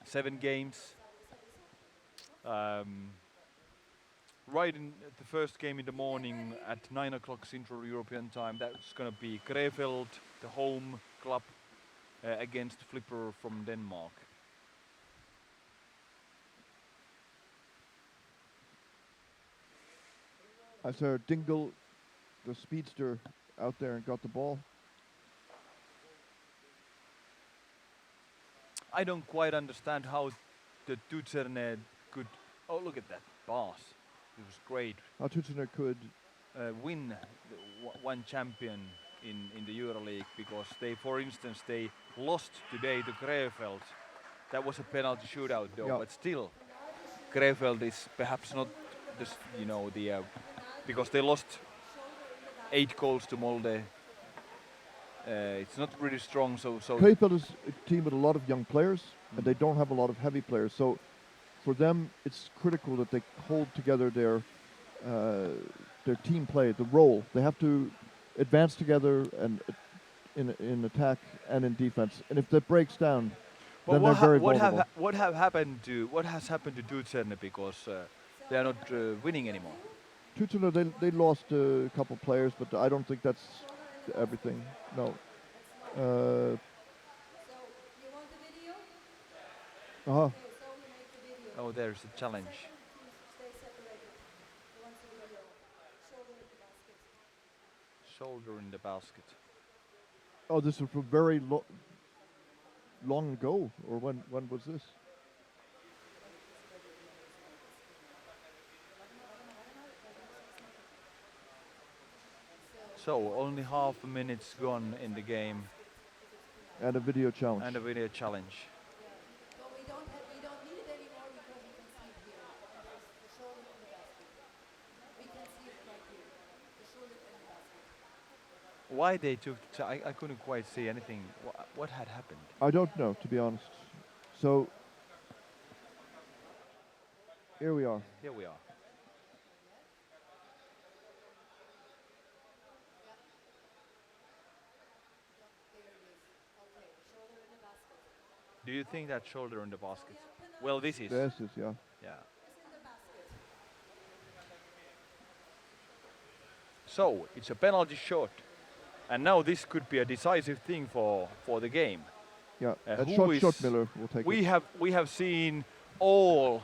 7 games. Right in the first game in the morning at 9 o'clock Central European time, that's gonna be Krefeld, the home club, against Flipper from Denmark. I saw Dingle, the speedster, out there and got the ball. I don't quite understand how the Tutserne could. Oh, look at that pass! It was great. How Tutsner could. Win one champion in the EuroLeague because they, for instance, they lost today to Krefeld. That was a penalty shootout, though, Yeah. but still, Krefeld is perhaps not this, because they lost 8 goals to Molde. It's not really strong, so Krefeld is a team with a lot of young players, and they don't have a lot of heavy players. So for them, it's critical that they hold together their team play, the role. They have to advance together and in attack and in defense. And if that breaks down, then they're very vulnerable. what has happened to Tutserne because they are not winning anymore? Tutsner, they lost a couple players, but I don't think that's everything. No. So, you want the video? Uh-huh. Okay, so we make the video. Oh, there's a challenge. Stay separated. You want the video? Shoulder in the basket. Shoulder in the basket. Oh, this is from very long ago, or when was this? So only half a minute's gone in the game, And a video challenge. and a video challenge. So we don't need it anymore because we can see it here. The shoulder in the basket. We can see it right here. The shoulder in the basket. Why they took? I couldn't quite see anything. What had happened? I don't know, to be honest. So here we are. Here we are. There it is. Okay, shoulder in the basket. Do you think that shoulder in the basket? Well, this is. This is, yeah. Yeah. It's in the basket. So it's a penalty shot, and now this could be a decisive thing for the game. Yeah. And who is- Schottmiller will take We it. have seen all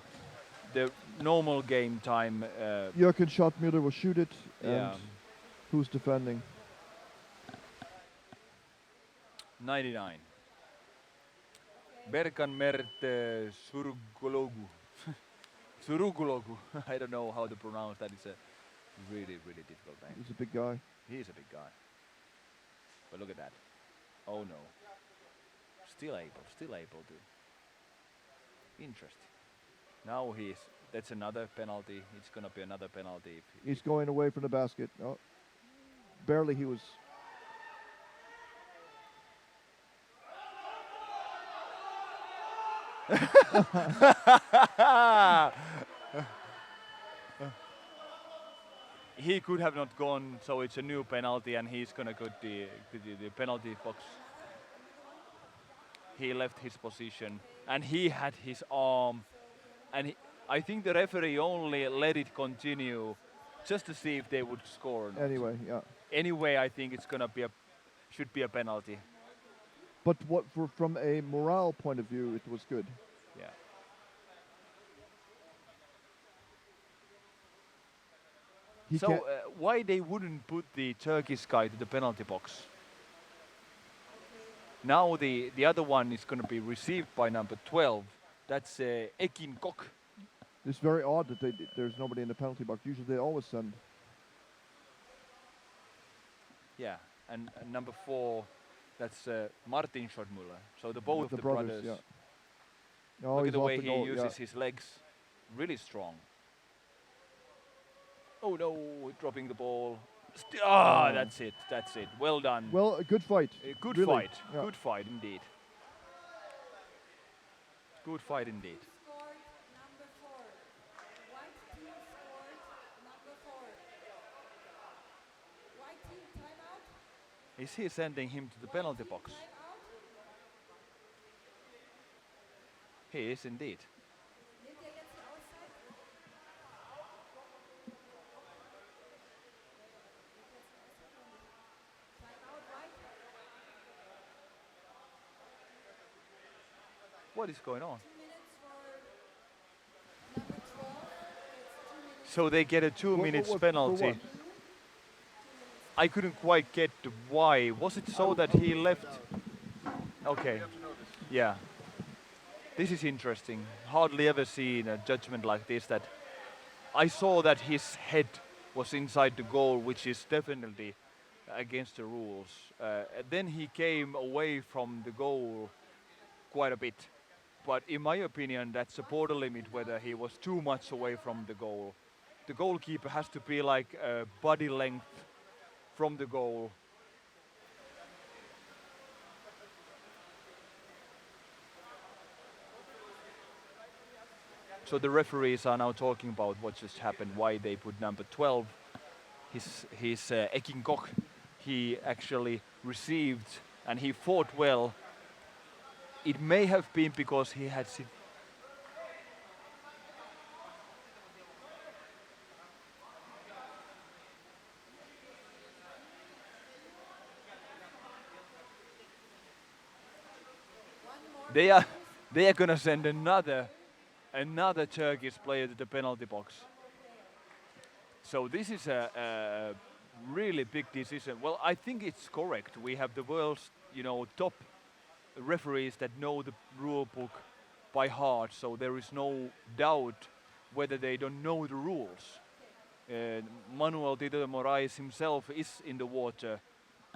the normal game time. Jürgen Schottmiller will shoot it. Yeah. And who's defending? 99. Berkan Mert Surugologu. Surugologu. I don't know how to pronounce that. It's a really, really difficult name. He's a big guy. He is a big guy. But look at that. Oh no. Still able to. Interesting. Now that's another penalty. It's gonna be another penalty. He's going away from the basket. Oh, barely he was. He could have not gone, so it's a new penalty, and he's gonna go to the penalty box. he left his position, and he had his arm, and I think the referee only let it continue just to see if they would score or not. Anyway, yeah. Anyway, I think it's gonna be should be a penalty. But from a morale point of view, it was good. Yeah. He So can't- why they wouldn't put the Turkish guy to the penalty box? Now the other one is going to be received by number 12. That's Ekin Kok. it's very odd that there's nobody in the penalty box. Usually they always send. Yeah, and number 4, that's Martin Schortmuller. So both the the brothers, yeah. Oh, Look he's at the off way he goal, uses yeah. his legs. Really strong. Oh no, dropping the ball. That's it. That's it. Well done. Well, a good fight. Good really. fight. Yeah. Good fight indeed. Good fight indeed. Scored number 4. White team scored number 4. White team timeout. Is he sending him to the penalty box? Timeout. He is indeed. Did they get the outside? Timeout, right? What is going on? 2 minutes for number 12. It's 2 minutes. So they get a 2 What- minutes what- for penalty. what? I couldn't quite get the why. Was it so that he left? Okay. Yeah. This is interesting. Hardly ever seen a judgment like this. That I saw that his head was inside the goal, which is definitely against the rules. Then he came away from the goal quite a bit. But in my opinion, that's a border limit whether he was too much away from the goal. The goalkeeper has to be like a body length from the goal. So the referees are now talking about what just happened, why they put number 12. His Ekin Kok, he actually received and he fought well. It may have been because he had they are gonna send another Turkish player to the penalty box. So this is a really big decision. Well, I think it's correct. We have the world's top referees that know the rule book by heart, so there is no doubt whether they don't know the rules. Manuel Tito de Moraes himself is in the water,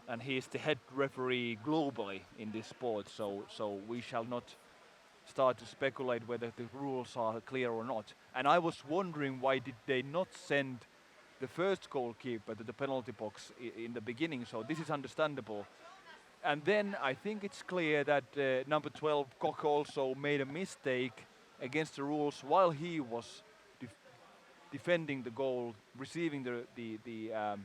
and he is the head referee globally in this sport. So we shall not start to speculate whether the rules are clear or not. And I was wondering why did they not send the first goalkeeper to the penalty box in the beginning. So this is understandable. And then I think it's clear that number 12 Kok also made a mistake against the rules while he was defending the goal, receiving the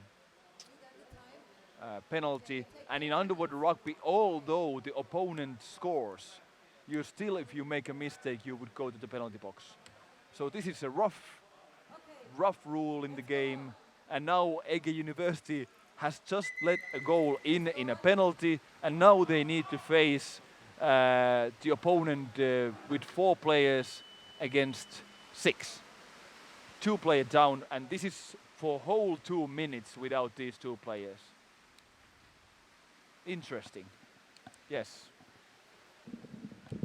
penalty. And in underwater rugby, although the opponent scores, you still, if you make a mistake, you would go to the penalty box. So this is a rough rule in the game. And now Ege University has just let a goal in a penalty, and now they need to face the opponent with 4 players against 6. 2 players down, and this is for whole 2 minutes without these 2 players. Interesting. Yes.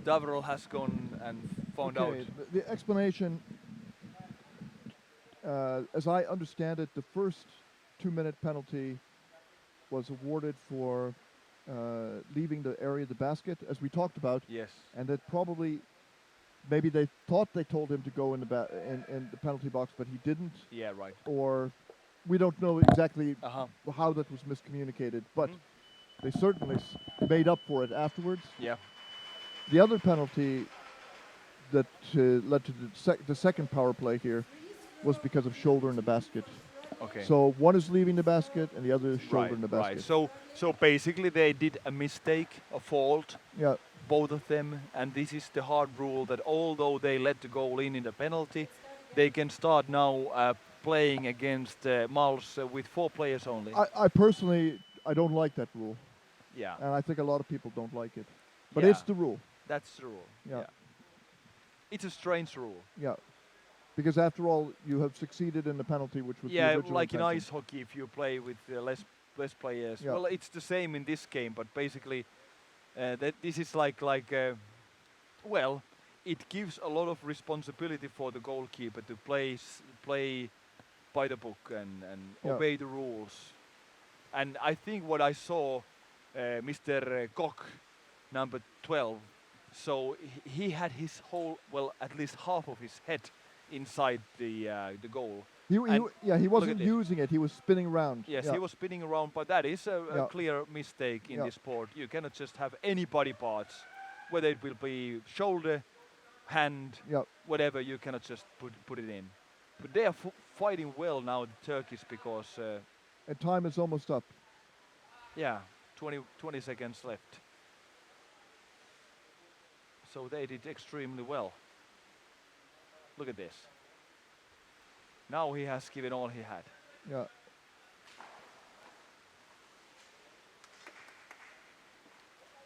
Davrol has gone and found out. The explanation, as I understand it, the first 2-minute penalty was awarded for leaving the area of the basket, as we talked about. Yes. And that probably, maybe they thought they told him to go in the penalty box, but he didn't. Yeah, right. Or we don't know exactly Uh-huh. how that was miscommunicated, but they certainly made up for it afterwards. Yeah. The other penalty that led to the second power play here was because of shoulder in the basket. Okay. So one is leaving the basket and the other is shoulder in the basket. Right. So basically they did a mistake, a fault, Yeah. both of them, and this is the hard rule that although they let the goal in the penalty, they can start now playing against Mouch with 4 players only. I personally, I don't like that rule, Yeah, and I think a lot of people don't like it. But Yeah. it's the rule. that's the rule. Yeah. It's a strange rule. Yeah. Because after all, you have succeeded in the penalty, which was the Yeah, original like in intention. ice hockey, if you play with less players. Yeah. Well, it's the same in this game, but basically, that this is well, it gives a lot of responsibility for the goalkeeper to play by the book and Yeah. obey the rules. And I think what I saw, Mr. Koch, number 12, so he had his whole, well, at least half of his head inside the goal. He And he look wasn't at this. using it. He was spinning around. Yes, Yeah. he was spinning around, but that is a Yeah. clear mistake in Yeah. this sport. You cannot just have any body parts, whether it will be shoulder, hand, Yeah. whatever. You cannot just put it in. But they are fighting well now, the Turkish, because And time is almost up. yeah, 20 seconds left. So they did extremely well. Look at this. Now he has given all he had. Yeah.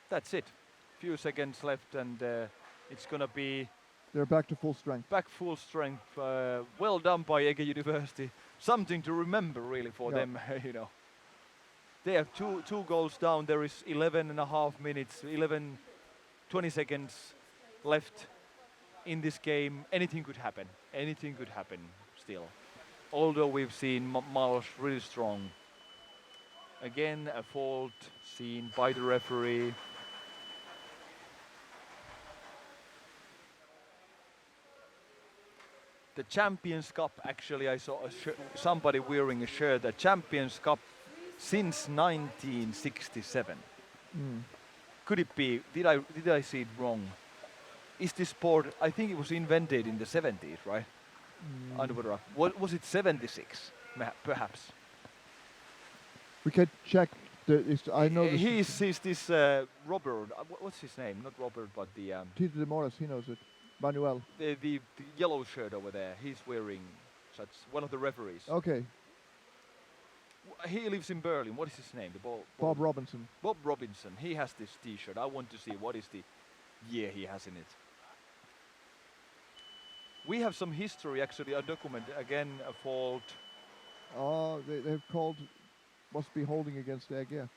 That's it. Few seconds left, and it's gonna be They're back to full strength. back full strength. Well done by Ege University. Something to remember really for Yeah. them, you know. They have two goals down. There is 11 and a half minutes, 20 seconds left in this game. Anything could happen. Anything could happen still. Although we've seen Mouch really strong. Again, a fault seen by the referee. The Champions Cup, actually, I saw somebody wearing a shirt. The Champions Cup since 1967. Mm. Could it be? Did I see it wrong? Is this sport? I think it was invented in the 70s, right? Underwater rugby. Was it 76? Perhaps. We can check. I know this. He's this Robert. What's his name? Not Robert, but the Tito de Morris, he knows it. Manuel. the yellow shirt over there. He's wearing such one of the referees. Okay. He lives in Berlin. What is his name? Bob Robinson. Bob Robinson. He has this T-shirt. I want to see what is the year he has in it. We have some history, actually, a document. Again, a fault. Oh, they've called. Must be holding against Egg, yeah.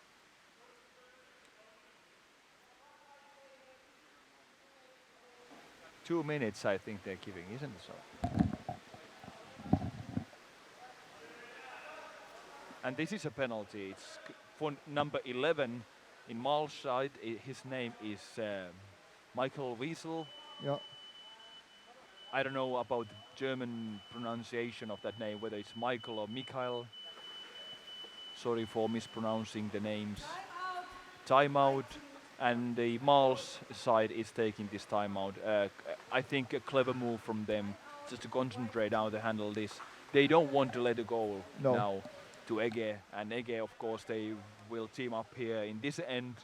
Two minutes, I think they're giving, isn't it so? And this is a penalty. It's for number 11 in Mouch side. His name is Michael Wiesel. Yeah. I don't know about the German pronunciation of that name, whether it's Michael or Mikhail. Sorry for mispronouncing the names. Timeout. And the Mouch side is taking this timeout. I think a clever move from them, just to concentrate how to handle this. They don't want to let a goal now to Ege. And Ege, of course, they will team up here in this end.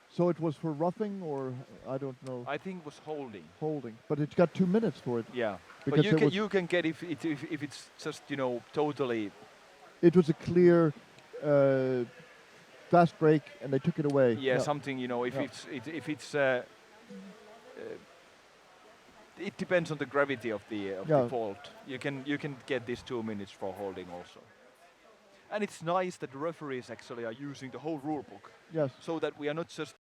So it was for roughing, or I don't know. I think it was holding. Holding, but it's got 2 minutes for it. Yeah, Because but you can get if it's just totally. It was a clear, fast break, and they took it away. Yeah, something if it's it depends on the gravity of the fault. You can get these 2 minutes for holding also. And it's nice that the referees actually are using the whole rule book. Yes. So that we are not just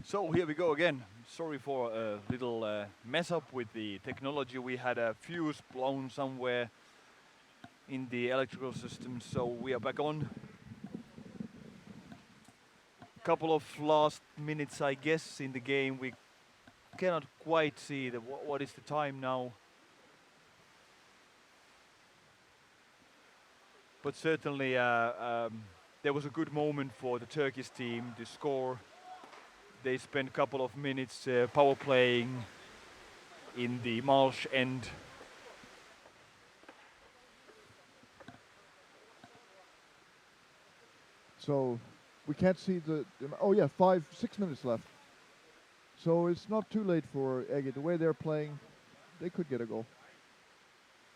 So here we go again. Sorry for a little mess up with the technology. We had a fuse blown somewhere in the electrical system, so we are back on. Couple of last minutes, I guess, in the game. We cannot quite see what is the time now. But certainly there was a good moment for the Turkish team to score. They spent a couple of minutes power playing in the Mouch end. So we can't see oh yeah, 6 minutes left. So it's not too late for Ege. The way they're playing, they could get a goal.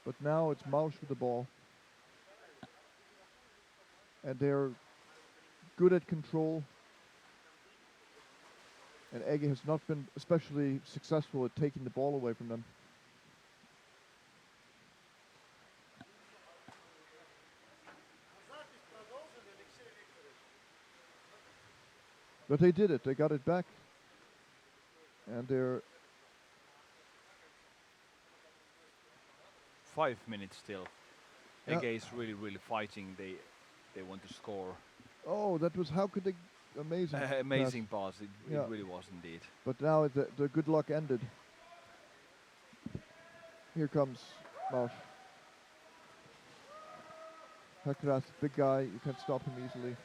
But now it's Mouch with the ball. And they're good at control. And Ege has not been especially successful at taking the ball away from them. But they did it. They got it back. And they're 5 minutes still. Yeah. Ege is really fighting. They want to score. oh, that was how could they amazing. Amazing pass. It Yeah. really was indeed. But now the good luck ended. Here comes Mouch. Hekras, big guy, you can't stop him easily.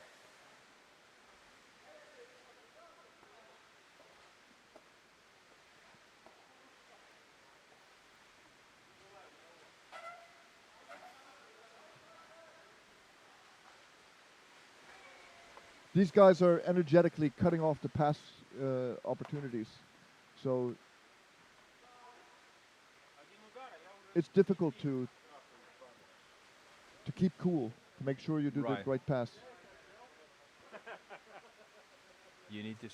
These guys are energetically cutting off the pass opportunities. So it's difficult to keep cool, to make sure you do Right. the right pass. You need to.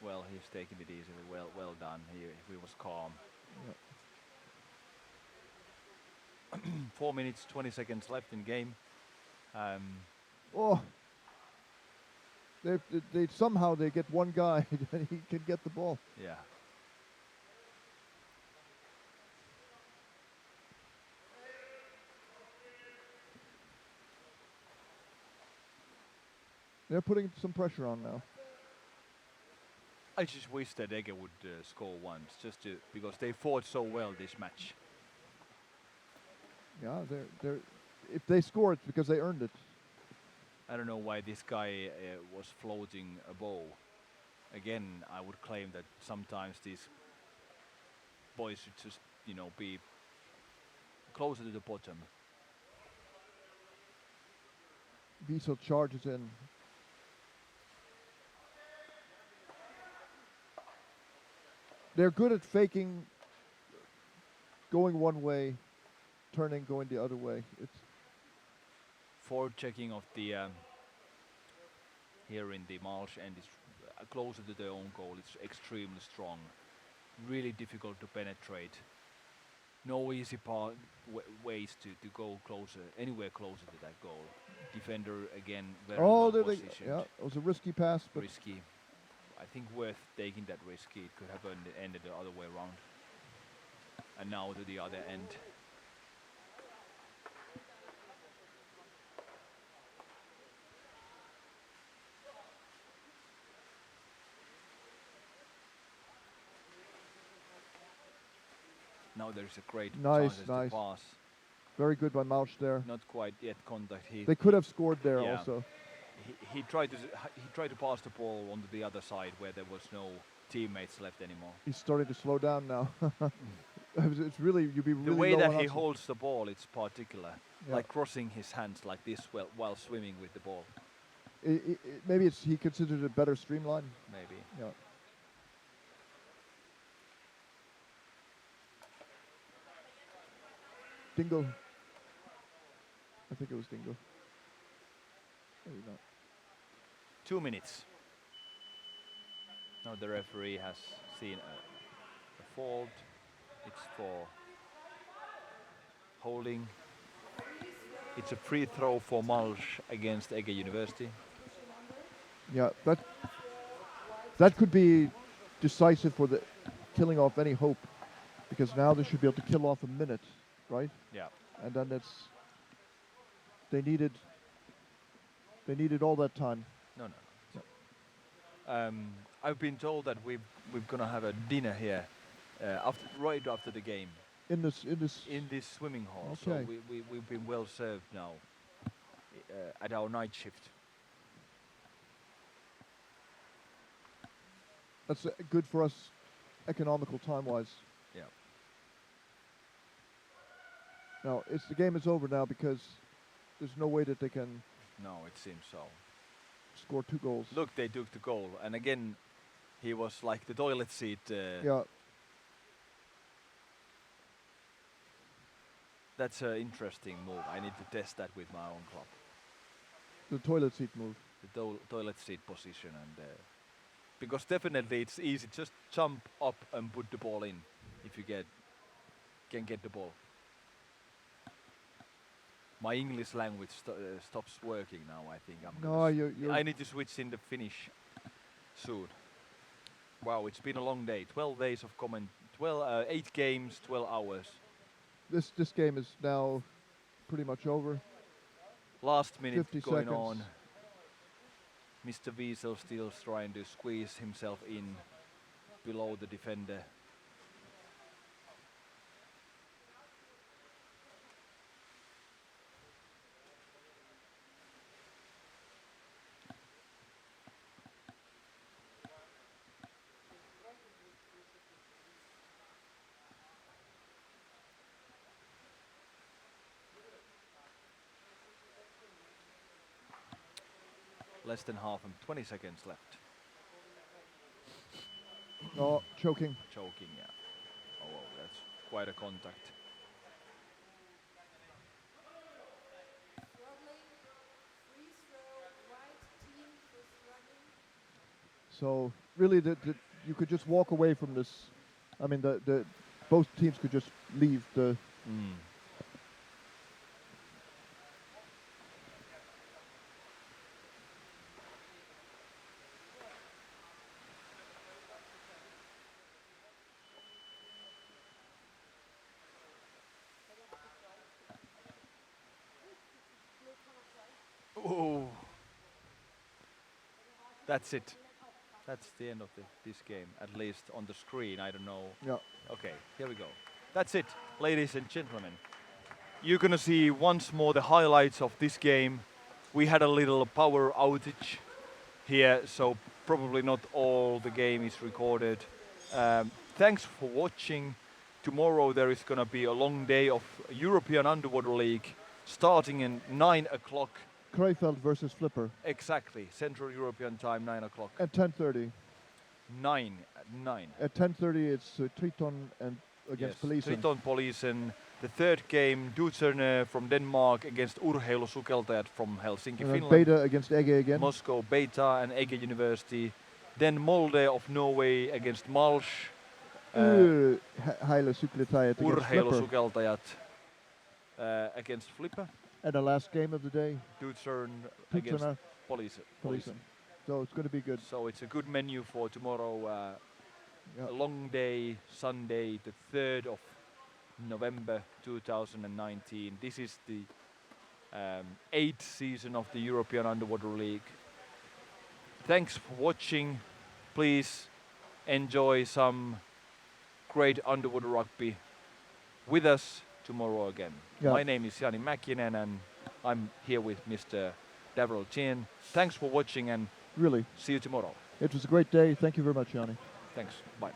Well, he's taking it easy. Well done. He was calm. Yeah. 4 minutes 20 seconds left in game. Oh, they somehow they get one guy and he can get the ball. Yeah. They're putting some pressure on now. I just wish that Ege would score once, because they fought so well this match. Yeah, they're if they score it's because they earned it. I don't know why this guy was floating a ball. Again, I would claim that sometimes these boys should just, be closer to the bottom. VIII charges in. They're good at faking, going one way, turning, going the other way. It's Forward checking of the here in the Mouch and is closer to their own goal. It's extremely strong, really difficult to penetrate. No easy ways to go closer, anywhere closer to that goal. Defender again very well there they positioned. yeah, it was a risky pass, but Risky. I think worth taking that risky. It could have ended the other way around. And now to the other end. Now there's a great Nice, chances nice. to pass. very good by Mouch there. Not quite yet contact. They could have scored there Yeah. also. He tried to pass the ball onto the other side where there was no teammates left anymore. He's starting to slow down now. It's really you'd be really The way low that on he oxygen. holds the ball, it's particular. Yeah. Like crossing his hands like this while swimming with the ball. Maybe he considered it better streamline. Maybe. Yeah. Dingo. I think it was Dingo. Maybe not. 2 minutes. Now the referee has seen a fault. It's for holding. It's a free throw for Mouch against Ege University. Yeah, that That could be decisive for the killing off any hope, because now they should be able to kill off a minute, right? Yeah. And then they needed all that time. No. I've been told that we're gonna have a dinner here right after the game In this in this swimming hall. So Okay. we've been well served now at our night shift. That's good for us, economical time-wise. Yeah. Now, the game is over now because there's no way that they can No, it seems so. score 2 goals. Look, they took the goal, and again, he was like the toilet seat. Yeah, That's an interesting move. I need to test that with my own club. the toilet seat move. The toilet seat position, and because definitely it's easy. Just jump up and put the ball in if you can get the ball. My English language stops working now. I think I'm. No, gonna you're I need to switch in the Finnish soon. Wow, it's been a long day. 12 days of 8 games, 12 hours. this game is now pretty much over. Last minute 50 going seconds. on. Mr. Wiesel still trying to squeeze himself in below the defender. Less than half and 20 seconds left. Oh, choking. Choking, yeah. Oh, well, that's quite a contact. Struggling. Free throw. White team for struggling. So really, you could just walk away from this. I mean, both teams could just leave the. Oh, that's it. That's the end of this game, at least on the screen. I don't know. Yeah. Okay, here we go. That's it, ladies and gentlemen. You're gonna see once more the highlights of this game. We had a little power outage here, so probably not all the game is recorded. Thanks for watching. Tomorrow there is gonna be a long day of European Underwater League starting at 9 o'clock. Krefeld versus Flipper Exactly, Central European time, 9 o'clock. at 10:30. 9 at 9. At 10:30, it's Triton and against Police. Triton Polisen. The third game, Duterne from Denmark against Urheilusukeltajat from Helsinki, And then Finland. Beta against Ege again. Moscow Beta and Ege University. Then Molde of Norway against Mouch. Heile Sukletajat against Flipper. Urheilusukeltajat against Flipper. And the last game of the day, Duterne against Tutana Police. Police. So it's going to be good. So it's a good menu for tomorrow. Yeah. A long day, Sunday, the 3rd of November 2019. This is the 8th season of the European Underwater League. Thanks for watching. Please enjoy some great underwater rugby with us tomorrow again. Yeah. My name is Jani Mäkinen and I'm here with Mr. Daryl Chin. Thanks for watching and Really, see you tomorrow. it was a great day. Thank you very much, Yanni. Thanks. Bye.